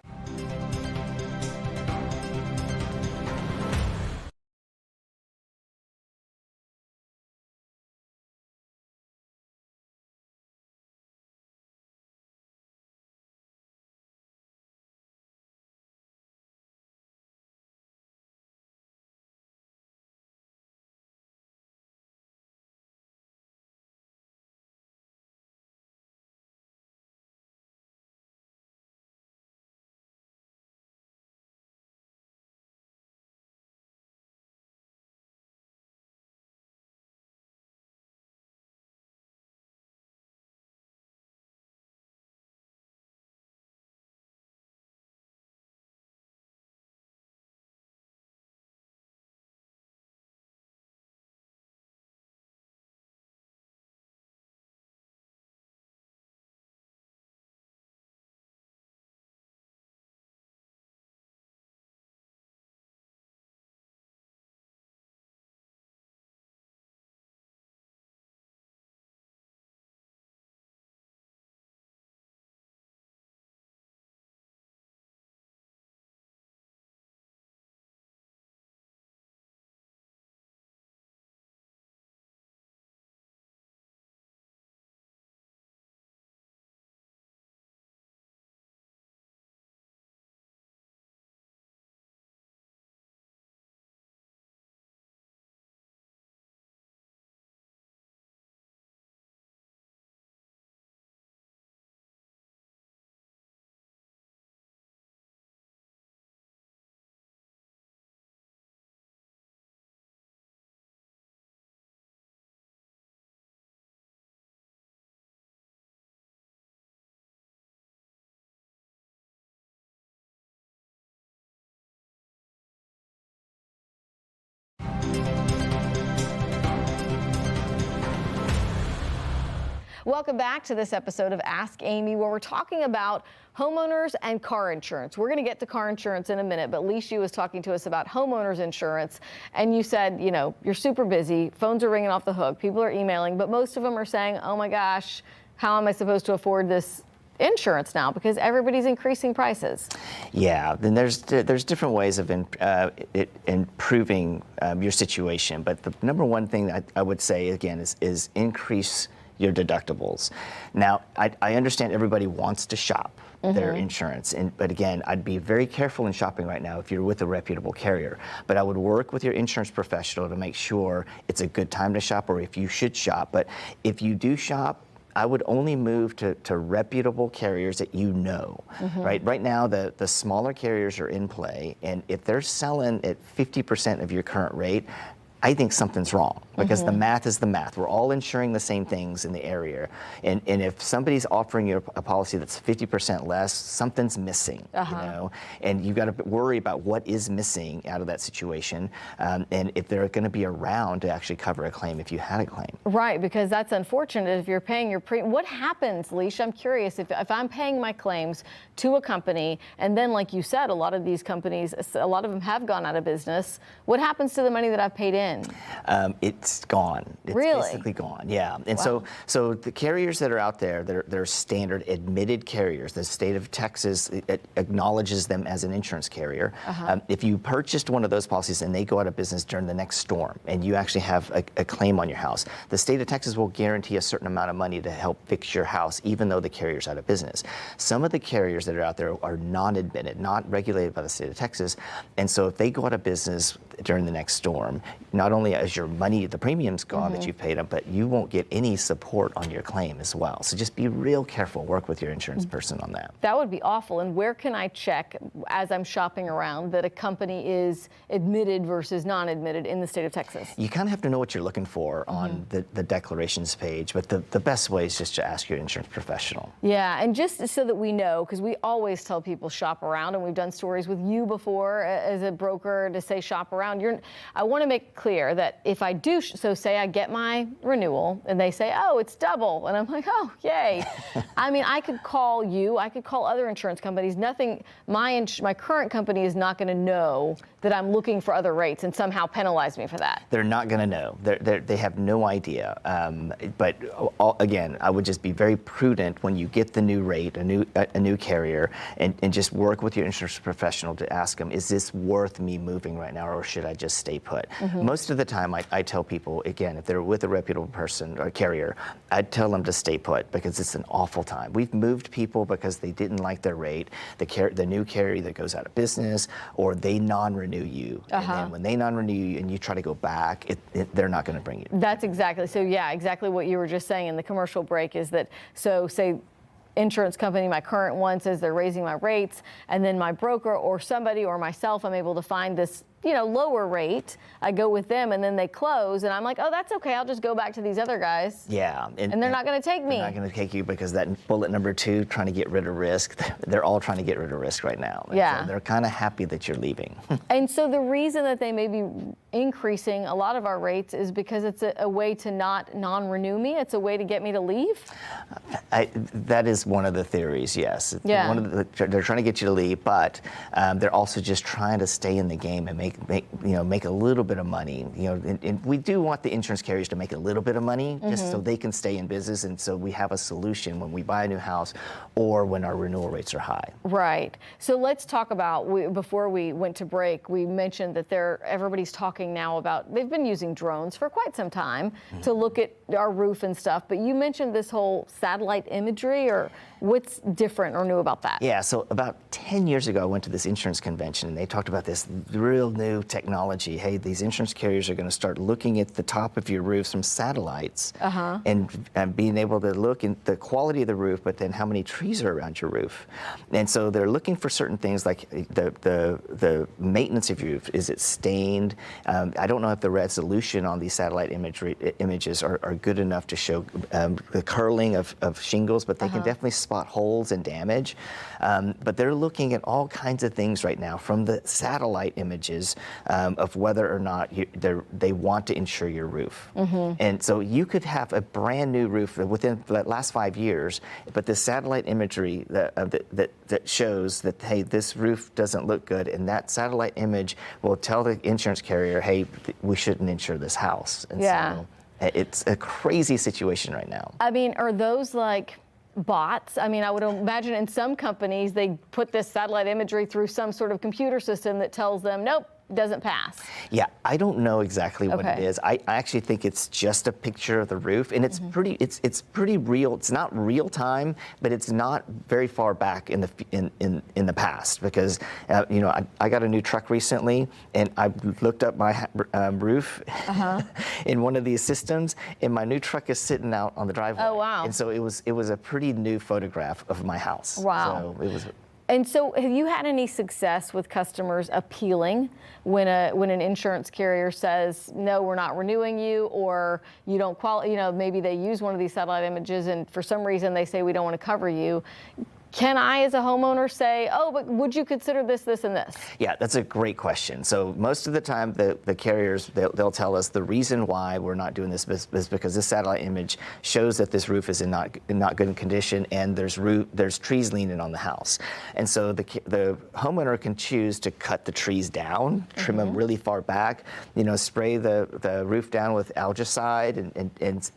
Speaker 2: Welcome back to this episode of Ask Amy, where we're talking about homeowners and car insurance. We're going to get to car insurance in a minute, but Leisha was talking to us about homeowners insurance, and you said, you know, you're super busy, phones are ringing off the hook, people are emailing, but most of them are saying, oh my gosh, how am I supposed to afford this insurance now, because everybody's increasing prices?
Speaker 19: Yeah, then there's different ways of improving your situation, but the number one thing that I would say again is increase your deductibles. Now, I understand everybody wants to shop, their insurance. But again, I'd be very careful in shopping right now if you're with a reputable carrier. But I would work with your insurance professional to make sure it's a good time to shop, or if you should shop. But if you do shop, I would only move to reputable carriers that you know, right? Right now, the smaller carriers are in play, and if they're selling at 50% of your current rate, I think something's wrong, because the math is the math. We're all insuring the same things in the area. And if somebody's offering you a policy that's 50% less, something's missing, you know? And you've got to worry about what is missing out of that situation, and if they're going to be around to actually cover a claim if you had a claim.
Speaker 2: Right, because that's unfortunate if you're paying your premium. What happens, Leash? I'm curious, if I'm paying my claims to a company, and then like you said, a lot of these companies, a lot of them have gone out of business, what happens to the money that I've paid in?
Speaker 19: It's gone. It's basically gone. Yeah. And so the carriers that are out there, they're standard admitted carriers. The state of Texas acknowledges them as an insurance carrier. If you purchased one of those policies and they go out of business during the next storm, and you actually have a claim on your house, the state of Texas will guarantee a certain amount of money to help fix your house, even though the carrier's out of business. Some of the carriers that are out there are non-admitted, not regulated by the state of Texas. And so if they go out of business during the next storm, not only is your money, the premium's gone that you've paid them, but you won't get any support on your claim as well. So just be real careful. Work with your insurance person on that.
Speaker 2: That would be awful. And where can I check as I'm shopping around that a company is admitted versus non-admitted in the state of Texas?
Speaker 19: You kind of have to know what you're looking for on the declarations page, but the best way is just to ask your insurance professional.
Speaker 2: Yeah, and just so that we know, because we always tell people shop around, and we've done stories with you before as a broker to say shop around. I want to make clear that if I do, so say I get my renewal and they say, oh, it's double, and I'm like, oh, yay. I mean, I could call you, I could call other insurance companies. Nothing, my current company is not going to know that I'm looking for other rates and somehow penalize me for that.
Speaker 19: They're not going to know. They have no idea. But again, I would just be very prudent when you get the new rate, a new carrier, and just work with your insurance professional to ask them, is this worth me moving right now, or should I just stay put? Most of the time, I tell people, again, if they're with a reputable person or carrier, I'd tell them to stay put, because it's an awful time. We've moved people because they didn't like their rate, the new carrier that goes out of business, or they non-renew you. And then when they non-renew you and you try to go back, they're not going to bring you.
Speaker 2: That's exactly. So yeah, exactly what you were just saying in the commercial break is that, so say insurance company, my current one, says they're raising my rates, and then my broker or somebody or myself, I'm able to find this, lower rate. I go with them, and then they close, and I'm like, oh, that's okay. I'll just go back to these other guys.
Speaker 19: Yeah.
Speaker 2: And they're not going to take me.
Speaker 19: They're not going to take you, because that bullet number 2, trying to get rid of risk, they're all trying to get rid of risk right now. And
Speaker 2: yeah.
Speaker 19: So they're kind of happy that you're leaving.
Speaker 2: And so the reason that they may be increasing a lot of our rates is because it's a way to not non-renew me. It's a way to get me to leave.
Speaker 19: That is one of the theories, yes.
Speaker 2: Yeah.
Speaker 19: They're trying to get you to leave, but they're also just trying to stay in the game and make a little bit of money. And we do want the insurance carriers to make a little bit of money, just so they can stay in business, and so we have a solution when we buy a new house or when our renewal rates are high.
Speaker 2: Right. So let's talk about, before we went to break, we mentioned that everybody's talking now about, they've been using drones for quite some time to look at our roof and stuff, but you mentioned this whole satellite imagery, or what's different or new about that?
Speaker 19: Yeah, so about 10 years ago, I went to this insurance convention, and they talked about this real new technology. Hey, these insurance carriers are going to start looking at the top of your roofs from satellites and being able to look at the quality of the roof, but then how many trees are around your roof. And so they're looking for certain things like the maintenance of your roof. Is it stained? I don't know if the resolution on these satellite images are good enough to show the curling of shingles, but they can definitely spot holes and damage. But they're looking at all kinds of things right now from the satellite images of whether or not they want to insure your roof. And so you could have a brand new roof within the last 5 years, but the satellite imagery that shows that, hey, this roof doesn't look good, and that satellite image will tell the insurance carrier, hey, we shouldn't insure this house. And so it's a crazy situation right now.
Speaker 2: I mean, are those like bots? I mean, I would imagine in some companies they put this satellite imagery through some sort of computer system that tells them, nope, doesn't pass.
Speaker 19: Yeah, I don't know exactly what it
Speaker 2: Okay.
Speaker 19: is. I actually think it's just a picture of the roof, and it's pretty real. It's not real time, but it's not very far back in the past, because you know, I got a new truck recently, and I looked up my roof in one of these systems, and my new truck is sitting out on the driveway.
Speaker 2: Oh, wow.
Speaker 19: And so it was a pretty new photograph of my house.
Speaker 2: Wow.
Speaker 19: So it was.
Speaker 2: And so, have you had any success with customers appealing when an insurance carrier says, no, we're not renewing you, or you don't qualify? You know, maybe they use one of these satellite images, and for some reason they say we don't want to cover you. Can I, as a homeowner, say, oh, but would you consider this, this, and this?
Speaker 19: Yeah, that's a great question. So most of the time, the carriers, they'll tell us the reason why we're not doing this is because this satellite image shows that this roof is in not good condition, and there's trees leaning on the house. And so the homeowner can choose to cut the trees down, trim them really far back, you know, spray the roof down with algicide,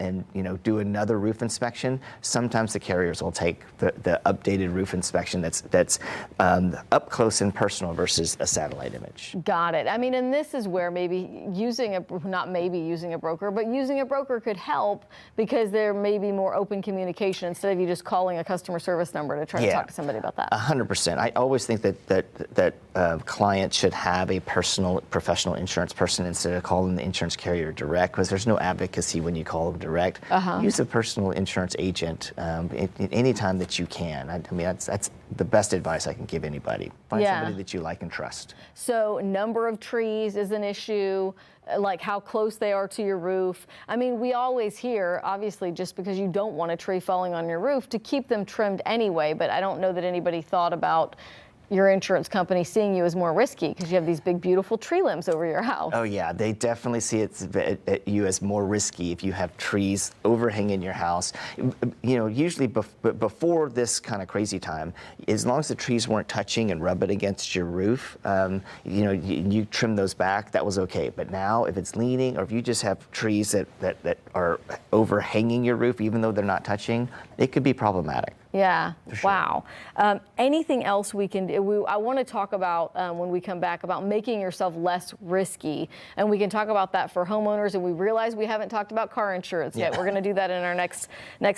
Speaker 19: and you know, do another roof inspection. Sometimes the carriers will take the updated roof inspection that's up close and personal versus a satellite image.
Speaker 2: Got it. I mean, and this is where maybe using a broker, but using a broker could help, because there may be more open communication instead of you just calling a customer service number to try to talk to somebody about that.
Speaker 19: 100%. I always think that clients should have a professional insurance person instead of calling the insurance carrier direct, because there's no advocacy when you call them direct. Use a personal insurance agent anytime that you can. I mean, that's the best advice I can give anybody. Find somebody that you like and trust.
Speaker 2: So number of trees is an issue, like how close they are to your roof. I mean, we always hear, obviously, just because you don't want a tree falling on your roof, to keep them trimmed anyway, but I don't know that anybody thought about your insurance company seeing you as more risky because you have these big, beautiful tree limbs over your house.
Speaker 19: Oh yeah, they definitely see you as more risky if you have trees overhanging your house. You know, usually before this kind of crazy time, as long as the trees weren't touching and rubbing against your roof, you know, you trim those back, that was okay. But now, if it's leaning, or if you just have trees that are overhanging your roof, even though they're not touching, it could be problematic.
Speaker 2: Yeah.
Speaker 19: Sure.
Speaker 2: Wow. Anything else we can do? I want to talk about when we come back about making yourself less risky, and we can talk about that for homeowners. And we realize we haven't talked about car insurance yet. We're going to do that in our next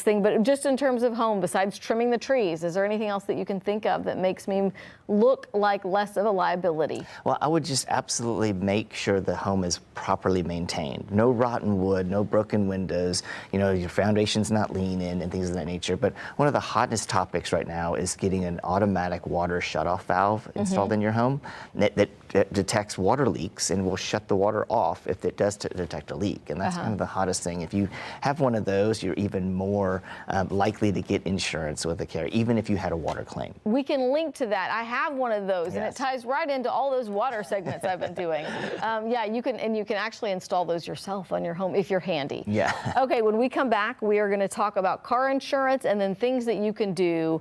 Speaker 2: thing. But just in terms of home, besides trimming the trees, is there anything else that you can think of that makes me look like less of a liability?
Speaker 19: Well, I would just absolutely make sure the home is properly maintained. No rotten wood, no broken windows. You know, your foundation's not leaning and things of that nature. But one of the hottest topics right now is getting an automatic water shutoff valve installed in your home that detects water leaks and will shut the water off if it does detect a leak. And that's kind of the hottest thing. If you have one of those, you're even more likely to get insurance with a carrier, even if you had a water claim.
Speaker 2: We can link to that. I have one of those, and it ties right into all those water segments I've been doing. Yeah, you can actually install those yourself on your home if you're handy.
Speaker 19: Yeah.
Speaker 2: Okay, when we come back, we are going to talk about car insurance and then things that you can do,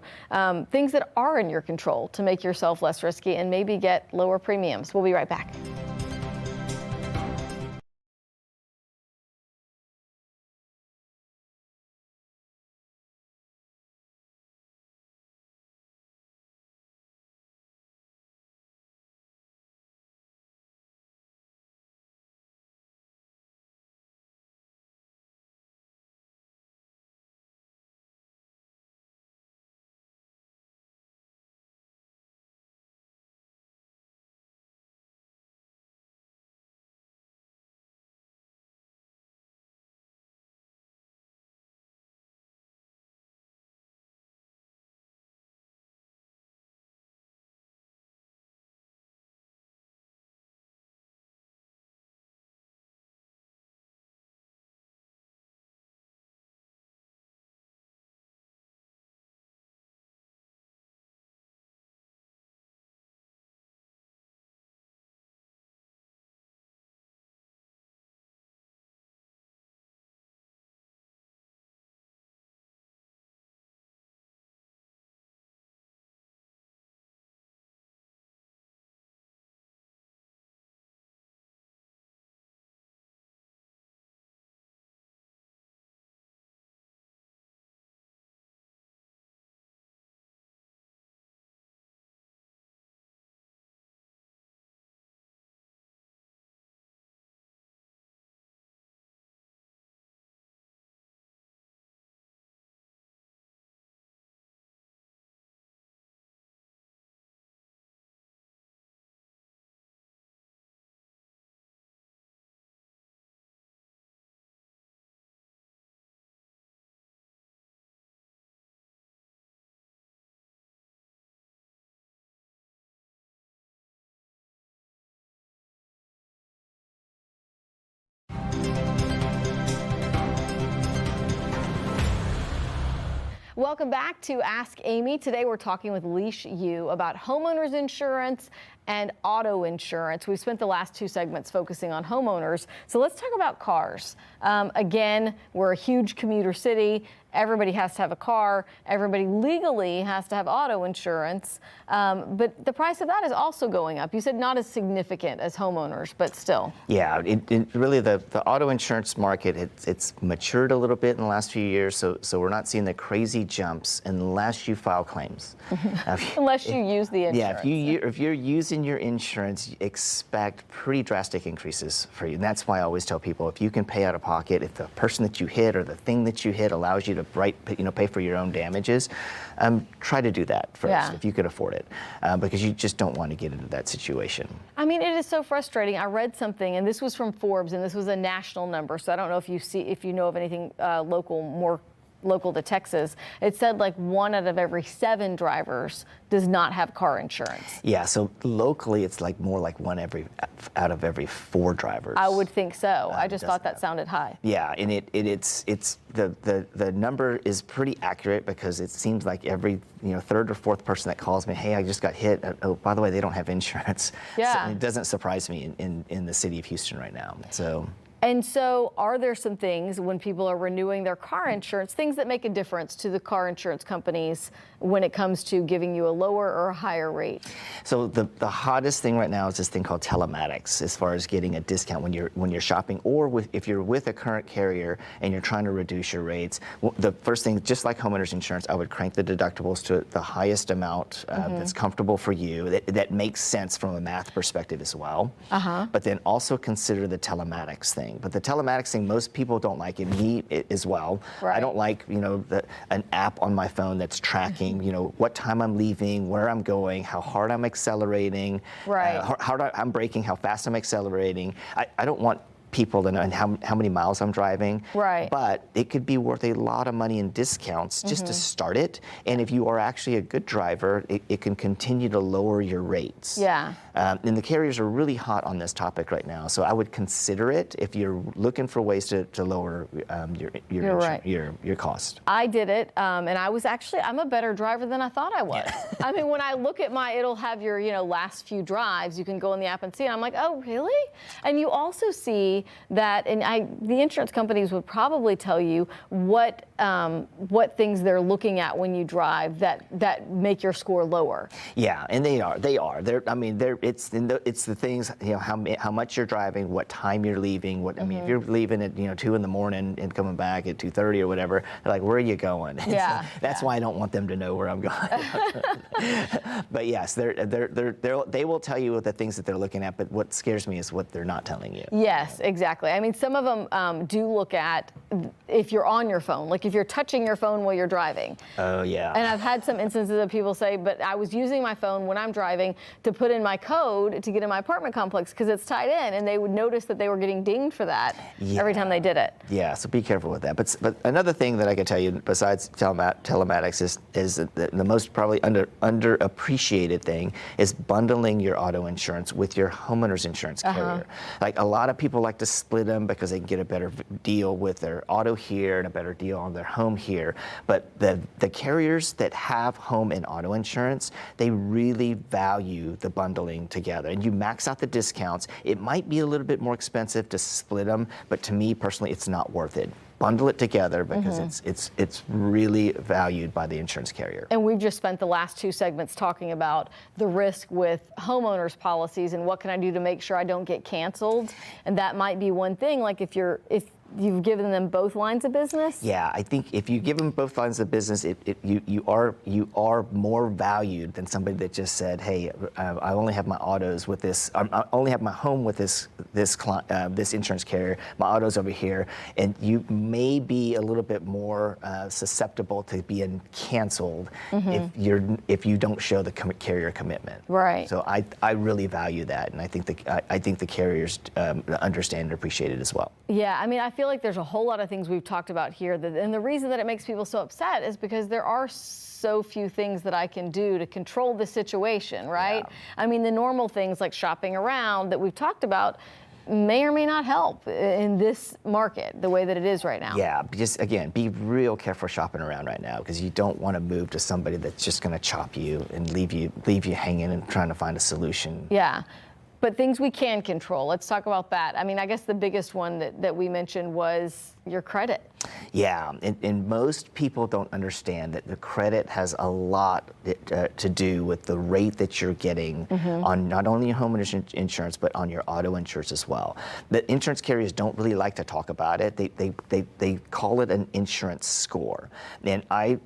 Speaker 2: things that are in your control to make yourself less risky and maybe get lower premiums. We'll be right back. Welcome back to Ask Amy. Today we're talking with Leash U about homeowners insurance and auto insurance. We've spent the last 2 segments focusing on homeowners. So let's talk about cars. Again, we're a huge commuter city. Everybody has to have a car. Everybody legally has to have auto insurance. But the price of that is also going up. You said not as significant as homeowners, but still.
Speaker 19: Yeah, it really, the auto insurance market, it's matured a little bit in the last few years, so we're not seeing the crazy jumps unless you file claims.
Speaker 2: Unless you use the insurance.
Speaker 19: Yeah, if you're using your insurance, expect pretty drastic increases for you. And that's why I always tell people, if you can pay out of pocket, if the person that you hit or the thing that you hit allows you to pay for your own damages, try to do that first if you could afford it, because you just don't want to get into that situation.
Speaker 2: I mean, it is so frustrating. I read something, and this was from Forbes, and this was a national number, so I don't know if you know of anything more local to Texas. It said like 1 out of every 7 drivers does not have car insurance.
Speaker 19: Yeah, so locally it's like more like 1 out of every 4 drivers.
Speaker 2: I would think so. I just thought that sounded high.
Speaker 19: Yeah, and it's the number is pretty accurate, because it seems like every 3rd or 4th person that calls me, hey, I just got hit. Oh, by the way, they don't have insurance.
Speaker 2: Yeah.
Speaker 19: So it doesn't surprise me in the city of Houston right now. So.
Speaker 2: And so are there some things when people are renewing their car insurance, things that make a difference to the car insurance companies when it comes to giving you a lower or a higher rate?
Speaker 19: So the hottest thing right now is this thing called telematics, as far as getting a discount when you're shopping, or if you're with a current carrier and you're trying to reduce your rates. The first thing, just like homeowners insurance, I would crank the deductibles to the highest amount that's comfortable for you, that makes sense from a math perspective as well. But then also consider the telematics thing. But the telematics thing, most people don't like it, me as well.
Speaker 2: Right.
Speaker 19: I don't like, an app on my phone that's tracking, what time I'm leaving, where I'm going, how hard I'm accelerating, how hard I'm braking, how fast I'm accelerating. I don't want people to know how many miles I'm driving.
Speaker 2: Right.
Speaker 19: But it could be worth a lot of money in discounts just to start it. And if you are actually a good driver, it can continue to lower your rates.
Speaker 2: Yeah.
Speaker 19: And the carriers are really hot on this topic right now. So I would consider it if you're looking for ways to lower your cost.
Speaker 2: I did it, and I'm a better driver than I thought I was. I mean, when I look at it'll have your, last few drives, you can go in the app and see it. I'm like, oh, really? And you also see that, and the insurance companies would probably tell you what things they're looking at when you drive that make your score lower.
Speaker 19: Yeah, and they are. It's the things, how much you're driving, what time you're leaving. If you're leaving at 2 in the morning and coming back at 2:30 or whatever, they're like, where are you going?
Speaker 2: Yeah.
Speaker 19: That's why I don't want them to know where I'm going. But yes, they will tell you the things that they're looking at. But what scares me is what they're not telling you.
Speaker 2: Yes, exactly. I mean, some of them do look at if you're on your phone, like if you're touching your phone while you're driving.
Speaker 19: Oh, yeah.
Speaker 2: And I've had some instances of people say, but I was using my phone when I'm driving to put in my code to get in my apartment complex because it's tied in, and they would notice that they were getting dinged for that every time they did it.
Speaker 19: Yeah, so be careful with that. But another thing that I can tell you besides telematics is the most probably underappreciated thing is bundling your auto insurance with your homeowner's insurance carrier. Like, a lot of people like to split them because they can get a better deal with their auto here and a better deal on their home here. But the carriers that have home and auto insurance, they really value the bundling together. And you max out the discounts. It might be a little bit more expensive to split them, but to me personally, it's not worth it. Bundle it together because it's really valued by the insurance carrier.
Speaker 2: And we've just spent the last 2 segments talking about the risk with homeowners policies and what can I do to make sure I don't get canceled. And that might be one thing, like if you've given them both lines of business? Yeah,
Speaker 19: I think if you give them both lines of business, you are more valued than somebody that just said, hey, I only have my autos with this, I only have my home with this insurance carrier, my auto's over here, and you may be a little bit more susceptible to being canceled if you don't show the carrier commitment.
Speaker 2: Right.
Speaker 19: So I really value that, and I think the carriers understand and appreciate it as well.
Speaker 2: Yeah, I mean, I feel like there's a whole lot of things we've talked about here, and the reason that it makes people so upset is because there are so few things that I can do to control the situation, right? Yeah. I mean, the normal things like shopping around that we've talked about, may or may not help in this market the way that it is right now.
Speaker 19: Yeah, just again, be real careful shopping around right now because you don't want to move to somebody that's just going to chop you and leave you hanging and trying to find a solution.
Speaker 2: Yeah. But things we can control. Let's talk about that. I mean, I guess the biggest one that we mentioned was your credit.
Speaker 19: Yeah, and most people don't understand that the credit has a lot to do with the rate that you're getting on not only your homeowner's insurance, but on your auto insurance as well. The insurance carriers don't really like to talk about it. They call it an insurance score. And I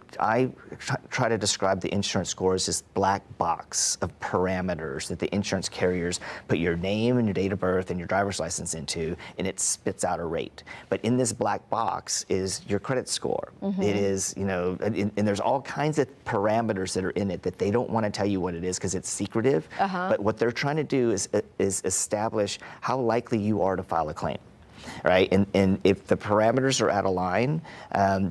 Speaker 19: try to describe the insurance score as this black box of parameters that the insurance carriers put your name and your date of birth and your driver's license into, and it spits out a rate. But in this black box is your credit score. It is, and there's all kinds of parameters that are in it that they don't want to tell you what it is because it's secretive. But what they're trying to do is establish how likely you are to file a claim. Right, and if the parameters are out of line,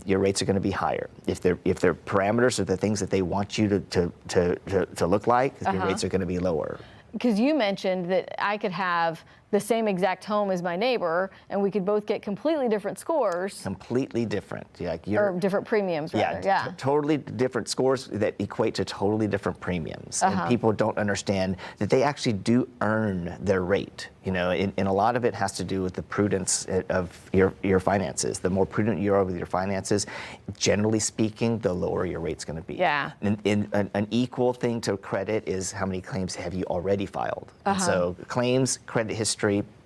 Speaker 19: your rates are going to be higher. If their parameters are the things that they want you to look like, your rates are going to be lower.
Speaker 2: Because you mentioned that I could have the same exact home as my neighbor, and we could both get completely different scores.
Speaker 19: Completely different.
Speaker 2: Or different premiums, rather. Yeah,
Speaker 19: totally different scores that equate to totally different premiums. And people don't understand that they actually do earn their rate. And a lot of it has to do with the prudence of your finances. The more prudent you are with your finances, generally speaking, the lower your rate's going to be.
Speaker 2: Yeah.
Speaker 19: And an equal thing to credit is how many claims have you already filed. So claims, credit history,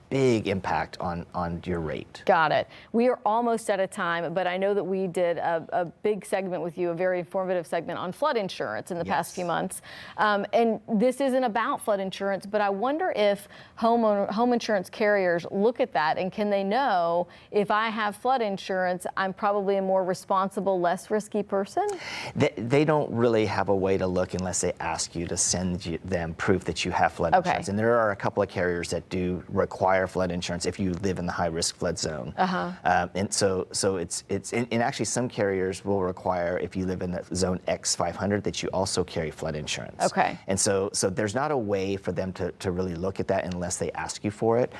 Speaker 19: big impact on your rate.
Speaker 2: Got it. We are almost out of time, but I know that we did a big segment with you, a very informative segment on flood insurance in the past few months. And this isn't about flood insurance, but I wonder if home insurance carriers look at that and can they know if I have flood insurance, I'm probably a more responsible, less risky person?
Speaker 19: They don't really have a way to look unless they ask you to send them proof that you have flood insurance. And there are a couple of carriers that do require flood insurance if you live in the high-risk flood zone. And so it's and actually some carriers will require if you live in the zone X500 that you also carry flood insurance. And so there's not a way for them to really look at that unless they ask you for it.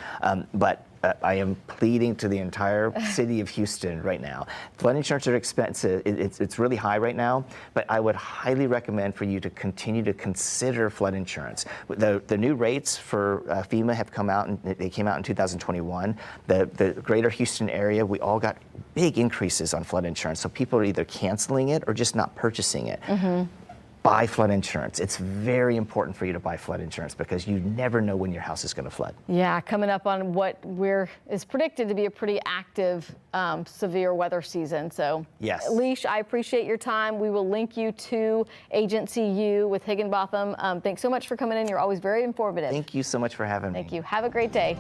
Speaker 19: But I am pleading to the entire city of Houston right now. Flood insurance are expensive. It's really high right now, but I would highly recommend for you to continue to consider flood insurance. The new rates for FEMA have come out, and they came out in 2021. The greater Houston area, we all got big increases on flood insurance. So people are either canceling it or just not purchasing it. Buy flood insurance. It's very important for you to buy flood insurance because you never know when your house is going to flood.
Speaker 2: Yeah, coming up on what is predicted to be a pretty active, severe weather season. So, Leash, I appreciate your time. We will link you to Agency U with Higginbotham. Thanks so much for coming in. You're always very informative.
Speaker 19: Thank you so much for having me.
Speaker 2: Thank you. Have a great day.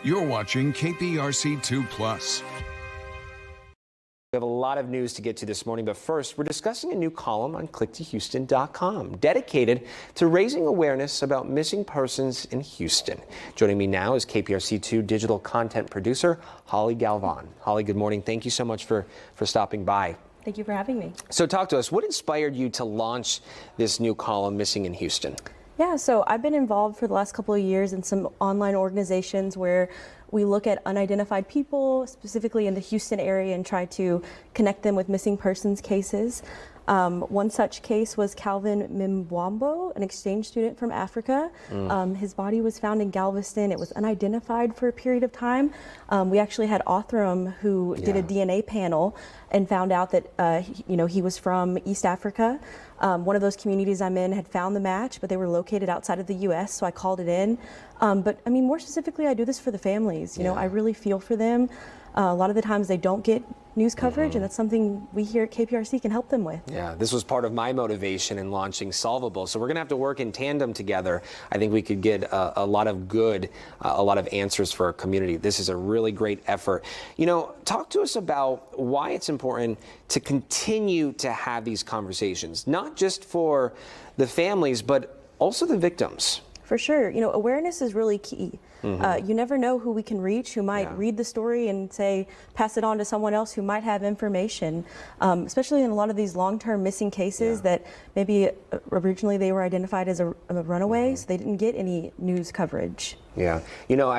Speaker 11: You're watching KPRC 2+.
Speaker 6: We have a lot of news to get to this morning, but first, we're discussing a new column on clicktohouston.com dedicated to raising awareness about missing persons in Houston. Joining me now is KPRC2 digital content producer Holly Galvan. Holly, good morning. Thank you so much for stopping by.
Speaker 3: Thank you for having me.
Speaker 6: So talk to us. What inspired you to launch this new column, Missing in Houston?
Speaker 3: Yeah, so I've been involved for the last couple of years in some online organizations where we look at unidentified people, specifically in the Houston area, and try to connect them with missing persons cases. One such case was Calvin Mimbwambo, an exchange student from Africa. His body was found in Galveston. It was unidentified for a period of time. We actually had Othram, who did a DNA panel and found out that he was from East Africa. One of those communities I'm in had found the match, but they were located outside of the U.S., so I called it in. But I mean, more specifically, I do this for the families. You know, I really feel for them. A lot of the times they don't get news coverage, and that's something we here at KPRC can help them with.
Speaker 6: Yeah, this was part of my motivation in launching Solvable. So we're going to have to work in tandem together. I think we could get a lot of good, a lot of answers for our community. This is a really great effort. You know, talk to us about why it's important to continue to have these conversations, not just for the families, but also the victims.
Speaker 3: For sure. You know, awareness is really key. You never know who we can reach, who might read the story and say, pass it on to someone else who might have information, especially in a lot of these long-term missing cases that maybe originally they were identified as a runaway, so they didn't get any news coverage.
Speaker 6: Yeah. You know,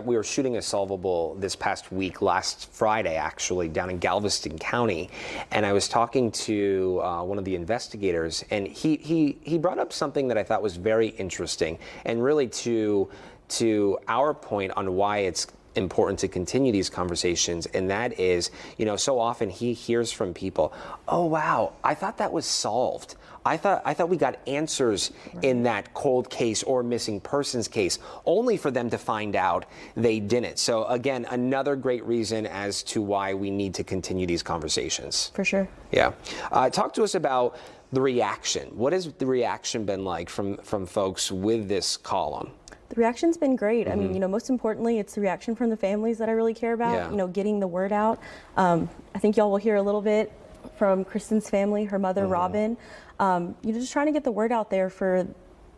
Speaker 6: we were shooting a Solvable this past week, last Friday, actually, down in Galveston County. And I was talking to one of the investigators, and he brought up something that I thought was very interesting, and really to our point on why it's important to continue these conversations, and that is, you know, so often he hears from people, oh wow, I thought that was solved. I thought we got answers in that cold case or missing persons case, only for them to find out they didn't. So again, another great reason as to why we need to continue these conversations.
Speaker 3: For sure.
Speaker 6: Yeah. Talk to us about the reaction. What has the reaction been like from folks with this column?
Speaker 3: The reaction's been great. I mean, you know, most importantly, it's the reaction from the families that I really care about, you know, getting the word out. I think y'all will hear a little bit from Kristen's family, her mother, Robin. You know, just trying to get the word out there for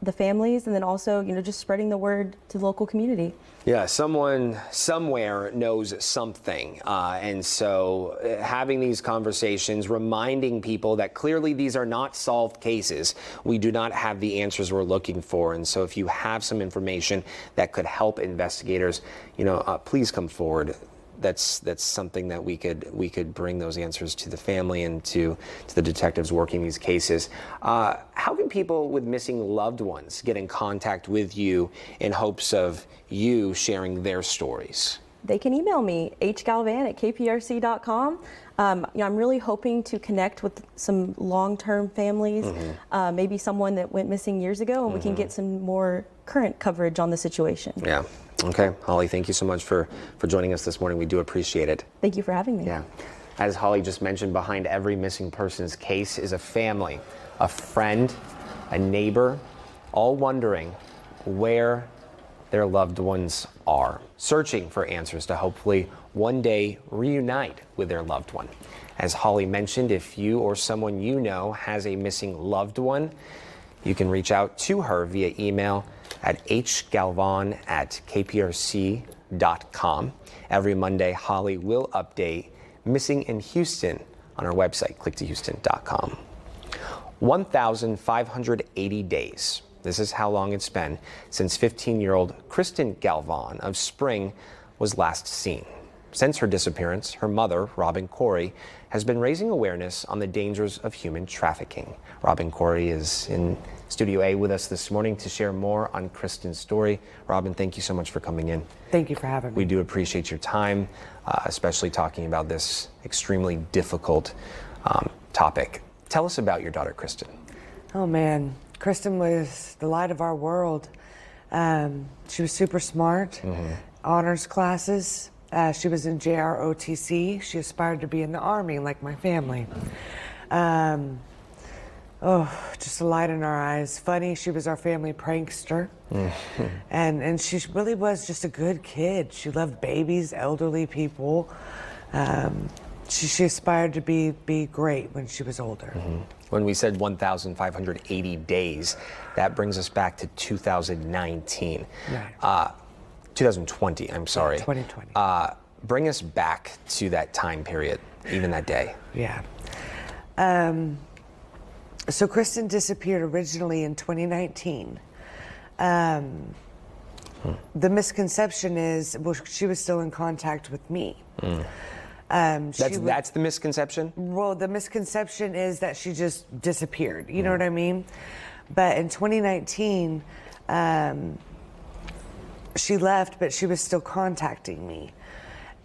Speaker 3: the families, and then also, you know, just spreading the word to the local community.
Speaker 6: Yeah, someone somewhere knows something. And so having these conversations, reminding people that clearly these are not solved cases. We do not have the answers we're looking for. And so if you have some information that could help investigators, you know, please come forward. That's something that we could bring those answers to the family and to the detectives working these cases. How can people with missing loved ones get in contact with you in hopes of you sharing their stories?
Speaker 3: They can email me, hgalvan@kprc.com. You know, I'm really hoping to connect with some long-term families, maybe someone that went missing years ago, and we can get some more current coverage on the situation.
Speaker 6: Yeah. Okay, Holly, thank you so much for joining us this morning. We do appreciate it.
Speaker 3: Thank you for having me.
Speaker 6: Yeah. As Holly just mentioned, behind every missing persons case is a family, a friend, a neighbor, all wondering where their loved ones are, searching for answers to hopefully one day reunite with their loved one. As Holly mentioned, if you or someone you know has a missing loved one, you can reach out to her via email at hgalvan@kprc.com. Every Monday, Holly will update Missing in Houston on our website, clicktohouston.com. 1,580 days. This is how long it's been since 15-year-old Kristen Galvan of Spring was last seen. Since her disappearance, her mother, Robin Corey, has been raising awareness on the dangers of human trafficking. Robin Corey is in Studio A with us this morning to share more on Kristen's story. Robin, thank you so much for coming in.
Speaker 21: Thank you for having me.
Speaker 6: We do appreciate your time, especially talking about this extremely difficult topic. Tell us about your daughter, Kristen.
Speaker 21: Oh man, Kristen was the light of our world. She was super smart, honors classes. She was in JROTC. She aspired to be in the Army like my family. just a light in our eyes. Funny, she was our family prankster. And she really was just a good kid. She loved babies, elderly people. She aspired to be great when she was older.
Speaker 6: When we said 1,580 days, that brings us back to 2019.
Speaker 21: Right.
Speaker 6: 2020, I'm sorry.
Speaker 21: 2020.
Speaker 6: Bring us back to that time period, even that day.
Speaker 21: Yeah. So Kristen disappeared originally in 2019. The misconception is, well, she was still in contact with me.
Speaker 6: That's the misconception?
Speaker 21: Well, the misconception is that she just disappeared. You know what I mean? But in 2019, she left, but she was still contacting me.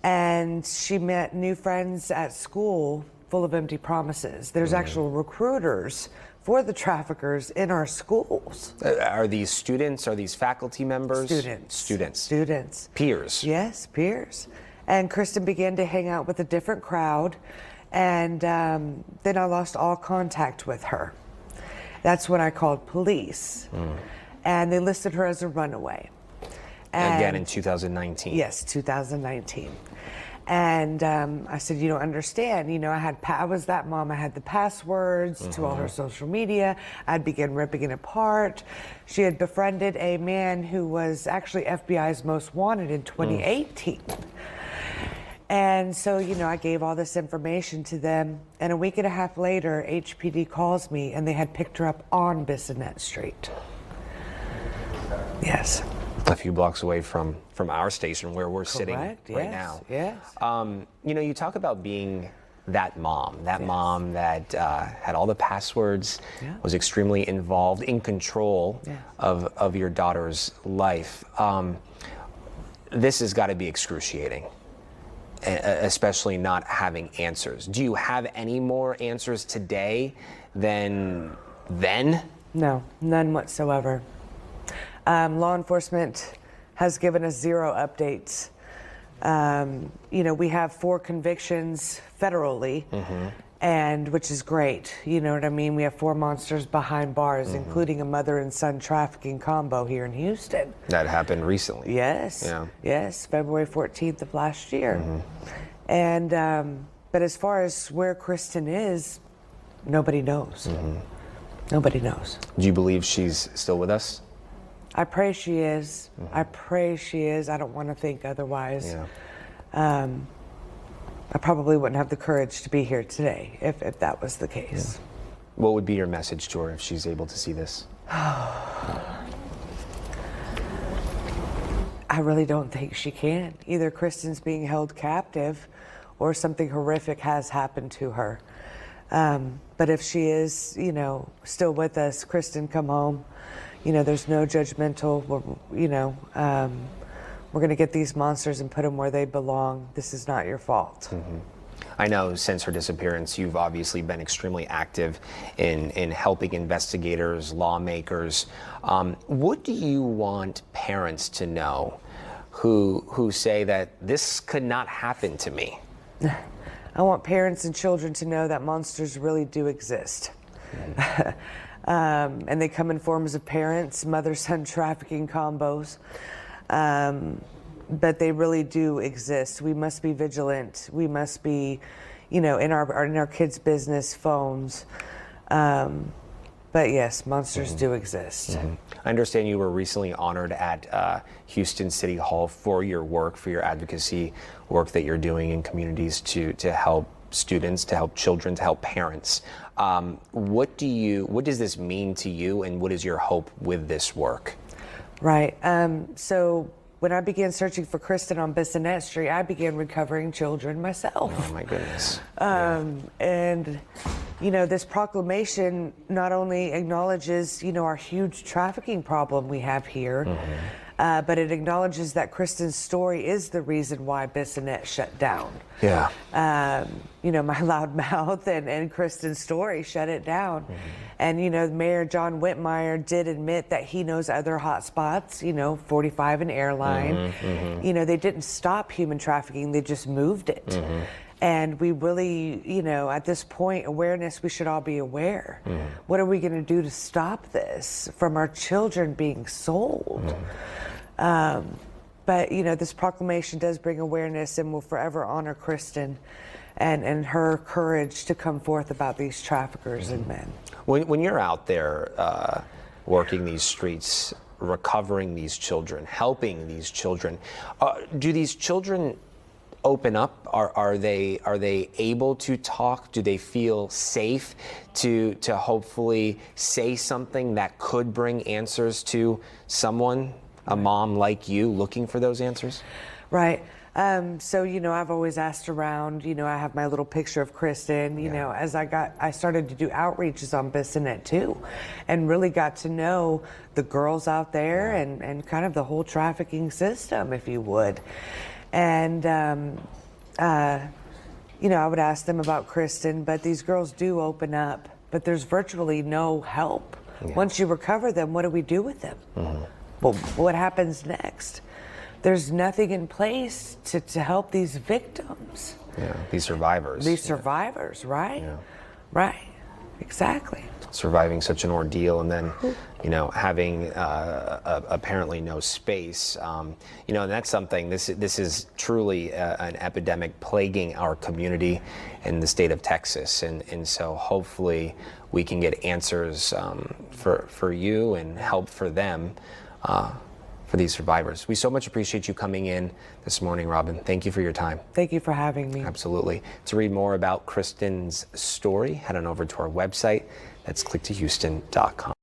Speaker 21: And she met new friends at school full of empty promises. There's actual recruiters for the traffickers in our schools.
Speaker 6: Are these students? Are these faculty members?
Speaker 21: Students.
Speaker 6: Students.
Speaker 21: Students.
Speaker 6: Peers.
Speaker 21: Yes, peers. And Kristen began to hang out with a different crowd, and then I lost all contact with her. That's when I called police, and they listed her as a runaway.
Speaker 6: Again in 2019.
Speaker 21: Yes, 2019. And I said, you don't understand. You know, I was that mom. I had the passwords to all her social media. I'd begin ripping it apart. She had befriended a man who was actually FBI's most wanted in 2018. And so, you know, I gave all this information to them. And a week and a half later, HPD calls me, and they had picked her up on Bissonnette Street. Yes.
Speaker 6: A few blocks away from our station where we're sitting right now.
Speaker 21: Yes.
Speaker 6: You know, you talk about being that mom that had all the passwords, was extremely involved, in control of your daughter's life. This has got to be excruciating, especially not having answers. Do you have any more answers today than then?
Speaker 21: No, none whatsoever. Law enforcement has given us 0 updates. You know, we have 4 convictions federally, and which is great. You know what I mean? We have 4 monsters behind bars, including a mother and son trafficking combo here in Houston.
Speaker 6: That happened recently.
Speaker 21: Yes.
Speaker 6: Yeah.
Speaker 21: Yes, February 14th of last year. And but as far as where Kristen is, nobody knows. Nobody knows.
Speaker 6: Do you believe she's still with us?
Speaker 21: I pray she is. I pray she is. I don't want to think otherwise. I probably wouldn't have the courage to be here today if that was the case.
Speaker 6: What would be your message to her if she's able to see this?
Speaker 21: I really don't think she can. Either Kristen's being held captive or something horrific has happened to her. But if she is, you know, still with us, Kristen, come home. You know, there's no judgmental, we're going to get these monsters and put them where they belong. This is not your fault.
Speaker 6: I know since her disappearance, you've obviously been extremely active in helping investigators, lawmakers. What do you want parents to know who say that this could not happen to me?
Speaker 21: I want parents and children to know that monsters really do exist. And they come in forms of parents, mother-son trafficking combos. But they really do exist. We must be vigilant. We must be, you know, in our kids' business phones. But yes, monsters do exist.
Speaker 6: I understand you were recently honored at Houston City Hall for your work, for your advocacy work that you're doing in communities to help students, to help children, to help parents. What does this mean to you, and what is your hope with this work?
Speaker 21: Right. So when I began searching for Kristen on Bissonnette Street, I began recovering children myself.
Speaker 6: Oh my goodness.
Speaker 21: And you know, this proclamation not only acknowledges, you know, our huge trafficking problem we have here, but it acknowledges that Kristen's story is the reason why Bissonnette shut down.
Speaker 6: Yeah.
Speaker 21: You know, my loud mouth and Kristen's story shut it down. And, you know, Mayor John Whitmire did admit that he knows other hot spots, you know, 45 and Airline. You know, they didn't stop human trafficking, they just moved it. And we really, at this point, awareness, we should all be aware. What are we going to do to stop this from our children being sold? But, this proclamation does bring awareness, and we'll forever honor Kristen and her courage to come forth about these traffickers and men.
Speaker 6: When you're out there working these streets, recovering these children, helping these children, do these children open up? Are they able to talk? Do they feel safe to hopefully say something that could bring answers to someone, a mom like you, looking for those answers?
Speaker 21: Right. So, I've always asked around, I have my little picture of Kristen, as I started to do outreaches on Bissonnet too, and really got to know the girls out there and kind of the whole trafficking system, if you would. And, I would ask them about Kristen, but these girls do open up, but there's virtually no help. Once you recover them, what do we do with them? Well, what happens next? There's nothing in place to help these victims.
Speaker 6: Yeah, these survivors.
Speaker 21: These survivors, right? Right, exactly.
Speaker 6: Surviving such an ordeal, and then, having apparently no space. And that's something. This is truly an epidemic plaguing our community in the state of Texas, and so hopefully we can get answers for you and help for them. For these survivors. We so much appreciate you coming in this morning, Robin. Thank you for your time.
Speaker 21: Thank you for having me.
Speaker 6: Absolutely. To read more about Kristen's story, head on over to our website. That's clicktohouston.com.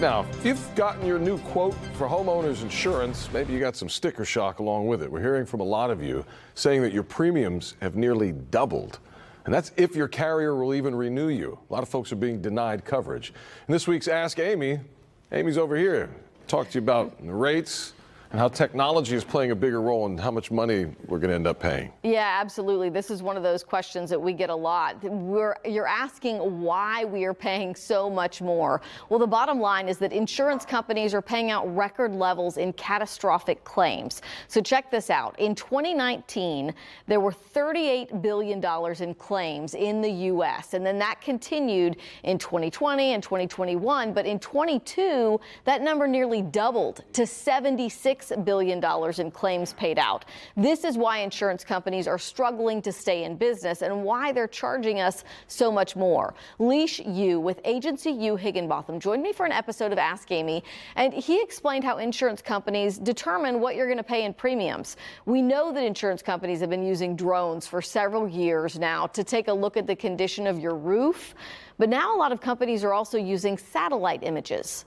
Speaker 10: Now, if you've gotten your new quote for homeowners insurance, maybe you got some sticker shock along with it. We're hearing from a lot of you saying that your premiums have nearly doubled. And that's if your carrier will even renew you. A lot of folks are being denied coverage. In this week's Ask Amy, Amy's over here. Talk to you about the rates and how technology is playing a bigger role in how much money we're going to end up paying.
Speaker 2: Yeah, absolutely. This is one of those questions that we get a lot. You're asking why we are paying so much more. Well, the bottom line is that insurance companies are paying out record levels in catastrophic claims. So check this out. In 2019, there were $38 billion in claims in the U.S. And then that continued in 2020 and 2021. But in 22, that number nearly doubled to $76 billion in claims paid out. This is why insurance companies are struggling to stay in business and why they're charging us so much more. Leash Yu with Agency U Higginbotham joined me for an episode of Ask Amy, and he explained how insurance companies determine what you're going to pay in premiums. We know that insurance companies have been using drones for several years now to take a look at the condition of your roof, but now a lot of companies are also using satellite images.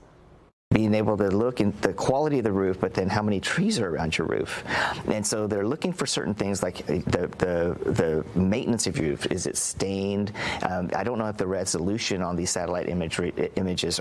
Speaker 19: Being able to look at the quality of the roof, but then how many trees are around your roof. And so they're looking for certain things like the maintenance of your roof. Is it stained? I don't know if the resolution on these satellite images